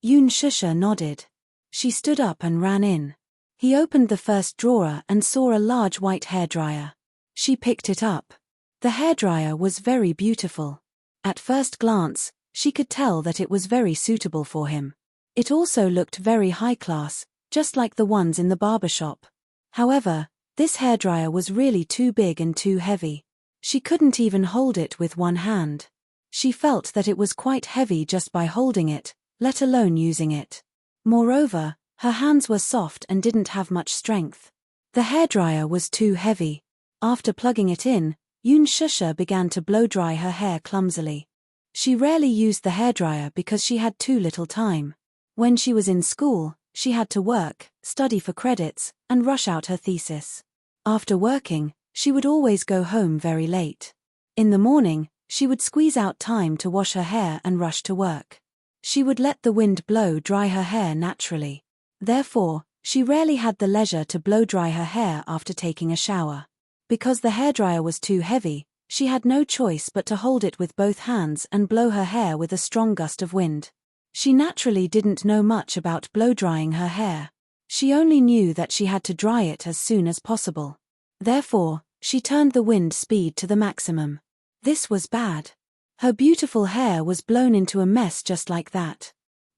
Yoon Shusha nodded. She stood up and ran in. He opened the first drawer and saw a large white hairdryer. She picked it up. The hairdryer was very beautiful. At first glance, she could tell that it was very suitable for him. It also looked very high class, just like the ones in the barber shop. However, this hairdryer was really too big and too heavy. She couldn't even hold it with one hand. She felt that it was quite heavy just by holding it, let alone using it. Moreover, her hands were soft and didn't have much strength. The hairdryer was too heavy. After plugging it in, Yoon Shusha began to blow-dry her hair clumsily. She rarely used the hairdryer because she had too little time. When she was in school, she had to work, study for credits, and rush out her thesis. After working, she would always go home very late. In the morning, she would squeeze out time to wash her hair and rush to work. She would let the wind blow-dry her hair naturally. Therefore, she rarely had the leisure to blow-dry her hair after taking a shower. Because the hairdryer was too heavy, she had no choice but to hold it with both hands and blow her hair with a strong gust of wind. She naturally didn't know much about blow-drying her hair. She only knew that she had to dry it as soon as possible. Therefore, she turned the wind speed to the maximum. This was bad. Her beautiful hair was blown into a mess just like that.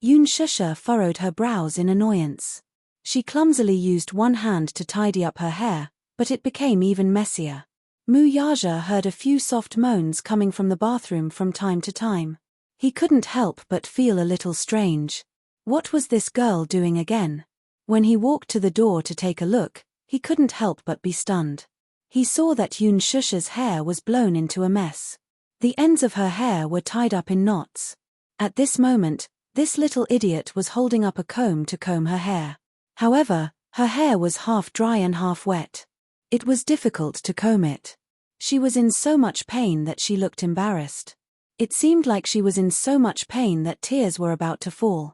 Yoon Shusha furrowed her brows in annoyance. She clumsily used one hand to tidy up her hair, but it became even messier. Mu Yaja heard a few soft moans coming from the bathroom from time to time. He couldn't help but feel a little strange. What was this girl doing again? When he walked to the door to take a look, he couldn't help but be stunned. He saw that Yoon Shusha's hair was blown into a mess. The ends of her hair were tied up in knots. At this moment, this little idiot was holding up a comb to comb her hair. However, her hair was half dry and half wet. It was difficult to comb it. She was in so much pain that she looked embarrassed. It seemed like she was in so much pain that tears were about to fall.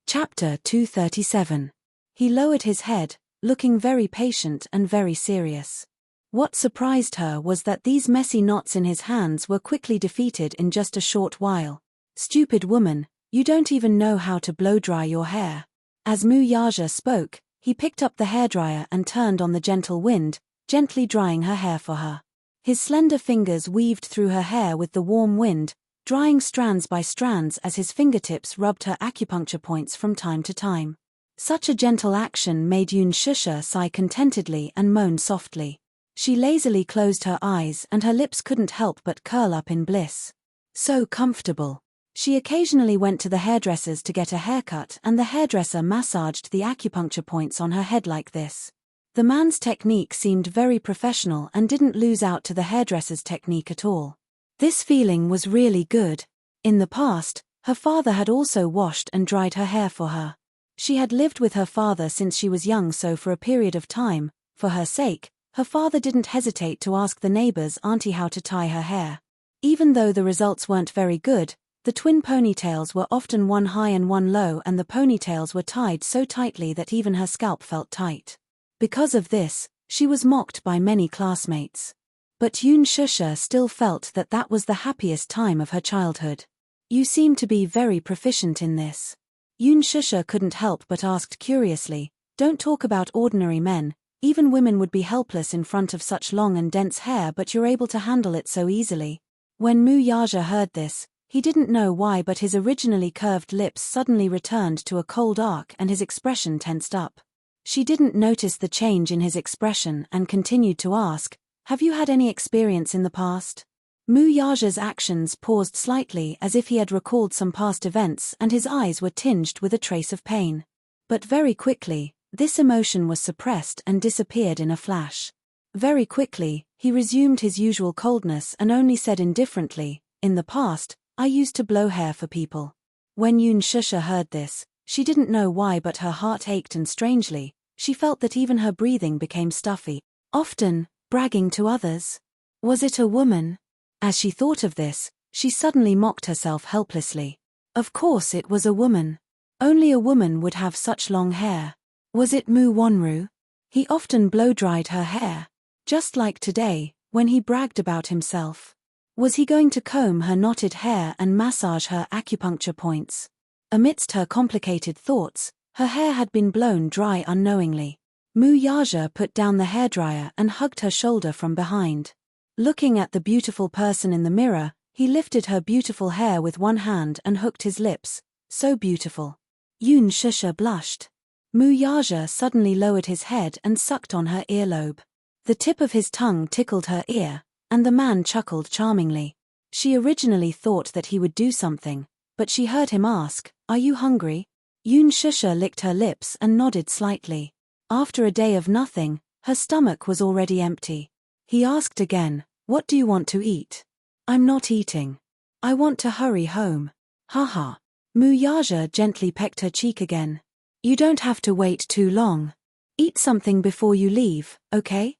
Chapter 237. He lowered his head, looking very patient and very serious. What surprised her was that these messy knots in his hands were quickly defeated in just a short while. "Stupid woman, you don't even know how to blow-dry your hair." As Mu Yaja spoke, he picked up the hairdryer and turned on the gentle wind, gently drying her hair for her. His slender fingers weaved through her hair with the warm wind, drying strands by strands as his fingertips rubbed her acupuncture points from time to time. Such a gentle action made Yoon Shusha sigh contentedly and moan softly. She lazily closed her eyes and her lips couldn't help but curl up in bliss. So comfortable. She occasionally went to the hairdresser's to get a haircut and the hairdresser massaged the acupuncture points on her head like this. The man's technique seemed very professional and didn't lose out to the hairdresser's technique at all. This feeling was really good. In the past, her father had also washed and dried her hair for her. She had lived with her father since she was young, so for a period of time, for her sake, her father didn't hesitate to ask the neighbor's auntie how to tie her hair. Even though the results weren't very good, the twin ponytails were often one high and one low, and the ponytails were tied so tightly that even her scalp felt tight. Because of this, she was mocked by many classmates. But Yoon Shusha still felt that that was the happiest time of her childhood. "You seem to be very proficient in this." Yoon Shusha couldn't help but asked curiously, "Don't talk about ordinary men, even women would be helpless in front of such long and dense hair, but you're able to handle it so easily." When Mu Yaja heard this, he didn't know why, but his originally curved lips suddenly returned to a cold arc and his expression tensed up. She didn't notice the change in his expression and continued to ask, "Have you had any experience in the past?" Mu Yaja's actions paused slightly as if he had recalled some past events, and his eyes were tinged with a trace of pain. But very quickly, this emotion was suppressed and disappeared in a flash. Very quickly, he resumed his usual coldness and only said indifferently, "In the past, I used to blow hair for people." When Yoon Shusha heard this, she didn't know why, but her heart ached, and strangely, she felt that even her breathing became stuffy. Often, bragging to others. Was it a woman? As she thought of this, she suddenly mocked herself helplessly. Of course it was a woman. Only a woman would have such long hair. Was it Mu Wonru? He often blow-dried her hair. Just like today, when he bragged about himself. Was he going to comb her knotted hair and massage her acupuncture points? Amidst her complicated thoughts, her hair had been blown dry unknowingly. Mu Yaja put down the hairdryer and hugged her shoulder from behind. Looking at the beautiful person in the mirror, he lifted her beautiful hair with one hand and hooked his lips. So beautiful. Yoon Shusha blushed. Mu Yaja suddenly lowered his head and sucked on her earlobe. The tip of his tongue tickled her ear, and the man chuckled charmingly. She originally thought that he would do something, but she heard him ask, "Are you hungry?" Yoon Shusha licked her lips and nodded slightly. After a day of nothing, her stomach was already empty. He asked again, "What do you want to eat?" "I'm not eating. I want to hurry home." Haha. Mu Yaja gently pecked her cheek again. "You don't have to wait too long. Eat something before you leave, okay?"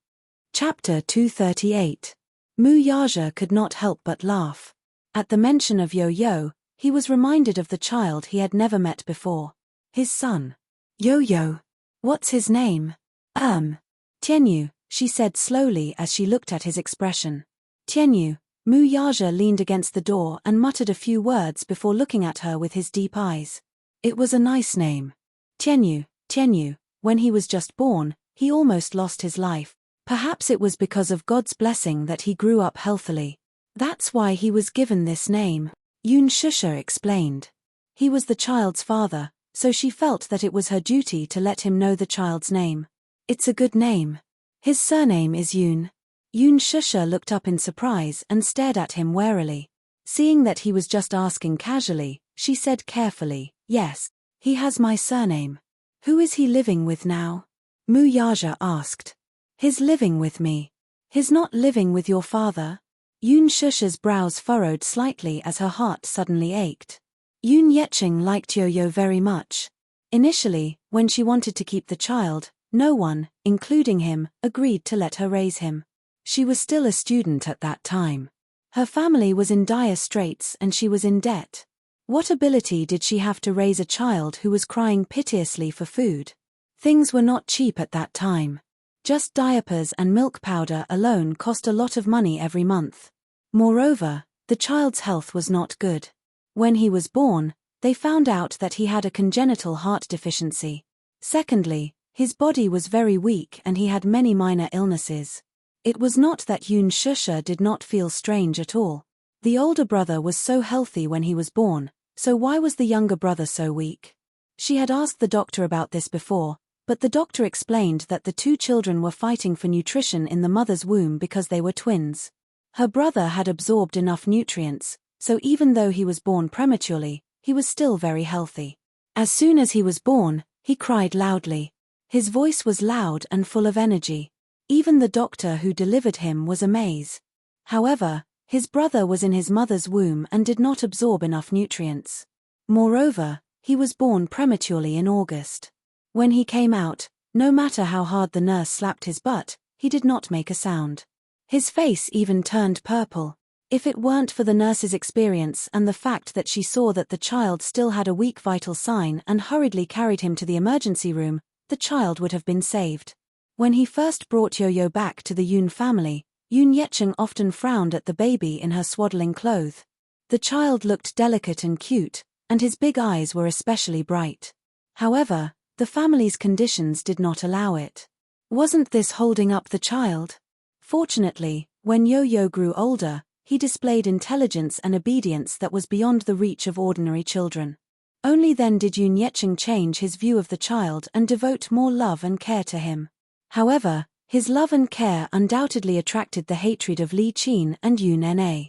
Chapter 238. Mu Yaja could not help but laugh. At the mention of Yo-Yo, he was reminded of the child he had never met before. His son. Yo-Yo. What's his name? Tianyu, she said slowly as she looked at his expression. Tianyu. Mu Yaja leaned against the door and muttered a few words before looking at her with his deep eyes. It was a nice name. Tianyu. When he was just born, he almost lost his life. Perhaps it was because of God's blessing that he grew up healthily. That's why he was given this name. Yoon Shusha explained. He was the child's father, so she felt that it was her duty to let him know the child's name. It's a good name. His surname is Yoon. Yoon Shusha looked up in surprise and stared at him warily. Seeing that he was just asking casually, she said carefully, "Yes, he has my surname." "Who is he living with now?" Mu Yaja asked. "He's living with me." "He's not living with your father?" Yoon Shusha's brows furrowed slightly as her heart suddenly ached. Yoon Yeching liked Yo-Yo very much. Initially, when she wanted to keep the child, no one, including him, agreed to let her raise him. She was still a student at that time. Her family was in dire straits and she was in debt. What ability did she have to raise a child who was crying piteously for food? Things were not cheap at that time. Just diapers and milk powder alone cost a lot of money every month. Moreover, the child's health was not good. When he was born, they found out that he had a congenital heart deficiency. Secondly, his body was very weak and he had many minor illnesses. It was not that Yoon Shusha did not feel strange at all. The older brother was so healthy when he was born, so why was the younger brother so weak? She had asked the doctor about this before, but the doctor explained that the two children were fighting for nutrition in the mother's womb because they were twins. Her brother had absorbed enough nutrients, so even though he was born prematurely, he was still very healthy. As soon as he was born, he cried loudly. His voice was loud and full of energy. Even the doctor who delivered him was amazed. However, his brother was in his mother's womb and did not absorb enough nutrients. Moreover, he was born prematurely in August. When he came out, no matter how hard the nurse slapped his butt, he did not make a sound. His face even turned purple. If it weren't for the nurse's experience and the fact that she saw that the child still had a weak vital sign and hurriedly carried him to the emergency room, the child would have been saved. When he first brought Yo-Yo back to the Yoon family, Yoon Yecheng often frowned at the baby in her swaddling clothes. The child looked delicate and cute, and his big eyes were especially bright. However, the family's conditions did not allow it. Wasn't this holding up the child? Fortunately, when Yo-Yo grew older, he displayed intelligence and obedience that was beyond the reach of ordinary children. Only then did Yoon Yecheng change his view of the child and devote more love and care to him. However, his love and care undoubtedly attracted the hatred of Li Qin and Yoon Na.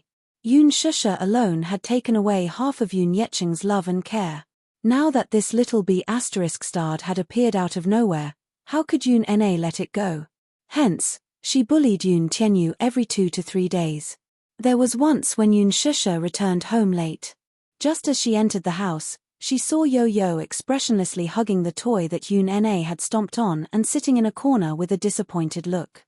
Yoon Shusha alone had taken away half of Yoon Yecheng's love and care. Now that this little B**** had appeared out of nowhere, how could Yoon Na let it go? Hence, she bullied Yoon Tianyu every 2 to 3 days. There was once when Yoon Shusha returned home late. Just as she entered the house, she saw Yo-Yo expressionlessly hugging the toy that Yoon Na had stomped on and sitting in a corner with a disappointed look.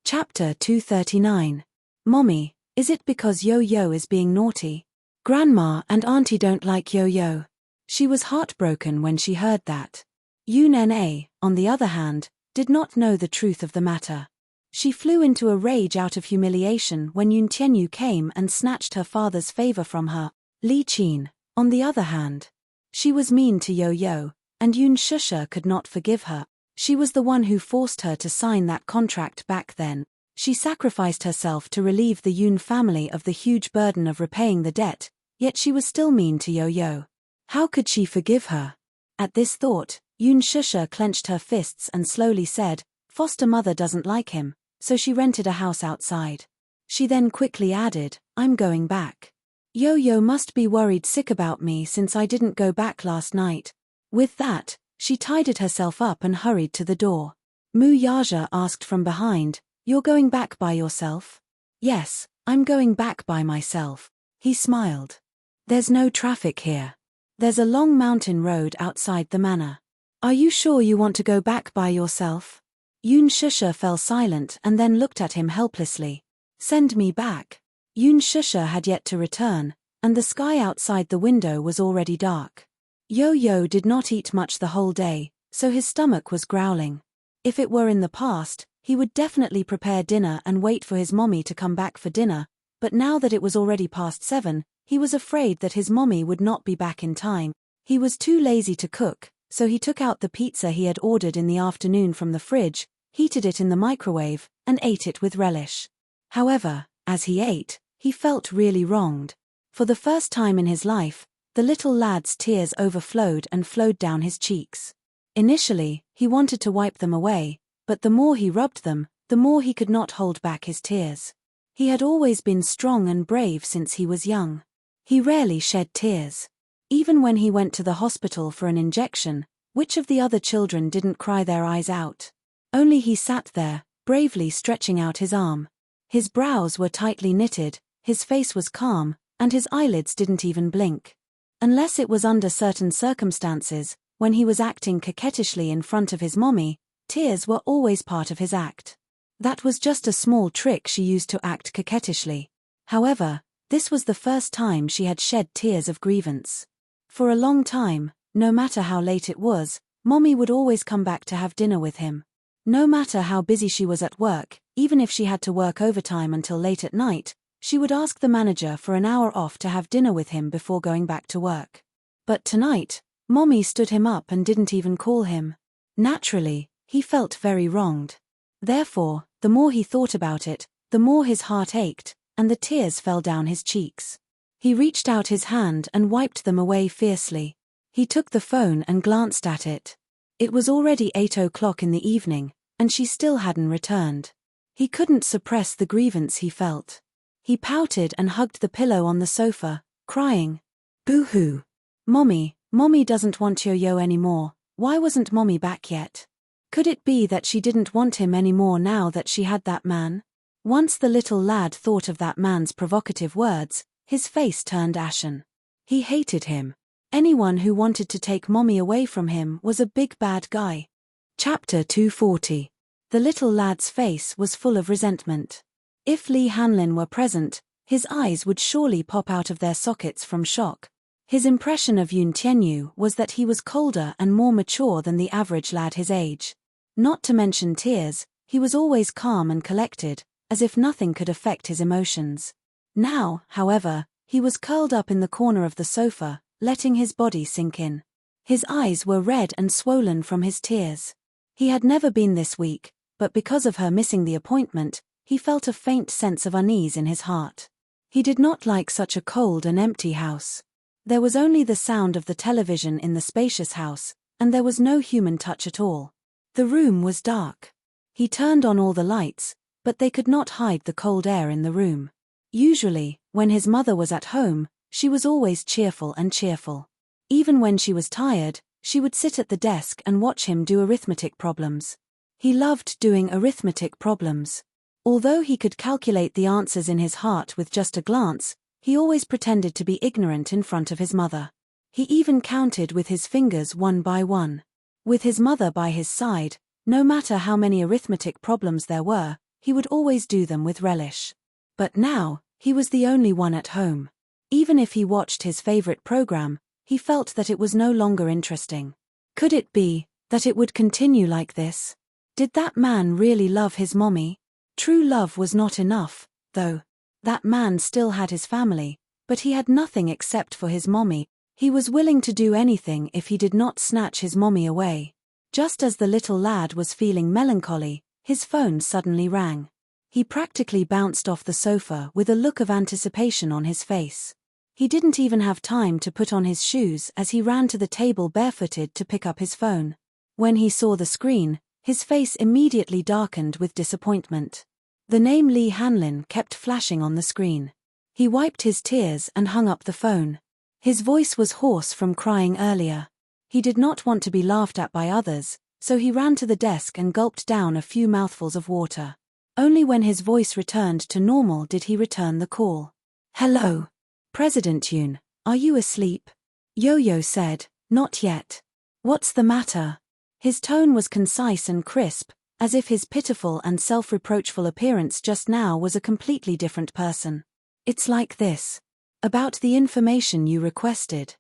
Chapter 239. Mommy, is it because Yo-Yo is being naughty? Grandma and Auntie don't like Yo-Yo. She was heartbroken when she heard that. Yoon Na, on the other hand, did not know the truth of the matter. She flew into a rage out of humiliation when Yun Tianyu came and snatched her father's favor from her. Li Qin, on the other hand. She was mean to Yo-Yo, and Yun Shusha could not forgive her. She was the one who forced her to sign that contract back then. She sacrificed herself to relieve the Yun family of the huge burden of repaying the debt, yet she was still mean to Yo-Yo. How could she forgive her? At this thought, Yun Shusha clenched her fists and slowly said, "Foster mother doesn't like him, so she rented a house outside." She then quickly added, "I'm going back. Yo-Yo must be worried sick about me since I didn't go back last night." With that, she tidied herself up and hurried to the door. Mu Yaja asked from behind, "You're going back by yourself?" "Yes, I'm going back by myself." He smiled. "There's no traffic here. There's a long mountain road outside the manor. Are you sure you want to go back by yourself?" Yun Shusha fell silent and then looked at him helplessly. "Send me back." Yun Shusha had yet to return, and the sky outside the window was already dark. Yo-Yo did not eat much the whole day, so his stomach was growling. If it were in the past, he would definitely prepare dinner and wait for his mommy to come back for dinner, but now that it was already past 7, he was afraid that his mommy would not be back in time. He was too lazy to cook, so he took out the pizza he had ordered in the afternoon from the fridge, heated it in the microwave, and ate it with relish. However, as he ate, he felt really wronged. For the first time in his life, the little lad's tears overflowed and flowed down his cheeks. Initially, he wanted to wipe them away, but the more he rubbed them, the more he could not hold back his tears. He had always been strong and brave since he was young. He rarely shed tears. Even when he went to the hospital for an injection, which of the other children didn't cry their eyes out? Only he sat there, bravely stretching out his arm. His brows were tightly knitted, his face was calm, and his eyelids didn't even blink. Unless it was under certain circumstances, when he was acting coquettishly in front of his mommy, tears were always part of his act. That was just a small trick she used to act coquettishly. However, this was the first time she had shed tears of grievance. For a long time, no matter how late it was, mommy would always come back to have dinner with him. No matter how busy she was at work, even if she had to work overtime until late at night, she would ask the manager for an hour off to have dinner with him before going back to work. But tonight, mommy stood him up and didn't even call him. Naturally, he felt very wronged. Therefore, the more he thought about it, the more his heart ached, and the tears fell down his cheeks. He reached out his hand and wiped them away fiercely. He took the phone and glanced at it. It was already 8 o'clock in the evening, and she still hadn't returned. He couldn't suppress the grievance he felt. He pouted and hugged the pillow on the sofa, crying, "Boo-hoo. Mommy doesn't want Yo-Yo anymore. Why wasn't Mommy back yet? Could it be that she didn't want him anymore now that she had that man?" Once the little lad thought of that man's provocative words, his face turned ashen. He hated him. Anyone who wanted to take Mommy away from him was a big bad guy. Chapter 240. The little lad's face was full of resentment. If Li Hanlin were present, his eyes would surely pop out of their sockets from shock. His impression of Yun Tianyu was that he was colder and more mature than the average lad his age. Not to mention tears, he was always calm and collected, as if nothing could affect his emotions. Now, however, he was curled up in the corner of the sofa, letting his body sink in. His eyes were red and swollen from his tears. He had never been this weak, but because of her missing the appointment, he felt a faint sense of unease in his heart. He did not like such a cold and empty house. There was only the sound of the television in the spacious house, and there was no human touch at all. The room was dark. He turned on all the lights, but they could not hide the cold air in the room. Usually, when his mother was at home, she was always cheerful. Even when she was tired, she would sit at the desk and watch him do arithmetic problems. He loved doing arithmetic problems. Although he could calculate the answers in his heart with just a glance, he always pretended to be ignorant in front of his mother. He even counted with his fingers one by one. With his mother by his side, no matter how many arithmetic problems there were, he would always do them with relish. But now, he was the only one at home. Even if he watched his favorite program, he felt that it was no longer interesting. Could it be that it would continue like this? Did that man really love his mommy? True love was not enough, though. That man still had his family, but he had nothing except for his mommy. He was willing to do anything if he did not snatch his mommy away. Just as the little lad was feeling melancholy, his phone suddenly rang. He practically bounced off the sofa with a look of anticipation on his face. He didn't even have time to put on his shoes as he ran to the table barefooted to pick up his phone. When he saw the screen, his face immediately darkened with disappointment. The name Lee Hanlin kept flashing on the screen. He wiped his tears and hung up the phone. His voice was hoarse from crying earlier. He did not want to be laughed at by others, so he ran to the desk and gulped down a few mouthfuls of water. Only when his voice returned to normal did he return the call. "Hello. President Yoon, are you asleep?" Yo-Yo said, "Not yet." "What's the matter?" His tone was concise and crisp, as if his pitiful and self-reproachful appearance just now was a completely different person. "It's like this. About the information you requested.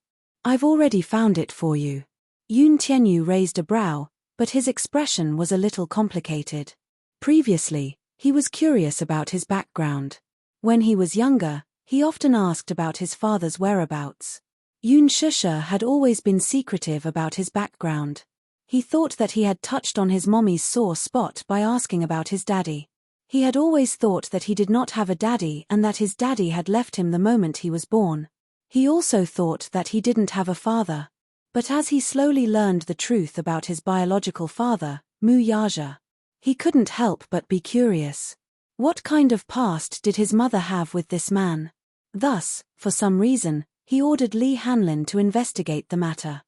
I've already found it for you." Yoon Tianyu raised a brow, but his expression was a little complicated. Previously, he was curious about his background. When he was younger, he often asked about his father's whereabouts. Yoon Shusha had always been secretive about his background. He thought that he had touched on his mommy's sore spot by asking about his daddy. He had always thought that he did not have a daddy and that his daddy had left him the moment he was born. He also thought that he didn't have a father. But as he slowly learned the truth about his biological father, Mu Yaja, he couldn't help but be curious. What kind of past did his mother have with this man? Thus, for some reason, he ordered Lee Hanlin to investigate the matter.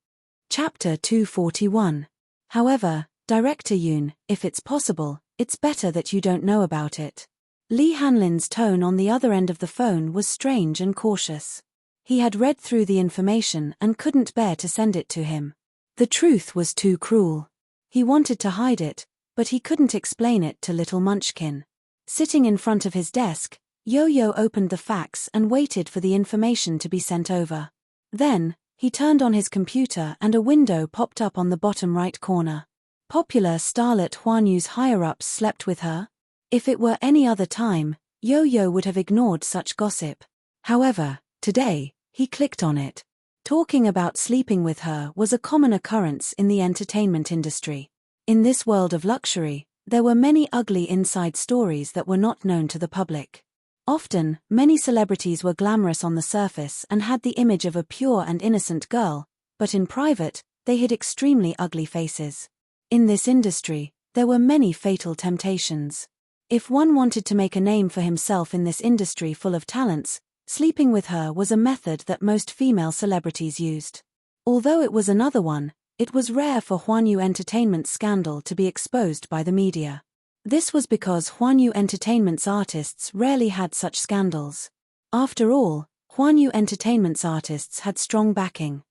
Chapter 241. However, Director Yoon, if it's possible, it's better that you don't know about it. Lee Hanlin's tone on the other end of the phone was strange and cautious. He had read through the information and couldn't bear to send it to him. The truth was too cruel. He wanted to hide it, but he couldn't explain it to little Munchkin. Sitting in front of his desk, Yo-Yo opened the fax and waited for the information to be sent over. Then, he turned on his computer and a window popped up on the bottom right corner. Popular starlet Huanyu's higher-ups slept with her? If it were any other time, Yo-Yo would have ignored such gossip. However, today, he clicked on it. Talking about sleeping with her was a common occurrence in the entertainment industry. In this world of luxury, there were many ugly inside stories that were not known to the public. Often, many celebrities were glamorous on the surface and had the image of a pure and innocent girl, but in private, they hid extremely ugly faces. In this industry, there were many fatal temptations. If one wanted to make a name for himself in this industry full of talents, sleeping with her was a method that most female celebrities used. Although it was another one, it was rare for Huanyu Entertainment's scandal to be exposed by the media. This was because Huanyu Entertainment's artists rarely had such scandals. After all, Huanyu Entertainment's artists had strong backing.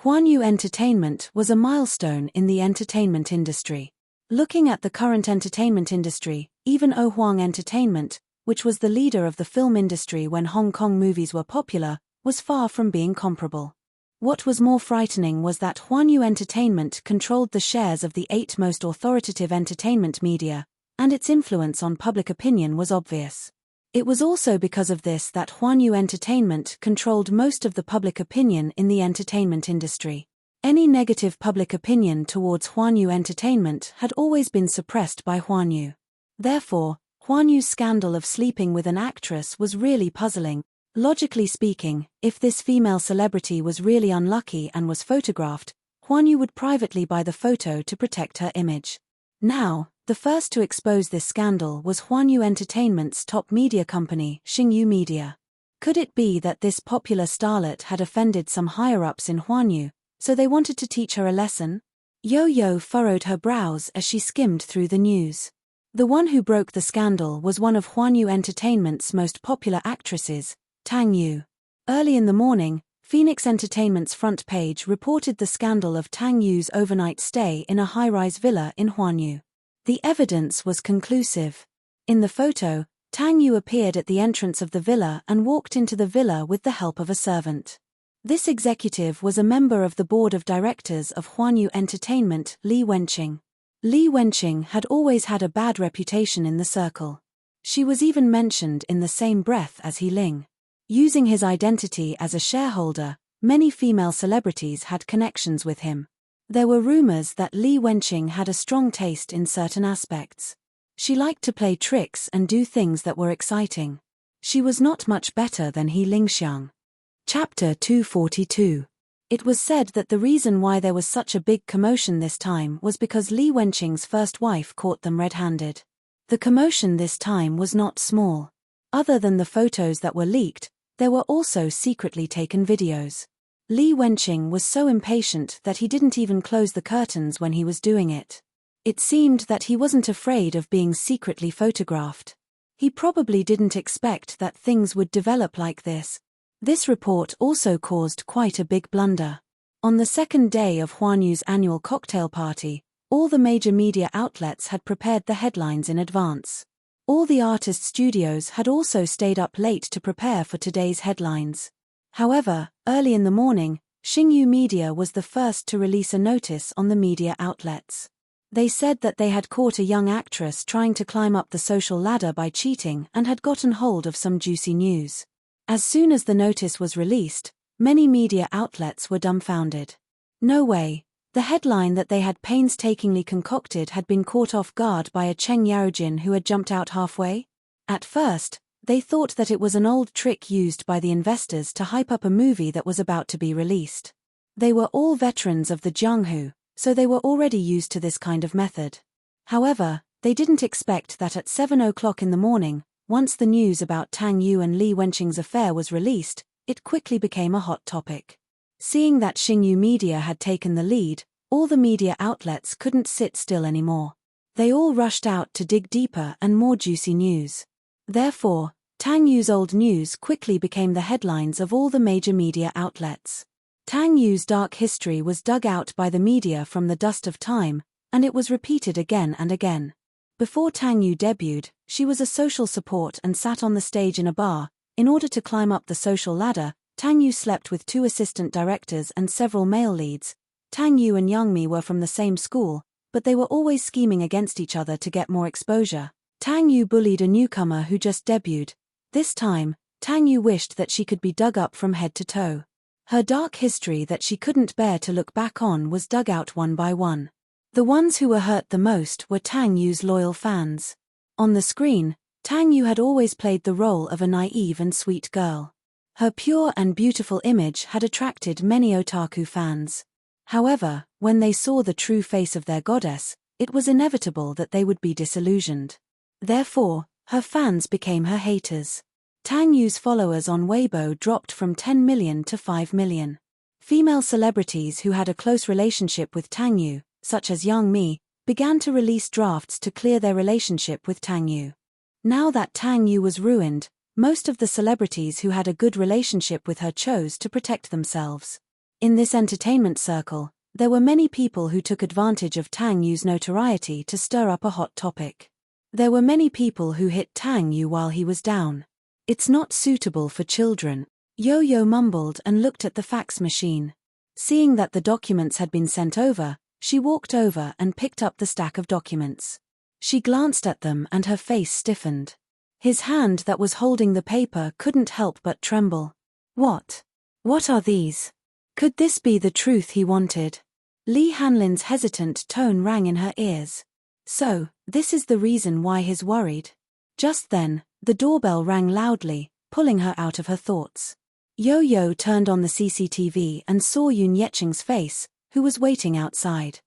Huanyu Entertainment was a milestone in the entertainment industry. Looking at the current entertainment industry, even Oh Huang Entertainment, which was the leader of the film industry when Hong Kong movies were popular, was far from being comparable. What was more frightening was that Huanyu Entertainment controlled the shares of the 8 most authoritative entertainment media, and its influence on public opinion was obvious. It was also because of this that Huanyu Entertainment controlled most of the public opinion in the entertainment industry. Any negative public opinion towards Huanyu Entertainment had always been suppressed by Huanyu. Therefore, Huanyu's scandal of sleeping with an actress was really puzzling. Logically speaking, if this female celebrity was really unlucky and was photographed, Huanyu would privately buy the photo to protect her image. Now, the first to expose this scandal was Huanyu Entertainment's top media company, Xingyu Media. Could it be that this popular starlet had offended some higher-ups in Huanyu, so they wanted to teach her a lesson? Yo-Yo furrowed her brows as she skimmed through the news. The one who broke the scandal was one of Huanyu Entertainment's most popular actresses, Tang Yu. Early in the morning, Phoenix Entertainment's front page reported the scandal of Tang Yu's overnight stay in a high-rise villa in Huanyu. The evidence was conclusive. In the photo, Tang Yu appeared at the entrance of the villa and walked into the villa with the help of a servant. This executive was a member of the board of directors of Huanyu Entertainment, Li Wenqing. Li Wenqing had always had a bad reputation in the circle. She was even mentioned in the same breath as He Ling. Using his identity as a shareholder, many female celebrities had connections with him. There were rumors that Li Wenqing had a strong taste in certain aspects. She liked to play tricks and do things that were exciting. She was not much better than He Lingxiang. Chapter 242. It was said that the reason why there was such a big commotion this time was because Li Wenqing's first wife caught them red-handed. The commotion this time was not small. Other than the photos that were leaked, there were also secretly taken videos. Li Wenqing was so impatient that he didn't even close the curtains when he was doing it. It seemed that he wasn't afraid of being secretly photographed. He probably didn't expect that things would develop like this. This report also caused quite a big blunder. On the second day of Huanyu's annual cocktail party, all the major media outlets had prepared the headlines in advance. All the artist studios had also stayed up late to prepare for today's headlines. However, early in the morning, Xingyu Media was the first to release a notice on the media outlets. They said that they had caught a young actress trying to climb up the social ladder by cheating and had gotten hold of some juicy news. As soon as the notice was released, many media outlets were dumbfounded. No way. The headline that they had painstakingly concocted had been caught off guard by a Cheng Yaojin who had jumped out halfway? At first, they thought that it was an old trick used by the investors to hype up a movie that was about to be released. They were all veterans of the Jianghu, so they were already used to this kind of method. However, they didn't expect that at 7 o'clock in the morning, once the news about Tang Yu and Li Wenqing's affair was released, it quickly became a hot topic. Seeing that Xingyu Media had taken the lead, all the media outlets couldn't sit still anymore. They all rushed out to dig deeper and more juicy news. Therefore, Tang Yu's old news quickly became the headlines of all the major media outlets. Tang Yu's dark history was dug out by the media from the dust of time, and it was repeated again and again. Before Tang Yu debuted, she was a social support and sat on the stage in a bar. In order to climb up the social ladder, Tang Yu slept with 2 assistant directors and several male leads. Tang Yu and Yang Mi were from the same school, but they were always scheming against each other to get more exposure. Tang Yu bullied a newcomer who just debuted. This time, Tang Yu wished that she could be dug up from head to toe. Her dark history that she couldn't bear to look back on was dug out one by one. The ones who were hurt the most were Tang Yu's loyal fans. On the screen, Tang Yu had always played the role of a naive and sweet girl. Her pure and beautiful image had attracted many otaku fans. However, when they saw the true face of their goddess, it was inevitable that they would be disillusioned. Therefore, her fans became her haters. Tang Yu's followers on Weibo dropped from 10 million to 5 million. Female celebrities who had a close relationship with Tang Yu, such as Yang Mi, began to release drafts to clear their relationship with Tang Yu. Now that Tang Yu was ruined, most of the celebrities who had a good relationship with her chose to protect themselves. In this entertainment circle, there were many people who took advantage of Tang Yu's notoriety to stir up a hot topic. There were many people who hit Tang Yu while he was down. "It's not suitable for children," Yo-Yo mumbled and looked at the fax machine. Seeing that the documents had been sent over, she walked over and picked up the stack of documents. She glanced at them and her face stiffened. His hand that was holding the paper couldn't help but tremble. What are these? Could this be the truth he wanted? Li Hanlin's hesitant tone rang in her ears. So, this is the reason why he's worried. Just then, the doorbell rang loudly, pulling her out of her thoughts. Yo-Yo turned on the CCTV and saw Yun Yeqing's face, who was waiting outside.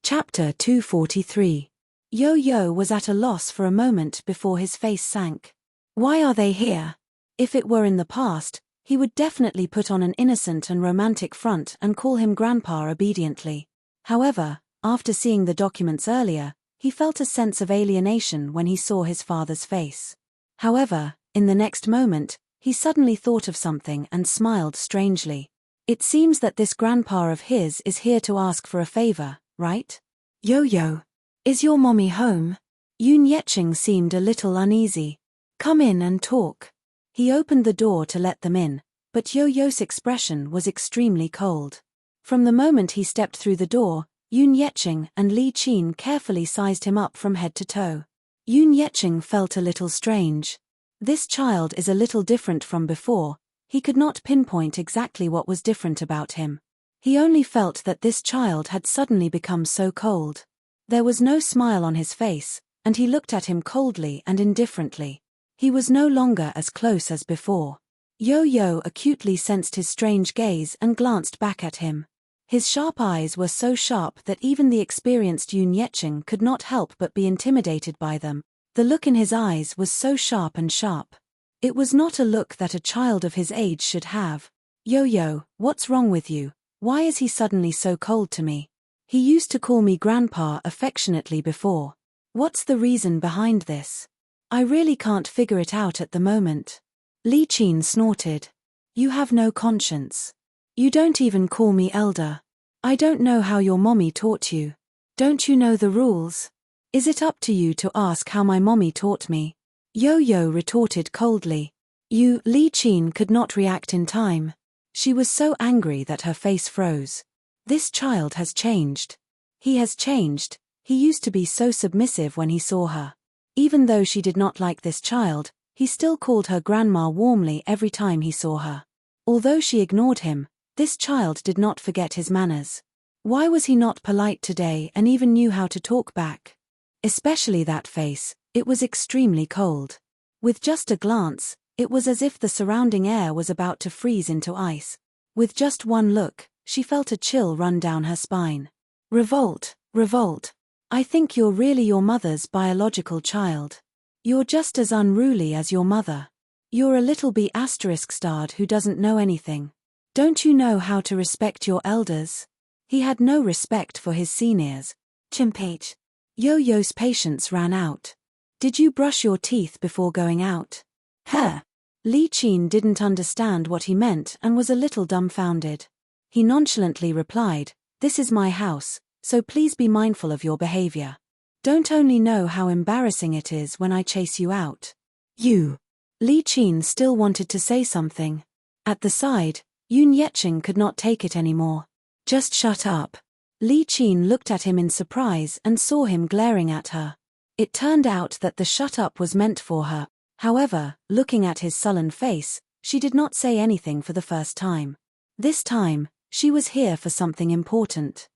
Chapter 243. Yo-Yo was at a loss for a moment before his face sank. Why are they here? If it were in the past, he would definitely put on an innocent and romantic front and call him Grandpa obediently. However, after seeing the documents earlier, he felt a sense of alienation when he saw his father's face. However, in the next moment, he suddenly thought of something and smiled strangely. It seems that this grandpa of his is here to ask for a favor, right? Yo-Yo, is your mommy home? Yun Yeqing seemed a little uneasy. Come in and talk. He opened the door to let them in, but Yo-Yo's expression was extremely cold. From the moment he stepped through the door, Yun Yeqing and Li Qin carefully sized him up from head to toe. Yoon Yecheng felt a little strange. This child is a little different from before. He could not pinpoint exactly what was different about him. He only felt that this child had suddenly become so cold. There was no smile on his face, and he looked at him coldly and indifferently. He was no longer as close as before. Yo-Yo acutely sensed his strange gaze and glanced back at him. His sharp eyes were so sharp that even the experienced Yoon Yecheng could not help but be intimidated by them. The look in his eyes was so sharp and sharp. It was not a look that a child of his age should have. Yo-Yo, what's wrong with you? Why is he suddenly so cold to me? He used to call me Grandpa affectionately before. What's the reason behind this? I really can't figure it out at the moment. Li Qin snorted. You have no conscience. You don't even call me elder. I don't know how your mommy taught you. Don't you know the rules? Is it up to you to ask how my mommy taught me? Yo-Yo retorted coldly. Li Qin could not react in time. She was so angry that her face froze. This child has changed. He has changed. He used to be so submissive when he saw her. Even though she did not like this child, he still called her grandma warmly every time he saw her. Although she ignored him, this child did not forget his manners. Why was he not polite today and even knew how to talk back? Especially that face, it was extremely cold. With just a glance, it was as if the surrounding air was about to freeze into ice. With just one look, she felt a chill run down her spine. Revolt, revolt. I think you're really your mother's biological child. You're just as unruly as your mother. You're a little B***** who doesn't know anything. Don't you know how to respect your elders? He had no respect for his seniors. Chimpage. Yo-Yo's patience ran out. Did you brush your teeth before going out? Huh. Li Qin didn't understand what he meant and was a little dumbfounded. He nonchalantly replied, This is my house, so please be mindful of your behavior. Don't only know how embarrassing it is when I chase you out. You. Li Qin still wanted to say something. At the side, Yoon Yecheng could not take it anymore. Just shut up. Li Qin looked at him in surprise and saw him glaring at her. It turned out that the shut up was meant for her. However, looking at his sullen face, she did not say anything for the first time. This time, she was here for something important.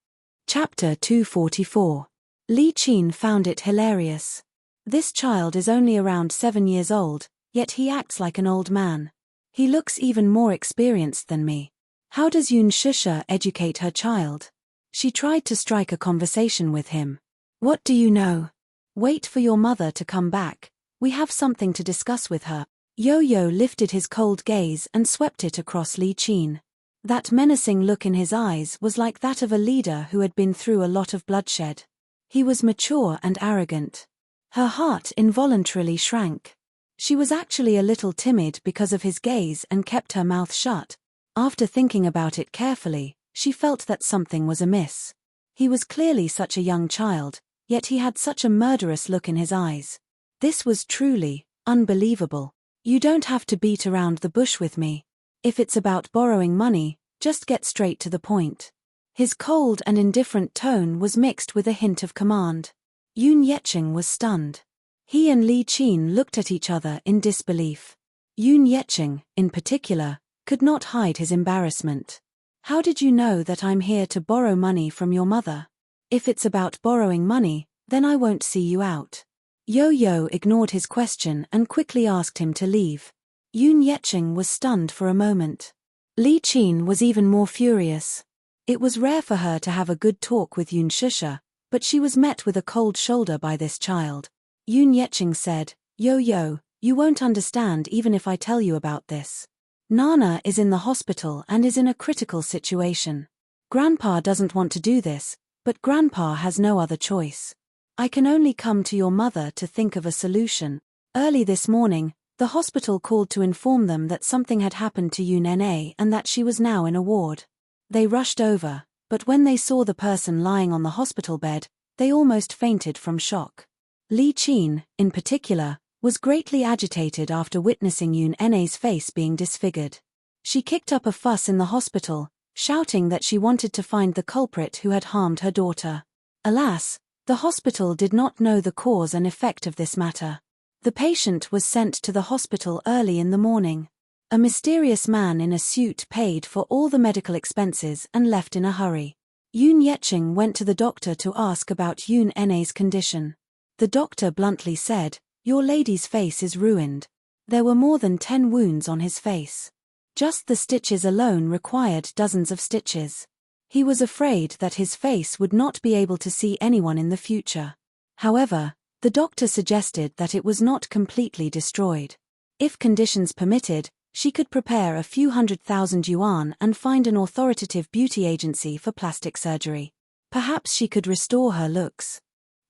Chapter 244. Li Qin found it hilarious. This child is only around 7 years old, yet he acts like an old man. He looks even more experienced than me. How does Yoon Shusha educate her child? She tried to strike a conversation with him. What do you know? Wait for your mother to come back. We have something to discuss with her. Yo-Yo lifted his cold gaze and swept it across Li Qin. That menacing look in his eyes was like that of a leader who had been through a lot of bloodshed. He was mature and arrogant. Her heart involuntarily shrank. She was actually a little timid because of his gaze and kept her mouth shut. After thinking about it carefully, she felt that something was amiss. He was clearly such a young child, yet he had such a murderous look in his eyes. This was truly unbelievable. You don't have to beat around the bush with me. If it's about borrowing money, just get straight to the point. His cold and indifferent tone was mixed with a hint of command. Yoon Yecheng was stunned. He and Li Qin looked at each other in disbelief. Yoon Yecheng, in particular, could not hide his embarrassment. How did you know that I'm here to borrow money from your mother? If it's about borrowing money, then I won't see you out. Yo-Yo ignored his question and quickly asked him to leave. Yoon Yecheng was stunned for a moment. Li Qin was even more furious. It was rare for her to have a good talk with Yoon Shusha, but she was met with a cold shoulder by this child. Yoon Yecheng said, Yo-Yo, you won't understand even if I tell you about this. Nana is in the hospital and is in a critical situation. Grandpa doesn't want to do this, but Grandpa has no other choice. I can only come to your mother to think of a solution. Early this morning, the hospital called to inform them that something had happened to Yoon Na and that she was now in a ward. They rushed over, but when they saw the person lying on the hospital bed, they almost fainted from shock. Li Qin, in particular, was greatly agitated after witnessing Yoon Na's face being disfigured. She kicked up a fuss in the hospital, shouting that she wanted to find the culprit who had harmed her daughter. Alas, The hospital did not know the cause and effect of this matter. The patient was sent to the hospital early in the morning. A mysterious man in a suit paid for all the medical expenses and left in a hurry. Yoon Yeching went to the doctor to ask about Yoon Na's condition. The doctor bluntly said, "Your lady's face is ruined." There were more than 10 wounds on his face. Just the stitches alone required dozens of stitches. He was afraid that his face would not be able to see anyone in the future. However, the doctor suggested that it was not completely destroyed. If conditions permitted, she could prepare a few 100,000 yuan and find an authoritative beauty agency for plastic surgery. Perhaps she could restore her looks.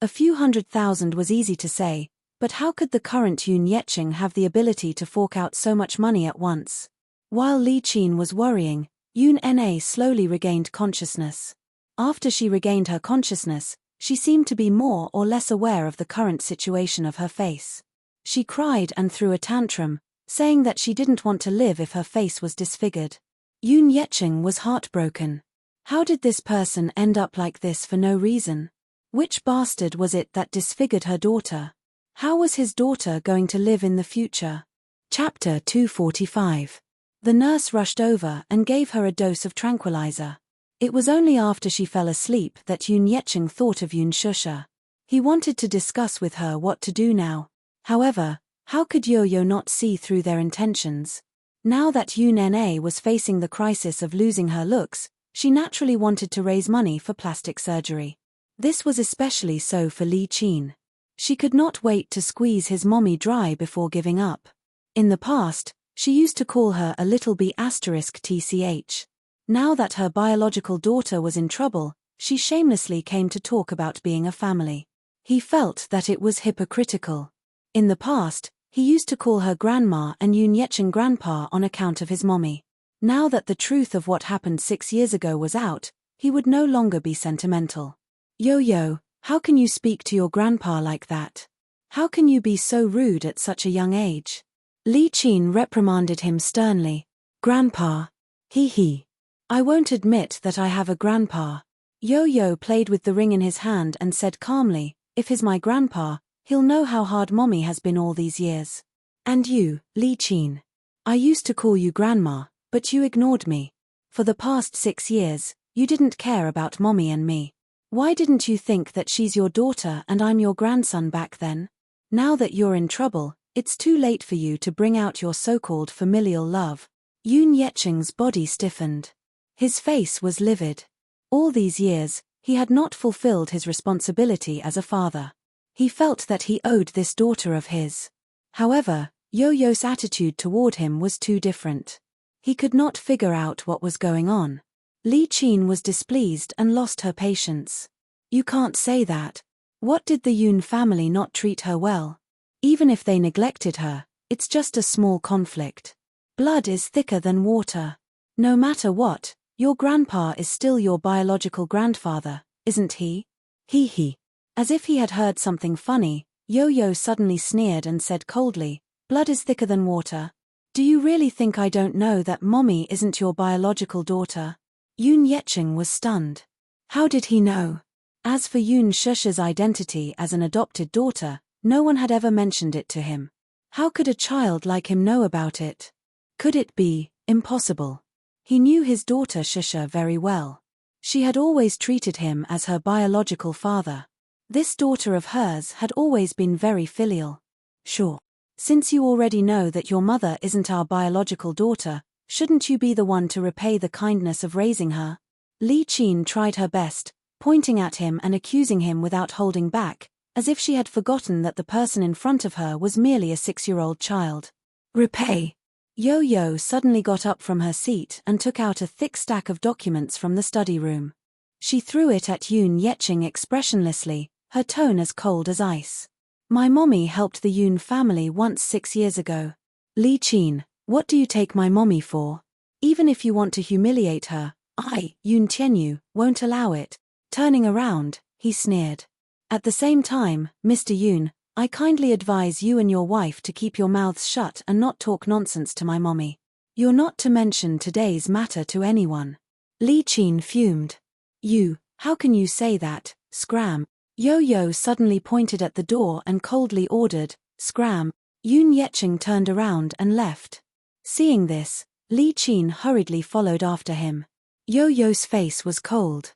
A few 100,000 was easy to say, but how could the current Yoon Yeching have the ability to fork out so much money at once? While Li Qin was worrying, Yoon Na slowly regained consciousness. After she regained her consciousness, she seemed to be more or less aware of the current situation of her face. She cried and threw a tantrum, saying that she didn't want to live if her face was disfigured. Yoon Yeching was heartbroken. How did this person end up like this for no reason? Which bastard was it that disfigured her daughter? How was his daughter going to live in the future? Chapter 245. The nurse rushed over and gave her a dose of tranquilizer. It was only after she fell asleep that Yoon Yeching thought of Yoon Shusha. He wanted to discuss with her what to do now. However, how could Yo-Yo not see through their intentions? Now that Yoon Na was facing the crisis of losing her looks, she naturally wanted to raise money for plastic surgery. This was especially so for Li Qin. She could not wait to squeeze his mommy dry before giving up. In the past, she used to call her a little b*tch. Now that her biological daughter was in trouble, she shamelessly came to talk about being a family. He felt that it was hypocritical. In the past, he used to call her grandma and Yoon Yeching grandpa on account of his mommy. Now that the truth of what happened 6 years ago was out, he would no longer be sentimental. Yo-Yo, how can you speak to your grandpa like that? How can you be so rude at such a young age? Li Qin reprimanded him sternly. Grandpa. He. I won't admit that I have a grandpa. Yo-Yo played with the ring in his hand and said calmly, if he's my grandpa, he'll know how hard mommy has been all these years. And you, Li Qin. I used to call you grandma, but you ignored me. For the past 6 years, you didn't care about mommy and me. Why didn't you think that she's your daughter and I'm your grandson back then? Now that you're in trouble, it's too late for you to bring out your so-called familial love. Yoon Yeching's body stiffened. His face was livid. All these years, he had not fulfilled his responsibility as a father. He felt that he owed this daughter of his. However, Yo-Yo's attitude toward him was too different. He could not figure out what was going on. Li Qin was displeased and lost her patience. You can't say that. What did the Yoon family not treat her well? Even if they neglected her, it's just a small conflict. Blood is thicker than water. No matter what, your grandpa is still your biological grandfather, isn't he? He. As if he had heard something funny, Yo-Yo suddenly sneered and said coldly, blood is thicker than water. Do you really think I don't know that mommy isn't your biological daughter? Yoon Yeching was stunned. How did he know? As for Yoon Shusha's identity as an adopted daughter, no one had ever mentioned it to him. How could a child like him know about it? Could it be impossible? He knew his daughter Shusha very well. She had always treated him as her biological father. This daughter of hers had always been very filial. Sure. Since you already know that your mother isn't our biological daughter, shouldn't you be the one to repay the kindness of raising her? Li Qin tried her best, pointing at him and accusing him without holding back, as if she had forgotten that the person in front of her was merely a 6-year-old child. Repay. Yo-Yo suddenly got up from her seat and took out a thick stack of documents from the study room. She threw it at Yoon Yeching expressionlessly, her tone as cold as ice. My mommy helped the Yoon family once 6 years ago. Li Qin, what do you take my mommy for? Even if you want to humiliate her, I, Yoon Tianyu, won't allow it. Turning around, he sneered. At the same time, Mr. Yoon, I kindly advise you and your wife to keep your mouths shut and not talk nonsense to my mommy. You're not to mention today's matter to anyone. Li Qin fumed. You, how can you say that, scram? Yo-Yo suddenly pointed at the door and coldly ordered, "Scram." Yoon Yeching turned around and left. Seeing this, Li Qin hurriedly followed after him. Yo-Yo's face was cold.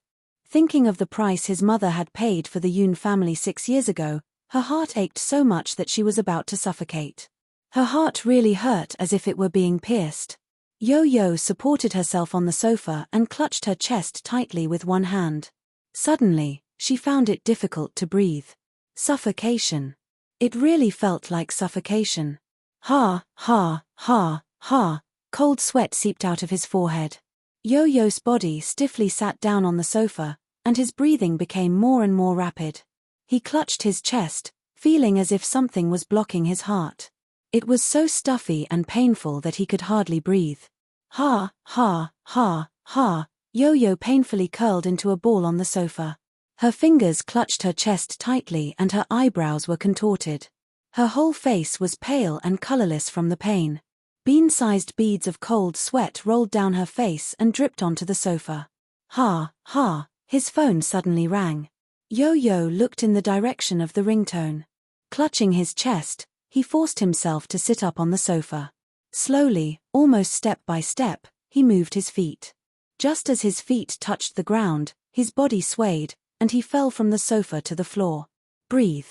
Thinking of the price his mother had paid for the Yoon family 6 years ago, her heart ached so much that she was about to suffocate. Her heart really hurt as if it were being pierced. Yo-Yo supported herself on the sofa and clutched her chest tightly with one hand. Suddenly, she found it difficult to breathe. Suffocation. It really felt like suffocation. Ha, ha, ha, ha. Cold sweat seeped out of his forehead. Yo-Yo's body stiffly sat down on the sofa, and his breathing became more and more rapid. He clutched his chest, feeling as if something was blocking his heart. It was so stuffy and painful that he could hardly breathe. Ha, ha, ha, ha. Yo-Yo painfully curled into a ball on the sofa. Her fingers clutched her chest tightly and her eyebrows were contorted. Her whole face was pale and colorless from the pain. Bean-sized beads of cold sweat rolled down her face and dripped onto the sofa. Ha, ha, his phone suddenly rang. Yo-Yo looked in the direction of the ringtone. Clutching his chest, he forced himself to sit up on the sofa. Slowly, almost step by step, he moved his feet. Just as his feet touched the ground, his body swayed, and he fell from the sofa to the floor. Breathe.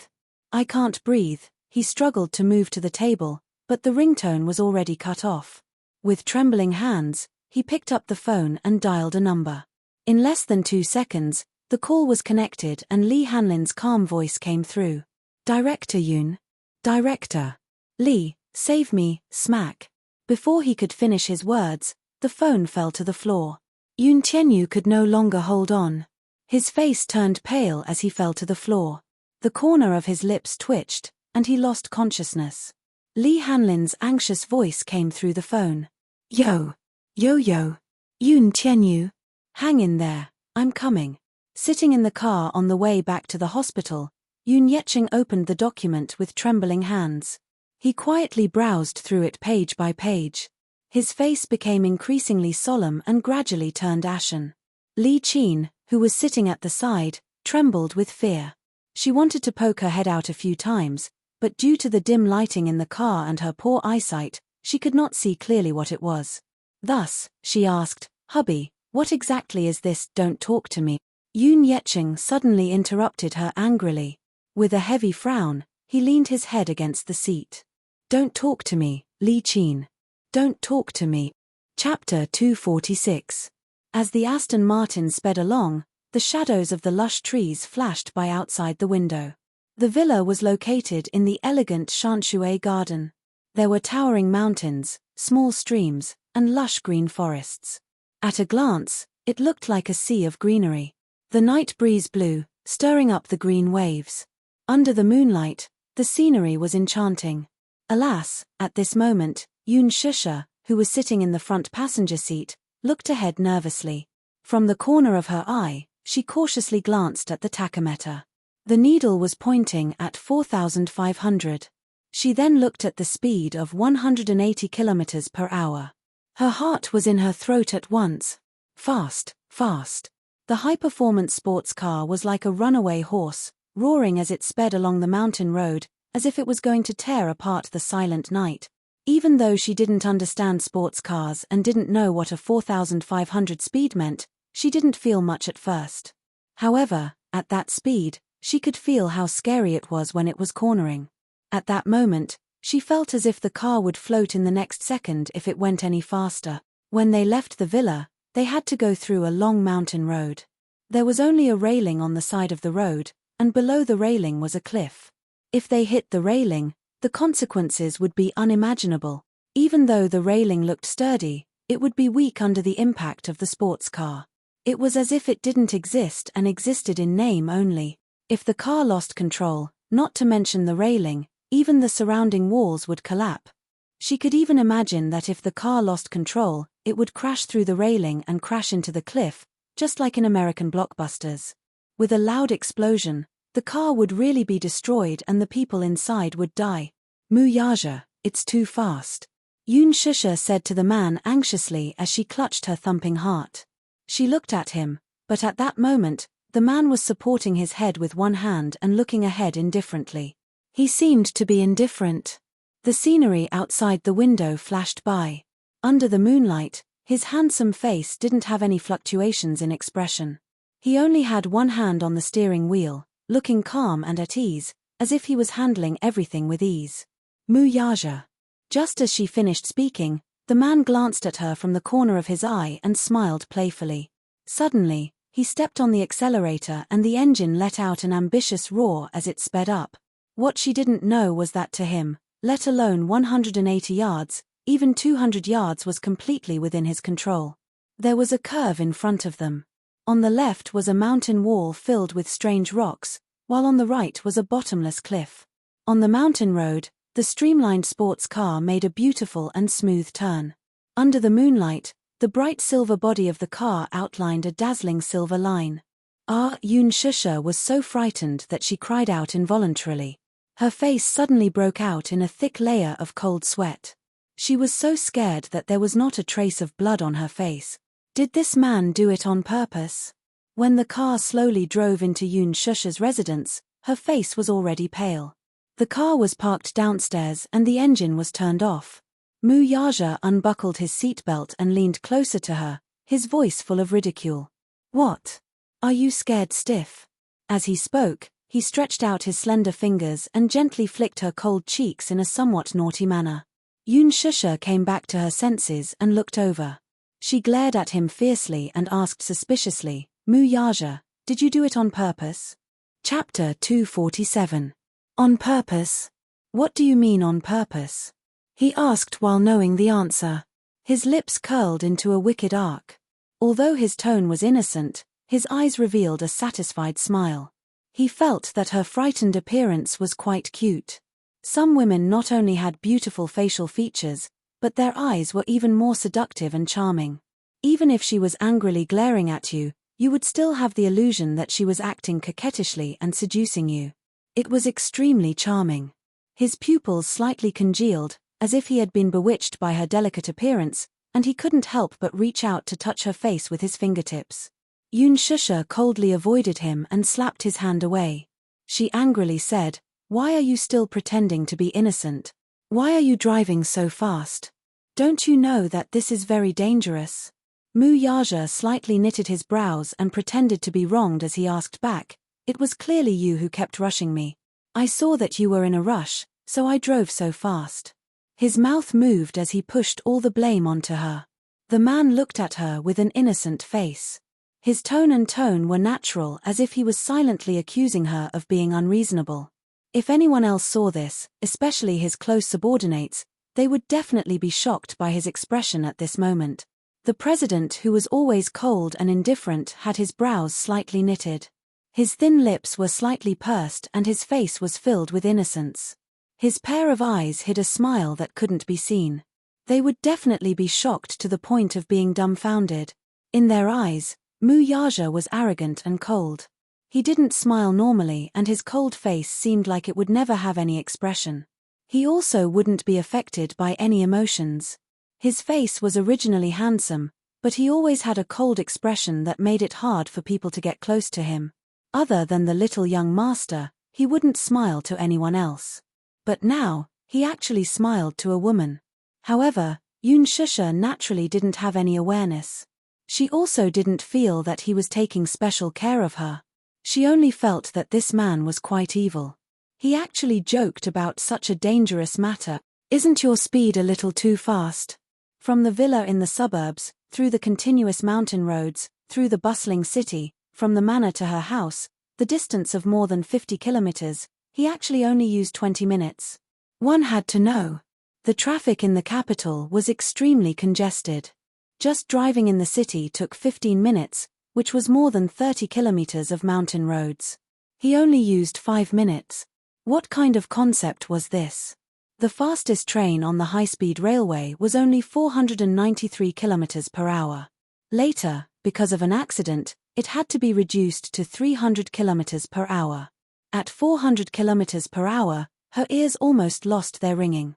I can't breathe. He struggled to move to the table, but the ringtone was already cut off. With trembling hands, he picked up the phone and dialed a number. In less than 2 seconds, the call was connected and Lee Hanlin's calm voice came through. Director Yoon. Director. Lee, save me, smack. Before he could finish his words, the phone fell to the floor. Yoon Tianyu could no longer hold on. His face turned pale as he fell to the floor. The corner of his lips twitched, and he lost consciousness. Lee Hanlin's anxious voice came through the phone. Yo. Yo-Yo. Yoon Tianyu. Hang in there, I'm coming. Sitting in the car on the way back to the hospital, Yoon Yeching opened the document with trembling hands. He quietly browsed through it page by page. His face became increasingly solemn and gradually turned ashen. Li Qin, who was sitting at the side, trembled with fear. She wanted to poke her head out a few times, but due to the dim lighting in the car and her poor eyesight, she could not see clearly what it was. Thus, she asked, "Hubby, what exactly is this 'don't talk to me'?" Yoon Yeching suddenly interrupted her angrily. With a heavy frown, he leaned his head against the seat. "Don't talk to me, Li Qin. Don't talk to me." Chapter 246. As the Aston Martin sped along, the shadows of the lush trees flashed by outside the window. The villa was located in the elegant Shanshui garden. There were towering mountains, small streams, and lush green forests. At a glance, it looked like a sea of greenery. The night breeze blew, stirring up the green waves. Under the moonlight, the scenery was enchanting. Alas, at this moment, Yoon Shusha, who was sitting in the front passenger seat, looked ahead nervously. From the corner of her eye, she cautiously glanced at the tachometer. The needle was pointing at 4,500. She then looked at the speed of 180 kilometers per hour. Her heart was in her throat at once. Fast, fast. The high-performance sports car was like a runaway horse, roaring as it sped along the mountain road, as if it was going to tear apart the silent night. Even though she didn't understand sports cars and didn't know what a 4,500 speed meant, she didn't feel much at first. However, at that speed, she could feel how scary it was when it was cornering. At that moment, she felt as if the car would float in the next second if it went any faster. When they left the villa, they had to go through a long mountain road. There was only a railing on the side of the road, and below the railing was a cliff. If they hit the railing, the consequences would be unimaginable. Even though the railing looked sturdy, it would be weak under the impact of the sports car. It was as if it didn't exist and existed in name only. If the car lost control, not to mention the railing, even the surrounding walls would collapse. She could even imagine that if the car lost control, it would crash through the railing and crash into the cliff, just like in American blockbusters. With a loud explosion, the car would really be destroyed and the people inside would die. "Muyaja, it's too fast," Yoon Shusha said to the man anxiously as she clutched her thumping heart. She looked at him, but at that moment, The man was supporting his head with one hand and looking ahead indifferently. He seemed to be indifferent. The scenery outside the window flashed by. Under the moonlight, his handsome face didn't have any fluctuations in expression. He only had one hand on the steering wheel, looking calm and at ease, as if he was handling everything with ease. Muyaja. Just as she finished speaking, the man glanced at her from the corner of his eye and smiled playfully. Suddenly, he stepped on the accelerator and the engine let out an ambitious roar as it sped up. What she didn't know was that to him, let alone 180 yards, even 200 yards was completely within his control. There was a curve in front of them. On the left was a mountain wall filled with strange rocks, while on the right was a bottomless cliff. On the mountain road, the streamlined sports car made a beautiful and smooth turn. Under the moonlight, the bright silver body of the car outlined a dazzling silver line. Yun Shusha was so frightened that she cried out involuntarily. Her face suddenly broke out in a thick layer of cold sweat. She was so scared that there was not a trace of blood on her face. Did this man do it on purpose? When the car slowly drove into Yun Shusha's residence, her face was already pale. The car was parked downstairs and the engine was turned off. Muyaja unbuckled his seatbelt and leaned closer to her, his voice full of ridicule. "What? Are you scared stiff?" As he spoke, he stretched out his slender fingers and gently flicked her cold cheeks in a somewhat naughty manner. Yun Shusha came back to her senses and looked over. She glared at him fiercely and asked suspiciously, "Muyaja, did you do it on purpose?" Chapter 247. On purpose? What do you mean on purpose? He asked while knowing the answer. His lips curled into a wicked arc. Although his tone was innocent, his eyes revealed a satisfied smile. He felt that her frightened appearance was quite cute. Some women not only had beautiful facial features, but their eyes were even more seductive and charming. Even if she was angrily glaring at you, you would still have the illusion that she was acting coquettishly and seducing you. It was extremely charming. His pupils slightly congealed, as if he had been bewitched by her delicate appearance, and he couldn't help but reach out to touch her face with his fingertips. Yun Shusha coldly avoided him and slapped his hand away. She angrily said, "Why are you still pretending to be innocent? Why are you driving so fast? Don't you know that this is very dangerous?" Muyaja slightly knitted his brows and pretended to be wronged as he asked back, "It was clearly you who kept rushing me. I saw that you were in a rush, so I drove so fast." His mouth moved as he pushed all the blame onto her. The man looked at her with an innocent face. His tone and tone were natural, as if he was silently accusing her of being unreasonable. If anyone else saw this, especially his close subordinates, they would definitely be shocked by his expression at this moment. The president, who was always cold and indifferent, had his brows slightly knitted. His thin lips were slightly pursed and his face was filled with innocence. His pair of eyes hid a smile that couldn't be seen. They would definitely be shocked to the point of being dumbfounded. In their eyes, Muyaja was arrogant and cold. He didn't smile normally and his cold face seemed like it would never have any expression. He also wouldn't be affected by any emotions. His face was originally handsome, but he always had a cold expression that made it hard for people to get close to him. Other than the little young master, he wouldn't smile to anyone else. But now, he actually smiled to a woman. However, Yun Shusha naturally didn't have any awareness. She also didn't feel that he was taking special care of her. She only felt that this man was quite evil. He actually joked about such a dangerous matter. "Isn't your speed a little too fast?" From the villa in the suburbs, through the continuous mountain roads, through the bustling city, from the manor to her house, the distance of more than 50 kilometers, he actually only used 20 minutes. One had to know. The traffic in the capital was extremely congested. Just driving in the city took 15 minutes, which was more than 30 kilometers of mountain roads. He only used 5 minutes. What kind of concept was this? The fastest train on the high-speed railway was only 493 kilometers per hour. Later, because of an accident, it had to be reduced to 300 kilometers per hour. At 400 kilometers per hour, her ears almost lost their ringing.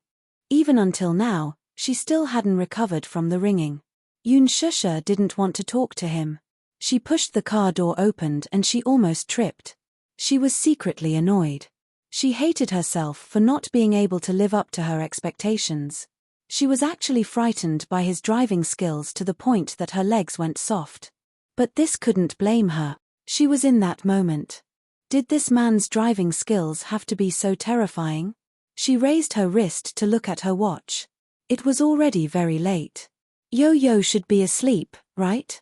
Even until now, she still hadn't recovered from the ringing. Yun Shusha didn't want to talk to him. She pushed the car door open and she almost tripped. She was secretly annoyed. She hated herself for not being able to live up to her expectations. She was actually frightened by his driving skills to the point that her legs went soft. But this couldn't blame her. She was in that moment. Did this man's driving skills have to be so terrifying? She raised her wrist to look at her watch. It was already very late. Yo-Yo should be asleep, right?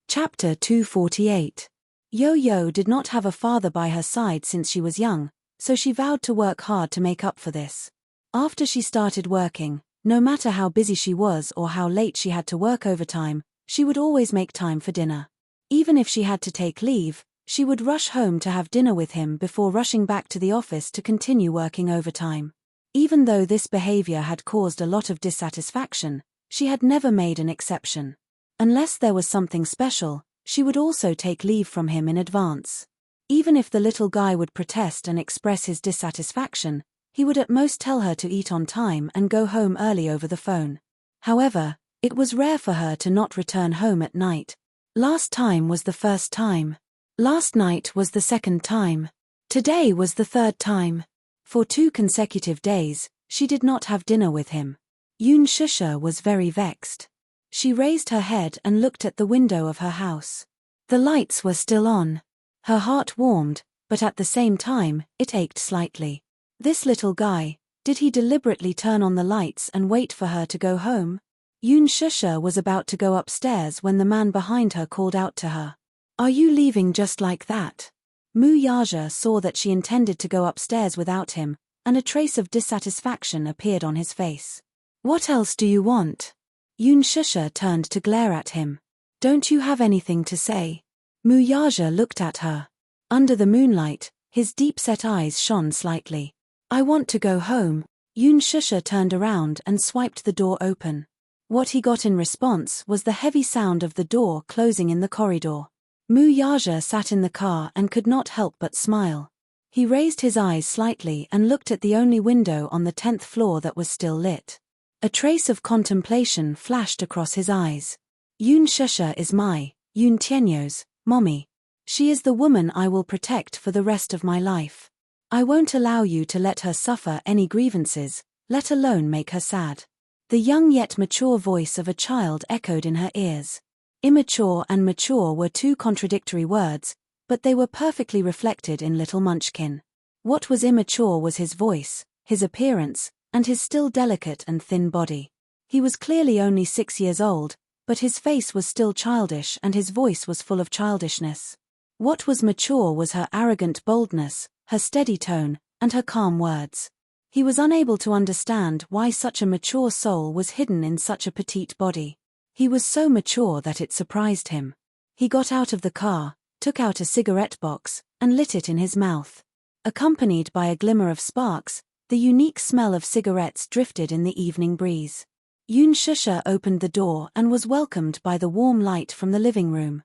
Chapter 248. Yo-Yo did not have a father by her side since she was young, so she vowed to work hard to make up for this. After she started working, no matter how busy she was or how late she had to work overtime, she would always make time for dinner. Even if she had to take leave, she would rush home to have dinner with him before rushing back to the office to continue working overtime. Even though this behavior had caused a lot of dissatisfaction, she had never made an exception. Unless there was something special, she would also take leave from him in advance. Even if the little guy would protest and express his dissatisfaction, he would at most tell her to eat on time and go home early over the phone. However, it was rare for her to not return home at night. Last time was the first time. Last night was the second time. Today was the third time. For 2 consecutive days, she did not have dinner with him. Yoon Shusha was very vexed. She raised her head and looked at the window of her house. The lights were still on. Her heart warmed, but at the same time, it ached slightly. This little guy, did he deliberately turn on the lights and wait for her to go home? Yoon Shusha was about to go upstairs when the man behind her called out to her. "Are you leaving just like that?" Mu Yaja saw that she intended to go upstairs without him, and a trace of dissatisfaction appeared on his face. "What else do you want?" Yoon Shusha turned to glare at him. "Don't you have anything to say?" Mu Yaja looked at her. Under the moonlight, his deep-set eyes shone slightly. "I want to go home." Yoon Shusha turned around and swiped the door open. What he got in response was the heavy sound of the door closing in the corridor. Mu Yaja sat in the car and could not help but smile. He raised his eyes slightly and looked at the only window on the 10th floor that was still lit. A trace of contemplation flashed across his eyes. "Yoon Shusha is Yoon Tianyo's, mommy. She is the woman I will protect for the rest of my life. I won't allow you to let her suffer any grievances, let alone make her sad." The young yet mature voice of a child echoed in her ears. Immature and mature were 2 contradictory words, but they were perfectly reflected in little Munchkin. What was immature was his voice, his appearance, and his still delicate and thin body. He was clearly only 6 years old, but his face was still childish and his voice was full of childishness. What was mature was her arrogant boldness, her steady tone, and her calm words. He was unable to understand why such a mature soul was hidden in such a petite body. He was so mature that it surprised him. He got out of the car, took out a cigarette box, and lit it in his mouth. Accompanied by a glimmer of sparks, the unique smell of cigarettes drifted in the evening breeze. Yoon Shusha opened the door and was welcomed by the warm light from the living room.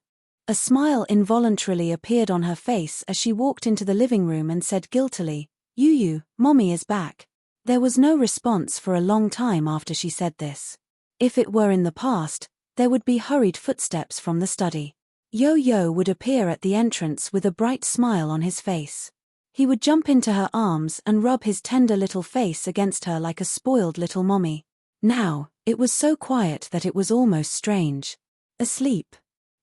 A smile involuntarily appeared on her face as she walked into the living room and said guiltily, "Yu, mommy is back." There was no response for a long time after she said this. If it were in the past, there would be hurried footsteps from the study. Yo-Yo would appear at the entrance with a bright smile on his face. He would jump into her arms and rub his tender little face against her like a spoiled little mommy. Now, it was so quiet that it was almost strange. Asleep.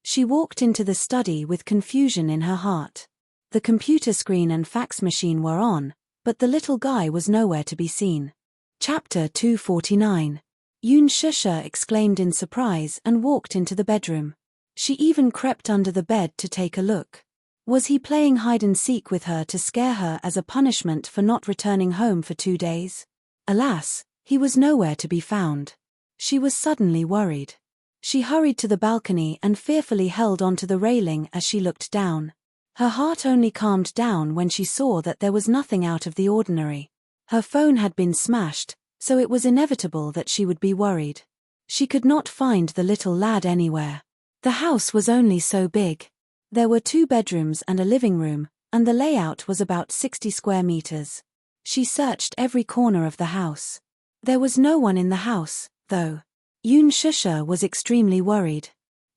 She walked into the study with confusion in her heart. The computer screen and fax machine were on, but the little guy was nowhere to be seen. Chapter 249. Yoon Shusha exclaimed in surprise and walked into the bedroom. She even crept under the bed to take a look. Was he playing hide-and-seek with her to scare her as a punishment for not returning home for 2 days? Alas, he was nowhere to be found. She was suddenly worried. She hurried to the balcony and fearfully held onto the railing as she looked down. Her heart only calmed down when she saw that there was nothing out of the ordinary. Her phone had been smashed, so it was inevitable that she would be worried. She could not find the little lad anywhere. The house was only so big. There were 2 bedrooms and a living room, and the layout was about 60 square meters. She searched every corner of the house. There was no one in the house, though. Yoon Shusha was extremely worried.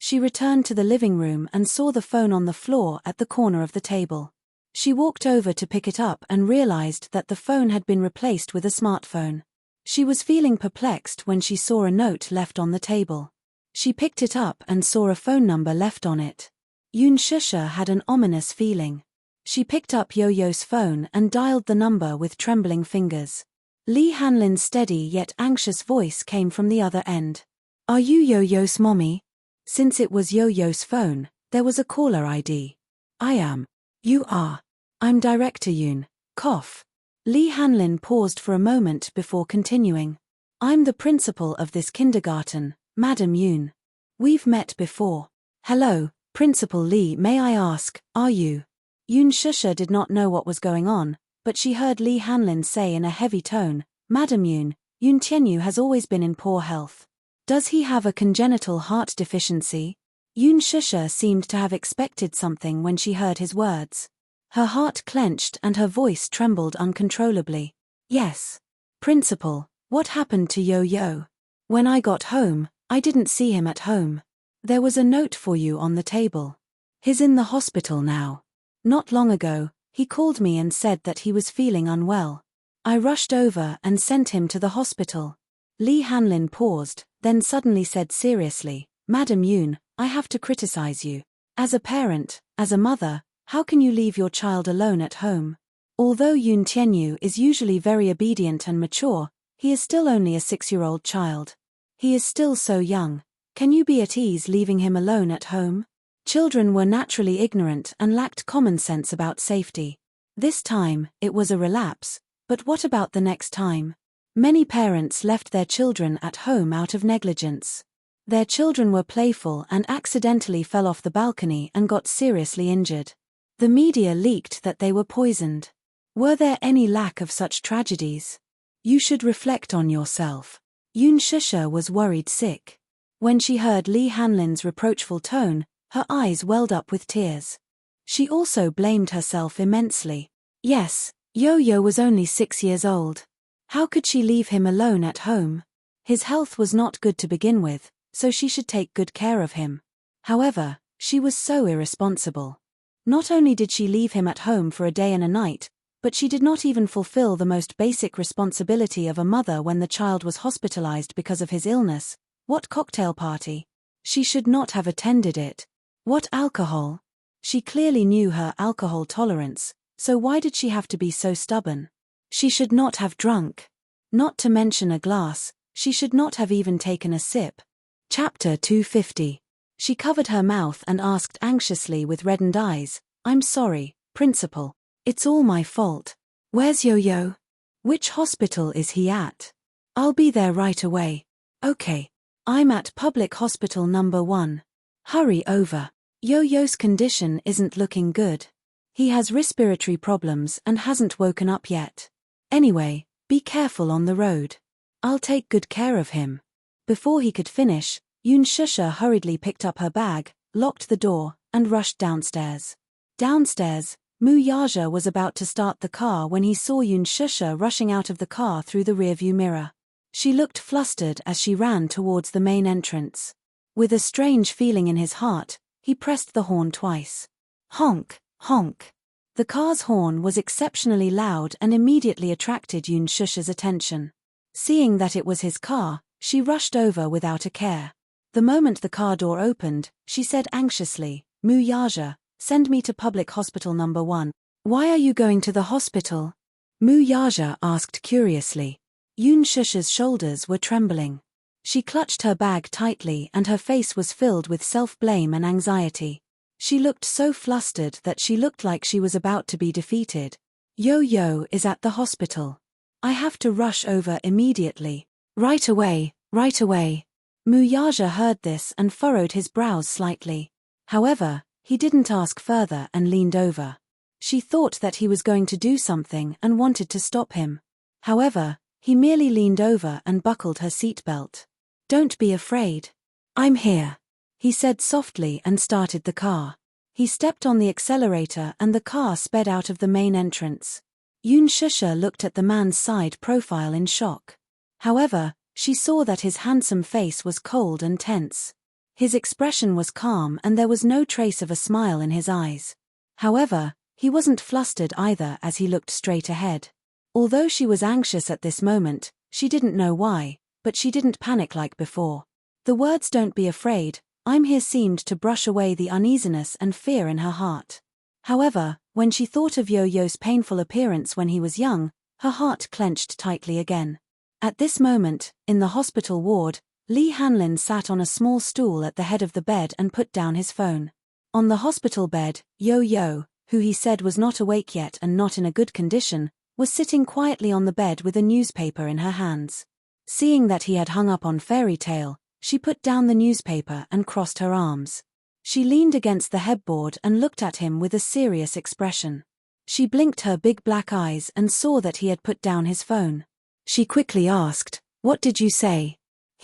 She returned to the living room and saw the phone on the floor at the corner of the table. She walked over to pick it up and realized that the phone had been replaced with a smartphone. She was feeling perplexed when she saw a note left on the table. She picked it up and saw a phone number left on it. Yoon Shusha had an ominous feeling. She picked up Yo-Yo's phone and dialed the number with trembling fingers. Lee Hanlin's steady yet anxious voice came from the other end. "Are you Yo-Yo's mommy?" Since it was Yo-Yo's phone, there was a caller ID. "I am." "You are." "I'm Director Yoon." Cough. Lee Hanlin paused for a moment before continuing. "I'm the principal of this kindergarten, Madam Yoon. We've met before." "Hello, Principal Lee, may I ask, are you?" Yoon Shusha did not know what was going on, but she heard Lee Hanlin say in a heavy tone, "Madam Yoon, Yoon Tianyu has always been in poor health. Does he have a congenital heart deficiency?" Yoon Shusha seemed to have expected something when she heard his words. Her heart clenched and her voice trembled uncontrollably. "Yes. Principal, what happened to Yo-Yo? When I got home, I didn't see him at home. There was a note for you on the table. He's in the hospital now. Not long ago, he called me and said that he was feeling unwell. I rushed over and sent him to the hospital." Lee Hanlin paused, then suddenly said seriously, "Madam Yoon, I have to criticize you. As a parent, as a mother, how can you leave your child alone at home? Although Yoon Tianyu is usually very obedient and mature, he is still only a 6-year-old child. He is still so young. Can you be at ease leaving him alone at home?" Children were naturally ignorant and lacked common sense about safety. This time, it was a relapse, but what about the next time? Many parents left their children at home out of negligence. Their children were playful and accidentally fell off the balcony and got seriously injured. The media leaked that they were poisoned. Were there any lack of such tragedies? You should reflect on yourself. Yoon Shusha was worried sick. When she heard Lee Hanlin's reproachful tone, her eyes welled up with tears. She also blamed herself immensely. Yes, Yo-Yo was only 6 years old. How could she leave him alone at home? His health was not good to begin with, so she should take good care of him. However, she was so irresponsible. Not only did she leave him at home for a day and a night, but she did not even fulfill the most basic responsibility of a mother when the child was hospitalized because of his illness. What cocktail party? She should not have attended it. What alcohol? She clearly knew her alcohol tolerance, so why did she have to be so stubborn? She should not have drunk. Not to mention a glass, she should not have even taken a sip. Chapter 250. She covered her mouth and asked anxiously with reddened eyes, "I'm sorry, Principal. It's all my fault. Where's Yo-Yo? Which hospital is he at? I'll be there right away." "Okay. I'm at Public Hospital number 1. Hurry over. Yo-Yo's condition isn't looking good. He has respiratory problems and hasn't woken up yet. Anyway, be careful on the road. I'll take good care of him." Before he could finish, Yoon Shusha hurriedly picked up her bag, locked the door, and rushed downstairs. Downstairs, Mu Yaja was about to start the car when he saw Yoon Shusha rushing out of the car through the rearview mirror. She looked flustered as she ran towards the main entrance. With a strange feeling in his heart, he pressed the horn twice. Honk, honk. The car's horn was exceptionally loud and immediately attracted Yoon Shusha's attention. Seeing that it was his car, she rushed over without a care. The moment the car door opened, she said anxiously, "Mu Yaja, send me to Public Hospital number 1. "Why are you going to the hospital?" Mu Yaja asked curiously. Yoon Shusha's shoulders were trembling. She clutched her bag tightly and her face was filled with self-blame and anxiety. She looked so flustered that she looked like she was about to be defeated. "Yo-Yo is at the hospital. I have to rush over immediately. Right away, right away." Mu Yaja heard this and furrowed his brows slightly. However, he didn't ask further and leaned over. She thought that he was going to do something and wanted to stop him. However, he merely leaned over and buckled her seatbelt. "Don't be afraid. I'm here," he said softly and started the car. He stepped on the accelerator and the car sped out of the main entrance. Yoon Shusha looked at the man's side profile in shock. However, she saw that his handsome face was cold and tense. His expression was calm and there was no trace of a smile in his eyes. However, he wasn't flustered either as he looked straight ahead. Although she was anxious at this moment, she didn't know why, but she didn't panic like before. The words "don't be afraid, I'm here" seemed to brush away the uneasiness and fear in her heart. However, when she thought of Yo-Yo's painful appearance when he was young, her heart clenched tightly again. At this moment, in the hospital ward, Lee Hanlin sat on a small stool at the head of the bed and put down his phone. On the hospital bed, Yo-Yo, who he said was not awake yet and not in a good condition, was sitting quietly on the bed with a newspaper in her hands. Seeing that he had hung up on fairy tale, she put down the newspaper and crossed her arms. She leaned against the headboard and looked at him with a serious expression. She blinked her big black eyes and saw that he had put down his phone. She quickly asked, "What did you say?"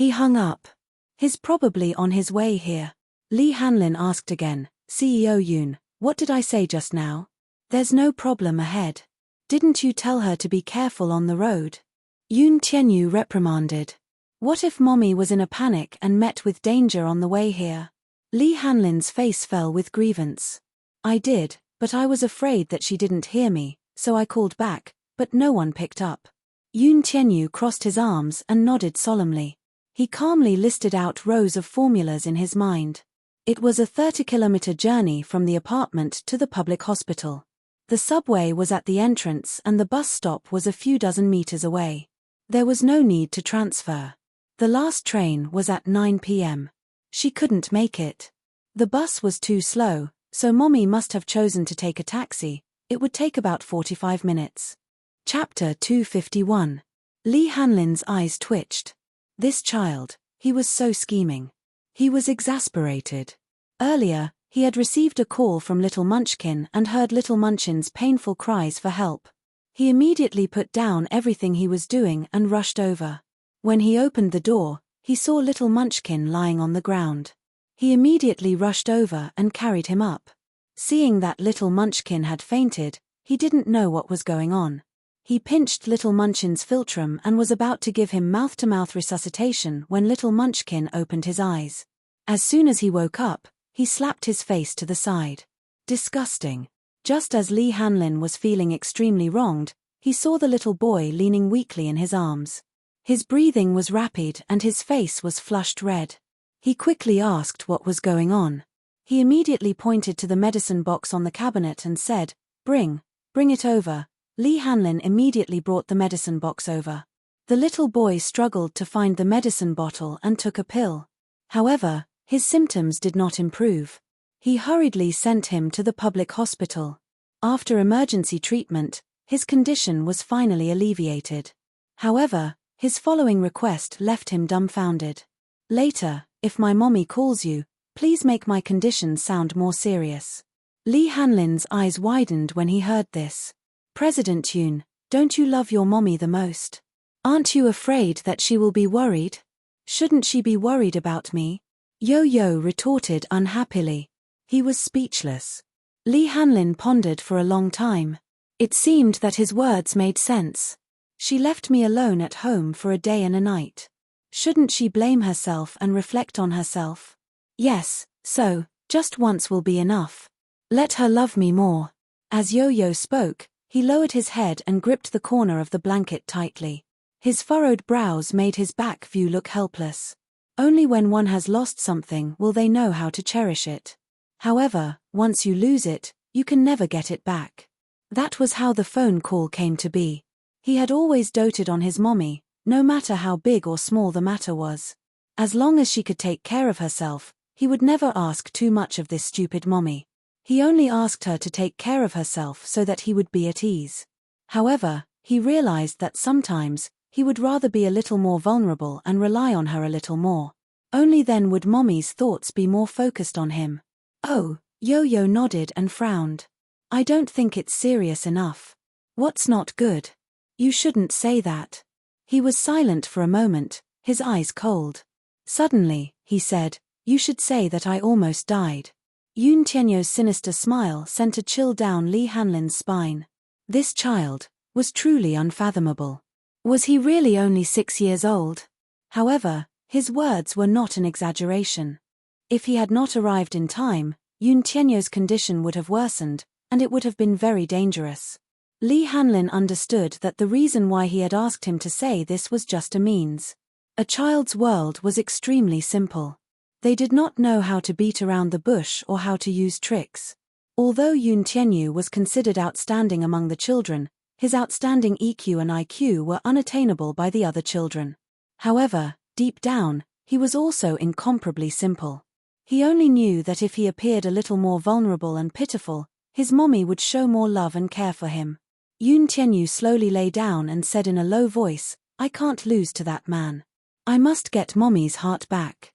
He hung up. "He's probably on his way here." Lee Hanlin asked again, "CEO Yoon, what did I say just now?" "There's no problem ahead. Didn't you tell her to be careful on the road?" Yoon Tianyu reprimanded. "What if Mommy was in a panic and met with danger on the way here?" Lee Hanlin's face fell with grievance. "I did, but I was afraid that she didn't hear me, so I called back, but no one picked up." Yoon Tianyu crossed his arms and nodded solemnly. He calmly listed out rows of formulas in his mind. It was a 30-kilometer journey from the apartment to the public hospital. The subway was at the entrance and the bus stop was a few dozen meters away. There was no need to transfer. The last train was at 9 p.m. She couldn't make it. The bus was too slow, so Mommy must have chosen to take a taxi. It would take about 45 minutes. Chapter 251. Lee Hanlin's eyes twitched. This child, he was so scheming. He was exasperated. Earlier, he had received a call from Little Munchkin and heard Little Munchin's painful cries for help. He immediately put down everything he was doing and rushed over. When he opened the door, he saw Little Munchkin lying on the ground. He immediately rushed over and carried him up. Seeing that Little Munchkin had fainted, he didn't know what was going on. He pinched Little Munchin's philtrum and was about to give him mouth-to-mouth resuscitation when Little Munchkin opened his eyes. As soon as he woke up, he slapped his face to the side. Disgusting. Just as Lee Hanlin was feeling extremely wronged, he saw the little boy leaning weakly in his arms. His breathing was rapid and his face was flushed red. He quickly asked what was going on. He immediately pointed to the medicine box on the cabinet and said, Bring it over." Lee Hanlin immediately brought the medicine box over. The little boy struggled to find the medicine bottle and took a pill. However, his symptoms did not improve. He hurriedly sent him to the public hospital. After emergency treatment, his condition was finally alleviated. However, his following request left him dumbfounded. "Later, if my mommy calls you, please make my condition sound more serious." Lee Hanlin's eyes widened when he heard this. "President Yoon, don't you love your mommy the most? Aren't you afraid that she will be worried? Shouldn't she be worried about me?" Yo-Yo retorted unhappily. He was speechless. Lee Hanlin pondered for a long time. It seemed that his words made sense. She left me alone at home for a day and a night. Shouldn't she blame herself and reflect on herself? Yes, so, just once will be enough. Let her love me more. As Yo-Yo spoke, he lowered his head and gripped the corner of the blanket tightly. His furrowed brows made his back view look helpless. Only when one has lost something will they know how to cherish it. However, once you lose it, you can never get it back. That was how the phone call came to be. He had always doted on his mommy, no matter how big or small the matter was. As long as she could take care of herself, he would never ask too much of this stupid mommy. He only asked her to take care of herself so that he would be at ease. However, he realized that sometimes, he would rather be a little more vulnerable and rely on her a little more. Only then would mommy's thoughts be more focused on him. "Oh," Yo-Yo nodded and frowned. "I don't think it's serious enough." "What's not good?" "You shouldn't say that." He was silent for a moment, his eyes cold. Suddenly, he said, "You should say that I almost died." Yoon Tianyo's sinister smile sent a chill down Lee Hanlin's spine. This child was truly unfathomable. Was he really only 6 years old? However, his words were not an exaggeration. If he had not arrived in time, Yoon Tianyo's condition would have worsened, and it would have been very dangerous. Lee Hanlin understood that the reason why he had asked him to say this was just a means. A child's world was extremely simple. They did not know how to beat around the bush or how to use tricks. Although Yoon Tianyo was considered outstanding among the children, his outstanding EQ and IQ were unattainable by the other children. However, deep down, he was also incomparably simple. He only knew that if he appeared a little more vulnerable and pitiful, his mommy would show more love and care for him. Yoon Tianyo slowly lay down and said in a low voice, "I can't lose to that man. I must get mommy's heart back."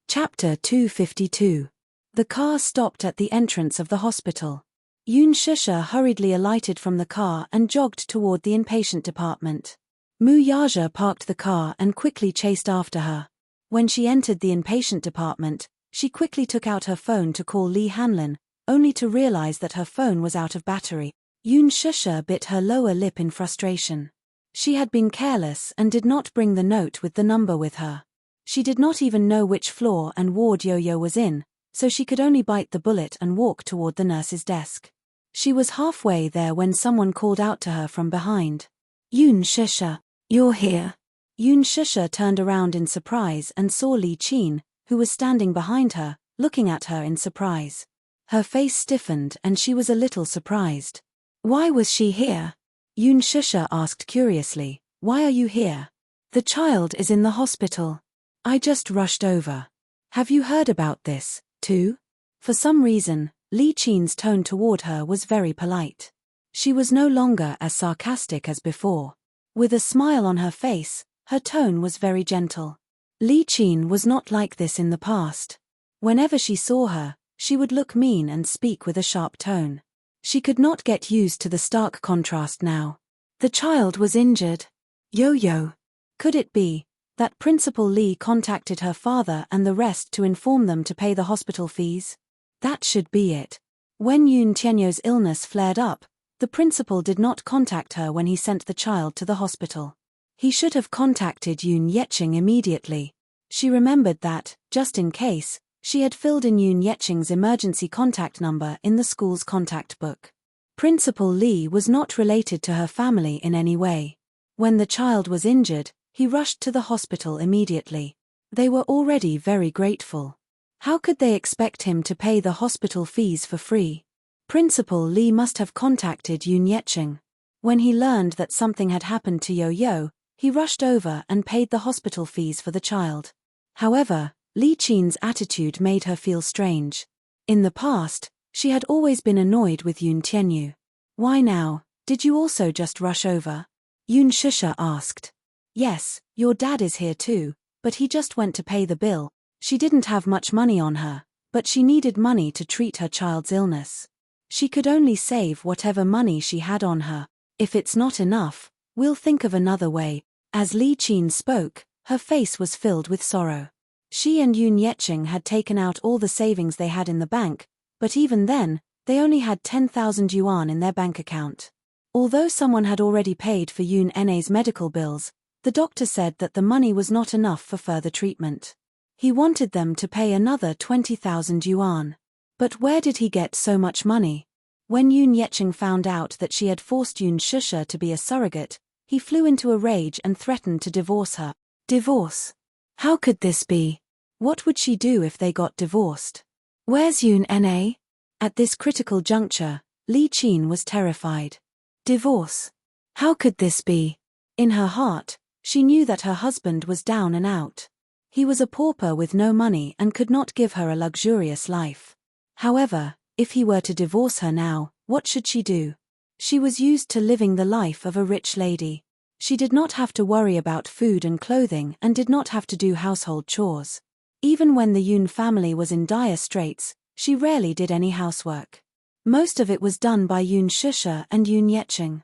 Chapter 252. The car stopped at the entrance of the hospital. Yoon Shusha hurriedly alighted from the car and jogged toward the inpatient department. Mu Yaja parked the car and quickly chased after her. When she entered the inpatient department, she quickly took out her phone to call Lee Hanlin, only to realize that her phone was out of battery. Yoon Shusha bit her lower lip in frustration. She had been careless and did not bring the note with the number with her. She did not even know which floor and ward Yo-Yo was in, so she could only bite the bullet and walk toward the nurse's desk. She was halfway there when someone called out to her from behind. "Yoon Shusha, you're here." Yoon Shusha turned around in surprise and saw Lee Chin, who was standing behind her, looking at her in surprise. Her face stiffened and she was a little surprised. "Why was she here?" Yoon Shusha asked curiously. "Why are you here?" "The child is in the hospital. I just rushed over. Have you heard about this, too?" For some reason, Lee Chin's tone toward her was very polite. She was no longer as sarcastic as before. With a smile on her face, her tone was very gentle. Lee Chin was not like this in the past. Whenever she saw her, she would look mean and speak with a sharp tone. She could not get used to the stark contrast now. The child was injured. Yo-Yo. Could it be that Principal Lee contacted her father and the rest to inform them to pay the hospital fees? That should be it. When Yoon Tianyo's illness flared up, the principal did not contact her when he sent the child to the hospital. He should have contacted Yoon Yeching immediately. She remembered that, just in case, she had filled in Yoon Yeching's emergency contact number in the school's contact book. Principal Lee was not related to her family in any way. When the child was injured, he rushed to the hospital immediately. They were already very grateful. How could they expect him to pay the hospital fees for free? Principal Lee must have contacted Yoon Yeching. When he learned that something had happened to Yo-Yo, he rushed over and paid the hospital fees for the child. However, Lee Chin's attitude made her feel strange. In the past, she had always been annoyed with Yoon Tianyo. "Why now, did you also just rush over?" Yoon Shusha asked. "Yes, your dad is here too, but he just went to pay the bill." She didn't have much money on her, but she needed money to treat her child's illness. She could only save whatever money she had on her. "If it's not enough, we'll think of another way." As Lee Chin spoke, her face was filled with sorrow. She and Yoon Yeching had taken out all the savings they had in the bank, but even then, they only had 10,000 yuan in their bank account. Although someone had already paid for Yoon Na's medical bills, the doctor said that the money was not enough for further treatment. He wanted them to pay another 20,000 yuan. But where did he get so much money? When Yoon Yeching found out that she had forced Yoon Shusha to be a surrogate, he flew into a rage and threatened to divorce her. Divorce? How could this be? What would she do if they got divorced? Where's Yoon Na? At this critical juncture, Lee Chin was terrified. Divorce? How could this be? In her heart, she knew that her husband was down and out. He was a pauper with no money and could not give her a luxurious life. However, if he were to divorce her now, what should she do? She was used to living the life of a rich lady. She did not have to worry about food and clothing and did not have to do household chores. Even when the Yoon family was in dire straits, she rarely did any housework. Most of it was done by Yoon Shusha and Yoon Yeching.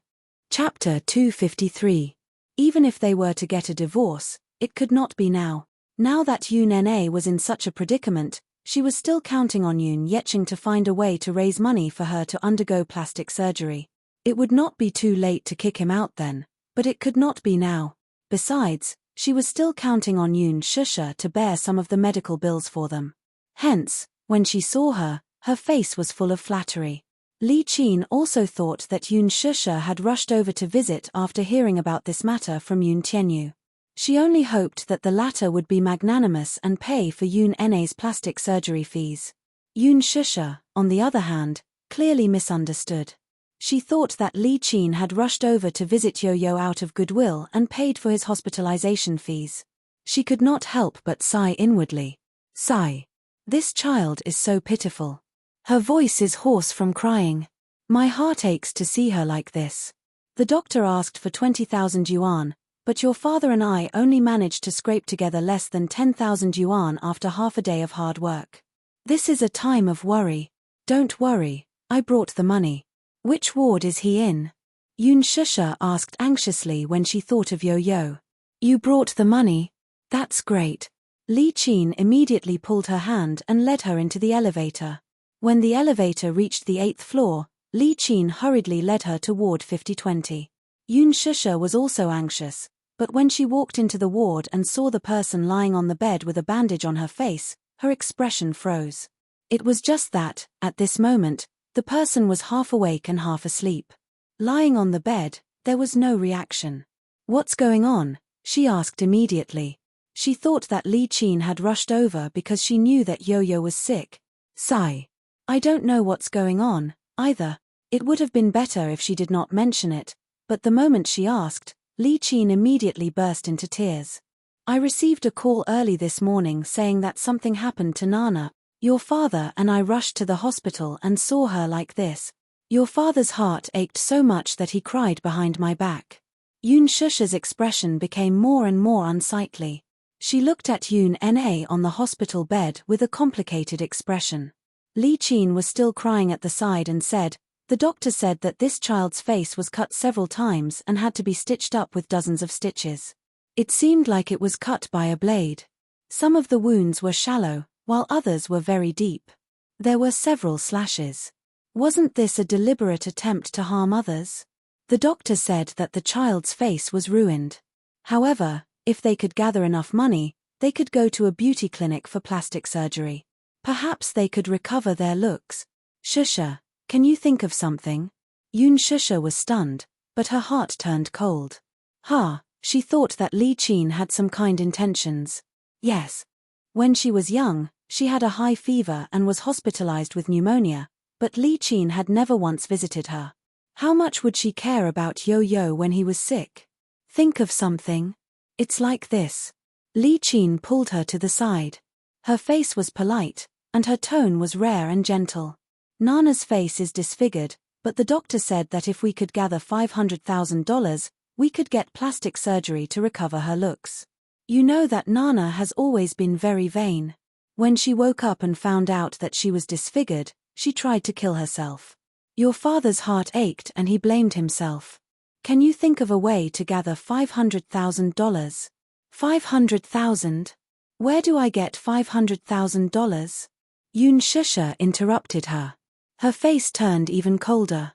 Chapter 253. Even if they were to get a divorce, it could not be now. Now that Yoon Na was in such a predicament, she was still counting on Yoon Yeching to find a way to raise money for her to undergo plastic surgery. It would not be too late to kick him out then, but it could not be now. Besides, she was still counting on Yoon Shusha to bear some of the medical bills for them. Hence, when she saw her, her face was full of flattery. Li Qin also thought that Yun Shusha had rushed over to visit after hearing about this matter from Yun Tianyu. She only hoped that the latter would be magnanimous and pay for Yun Na's plastic surgery fees. Yun Shusha, on the other hand, clearly misunderstood. She thought that Li Qin had rushed over to visit Yo-Yo out of goodwill and paid for his hospitalization fees. She could not help but sigh inwardly. Sigh. This child is so pitiful. Her voice is hoarse from crying. My heart aches to see her like this. The doctor asked for 20,000 yuan, but your father and I only managed to scrape together less than 10,000 yuan after half a day of hard work. This is a time of worry. Don't worry, I brought the money. Which ward is he in? Yun Shusha asked anxiously when she thought of Yo-Yo. You brought the money? That's great. Li Qin immediately pulled her hand and led her into the elevator. When the elevator reached the 8th floor, Li Qin hurriedly led her to ward 5020. Yun Shusha was also anxious, but when she walked into the ward and saw the person lying on the bed with a bandage on her face, her expression froze. It was just that, at this moment, the person was half awake and half asleep. Lying on the bed, there was no reaction. What's going on? She asked immediately. She thought that Li Qin had rushed over because she knew that Yo-Yo was sick. Sigh. I don't know what's going on, either. It would have been better if she did not mention it, but the moment she asked, Li Qin immediately burst into tears. I received a call early this morning saying that something happened to Nana. Your father and I rushed to the hospital and saw her like this. Your father's heart ached so much that he cried behind my back. Yun Shusha's expression became more and more unsightly. She looked at Yun Na on the hospital bed with a complicated expression. Li Qin was still crying at the side and said, the doctor said that this child's face was cut several times and had to be stitched up with dozens of stitches. It seemed like it was cut by a blade. Some of the wounds were shallow, while others were very deep. There were several slashes. Wasn't this a deliberate attempt to harm others? The doctor said that the child's face was ruined. However, if they could gather enough money, they could go to a beauty clinic for plastic surgery. Perhaps they could recover their looks. Shusha, can you think of something? Yun Shusha was stunned, but her heart turned cold. She thought that Li Qin had some kind intentions. Yes. When she was young, she had a high fever and was hospitalized with pneumonia, but Li Qin had never once visited her. How much would she care about Yo-Yo when he was sick? Think of something. It's like this. Li Qin pulled her to the side. Her face was polite, and her tone was rare and gentle. Nana's face is disfigured, but the doctor said that if we could gather $500,000, we could get plastic surgery to recover her looks. You know that Nana has always been very vain. When she woke up and found out that she was disfigured, she tried to kill herself. Your father's heart ached and he blamed himself. Can you think of a way to gather $500,000? 500,000? Where do I get $500,000? Yun Shusha interrupted her. Her face turned even colder.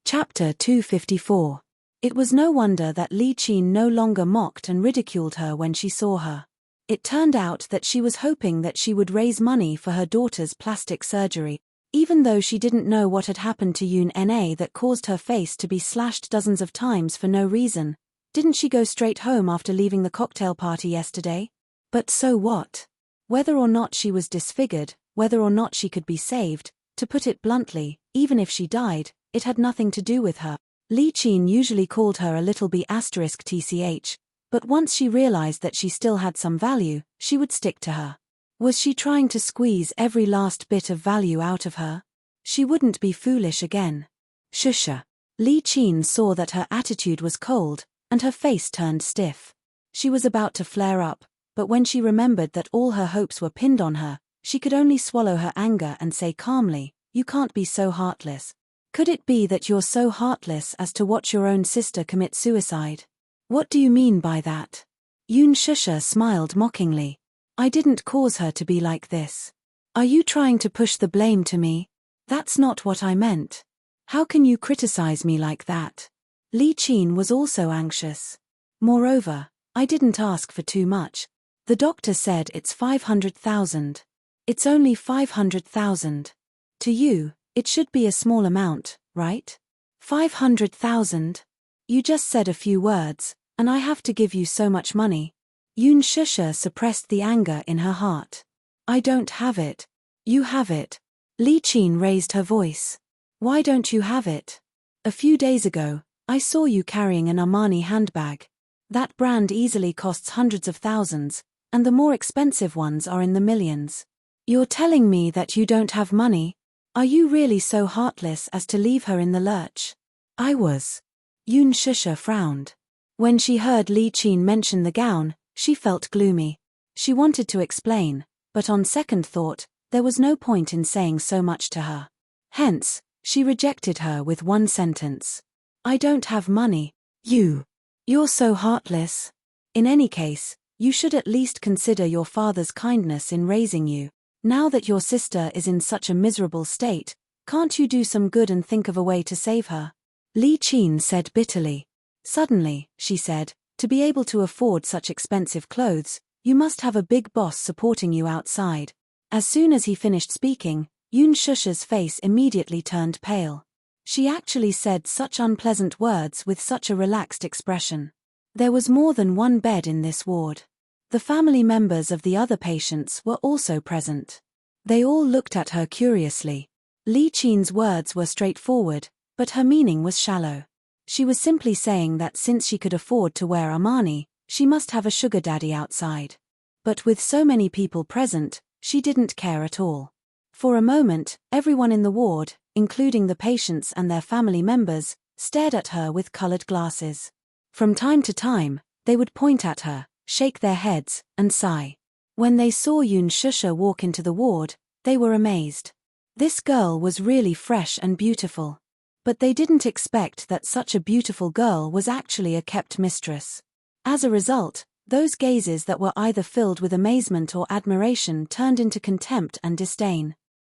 Chapter 254. It was no wonder that Li Qin no longer mocked and ridiculed her when she saw her. It turned out that she was hoping that she would raise money for her daughter's plastic surgery, even though she didn't know what had happened to Yun Na that caused her face to be slashed dozens of times for no reason. Didn't she go straight home after leaving the cocktail party yesterday? But so what? Whether or not she was disfigured, whether or not she could be saved, to put it bluntly, even if she died, it had nothing to do with her. Li Qin usually called her a little b*tch, but once she realized that she still had some value, she would stick to her. Was she trying to squeeze every last bit of value out of her? She wouldn't be foolish again. Shusha. Li Qin saw that her attitude was cold, and her face turned stiff. She was about to flare up, but when she remembered that all her hopes were pinned on her, she could only swallow her anger and say calmly, "You can't be so heartless. Could it be that you're so heartless as to watch your own sister commit suicide?" "What do you mean by that?" Yun Shusha smiled mockingly. "I didn't cause her to be like this. Are you trying to push the blame to me? That's not what I meant. How can you criticize me like that?" Li Qin was also anxious. "Moreover, I didn't ask for too much. The doctor said it's 500,000. It's only 500,000. To you, it should be a small amount, right? 500,000? You just said a few words, and I have to give you so much money. Yoon Shusha suppressed the anger in her heart. I don't have it. You have it. Li Qin raised her voice. Why don't you have it? A few days ago, I saw you carrying an Armani handbag. That brand easily costs hundreds of thousands, and the more expensive ones are in the millions. You're telling me that you don't have money? Are you really so heartless as to leave her in the lurch? I was. Yoon Shusha frowned. When she heard Li Qin mention the gown, she felt gloomy. She wanted to explain, but on second thought, there was no point in saying so much to her. Hence, she rejected her with one sentence. I don't have money. You're so heartless. In any case, you should at least consider your father's kindness in raising you. Now that your sister is in such a miserable state, can't you do some good and think of a way to save her? Li Qin said bitterly. Suddenly, she said, to be able to afford such expensive clothes, you must have a big boss supporting you outside. As soon as he finished speaking, Yoon Shusha's face immediately turned pale. She actually said such unpleasant words with such a relaxed expression. There was more than one bed in this ward. The family members of the other patients were also present. They all looked at her curiously. Li Qin's words were straightforward, but her meaning was shallow. She was simply saying that since she could afford to wear Armani, she must have a sugar daddy outside. But with so many people present, she didn't care at all. For a moment, everyone in the ward, including the patients and their family members, stared at her with colored glasses. From time to time, they would point at her, shake their heads, and sigh. When they saw Yoon Shusha walk into the ward, they were amazed. This girl was really fresh and beautiful. But they didn't expect that such a beautiful girl was actually a kept mistress. As a result, those gazes that were either filled with amazement or admiration turned into contempt and disdain.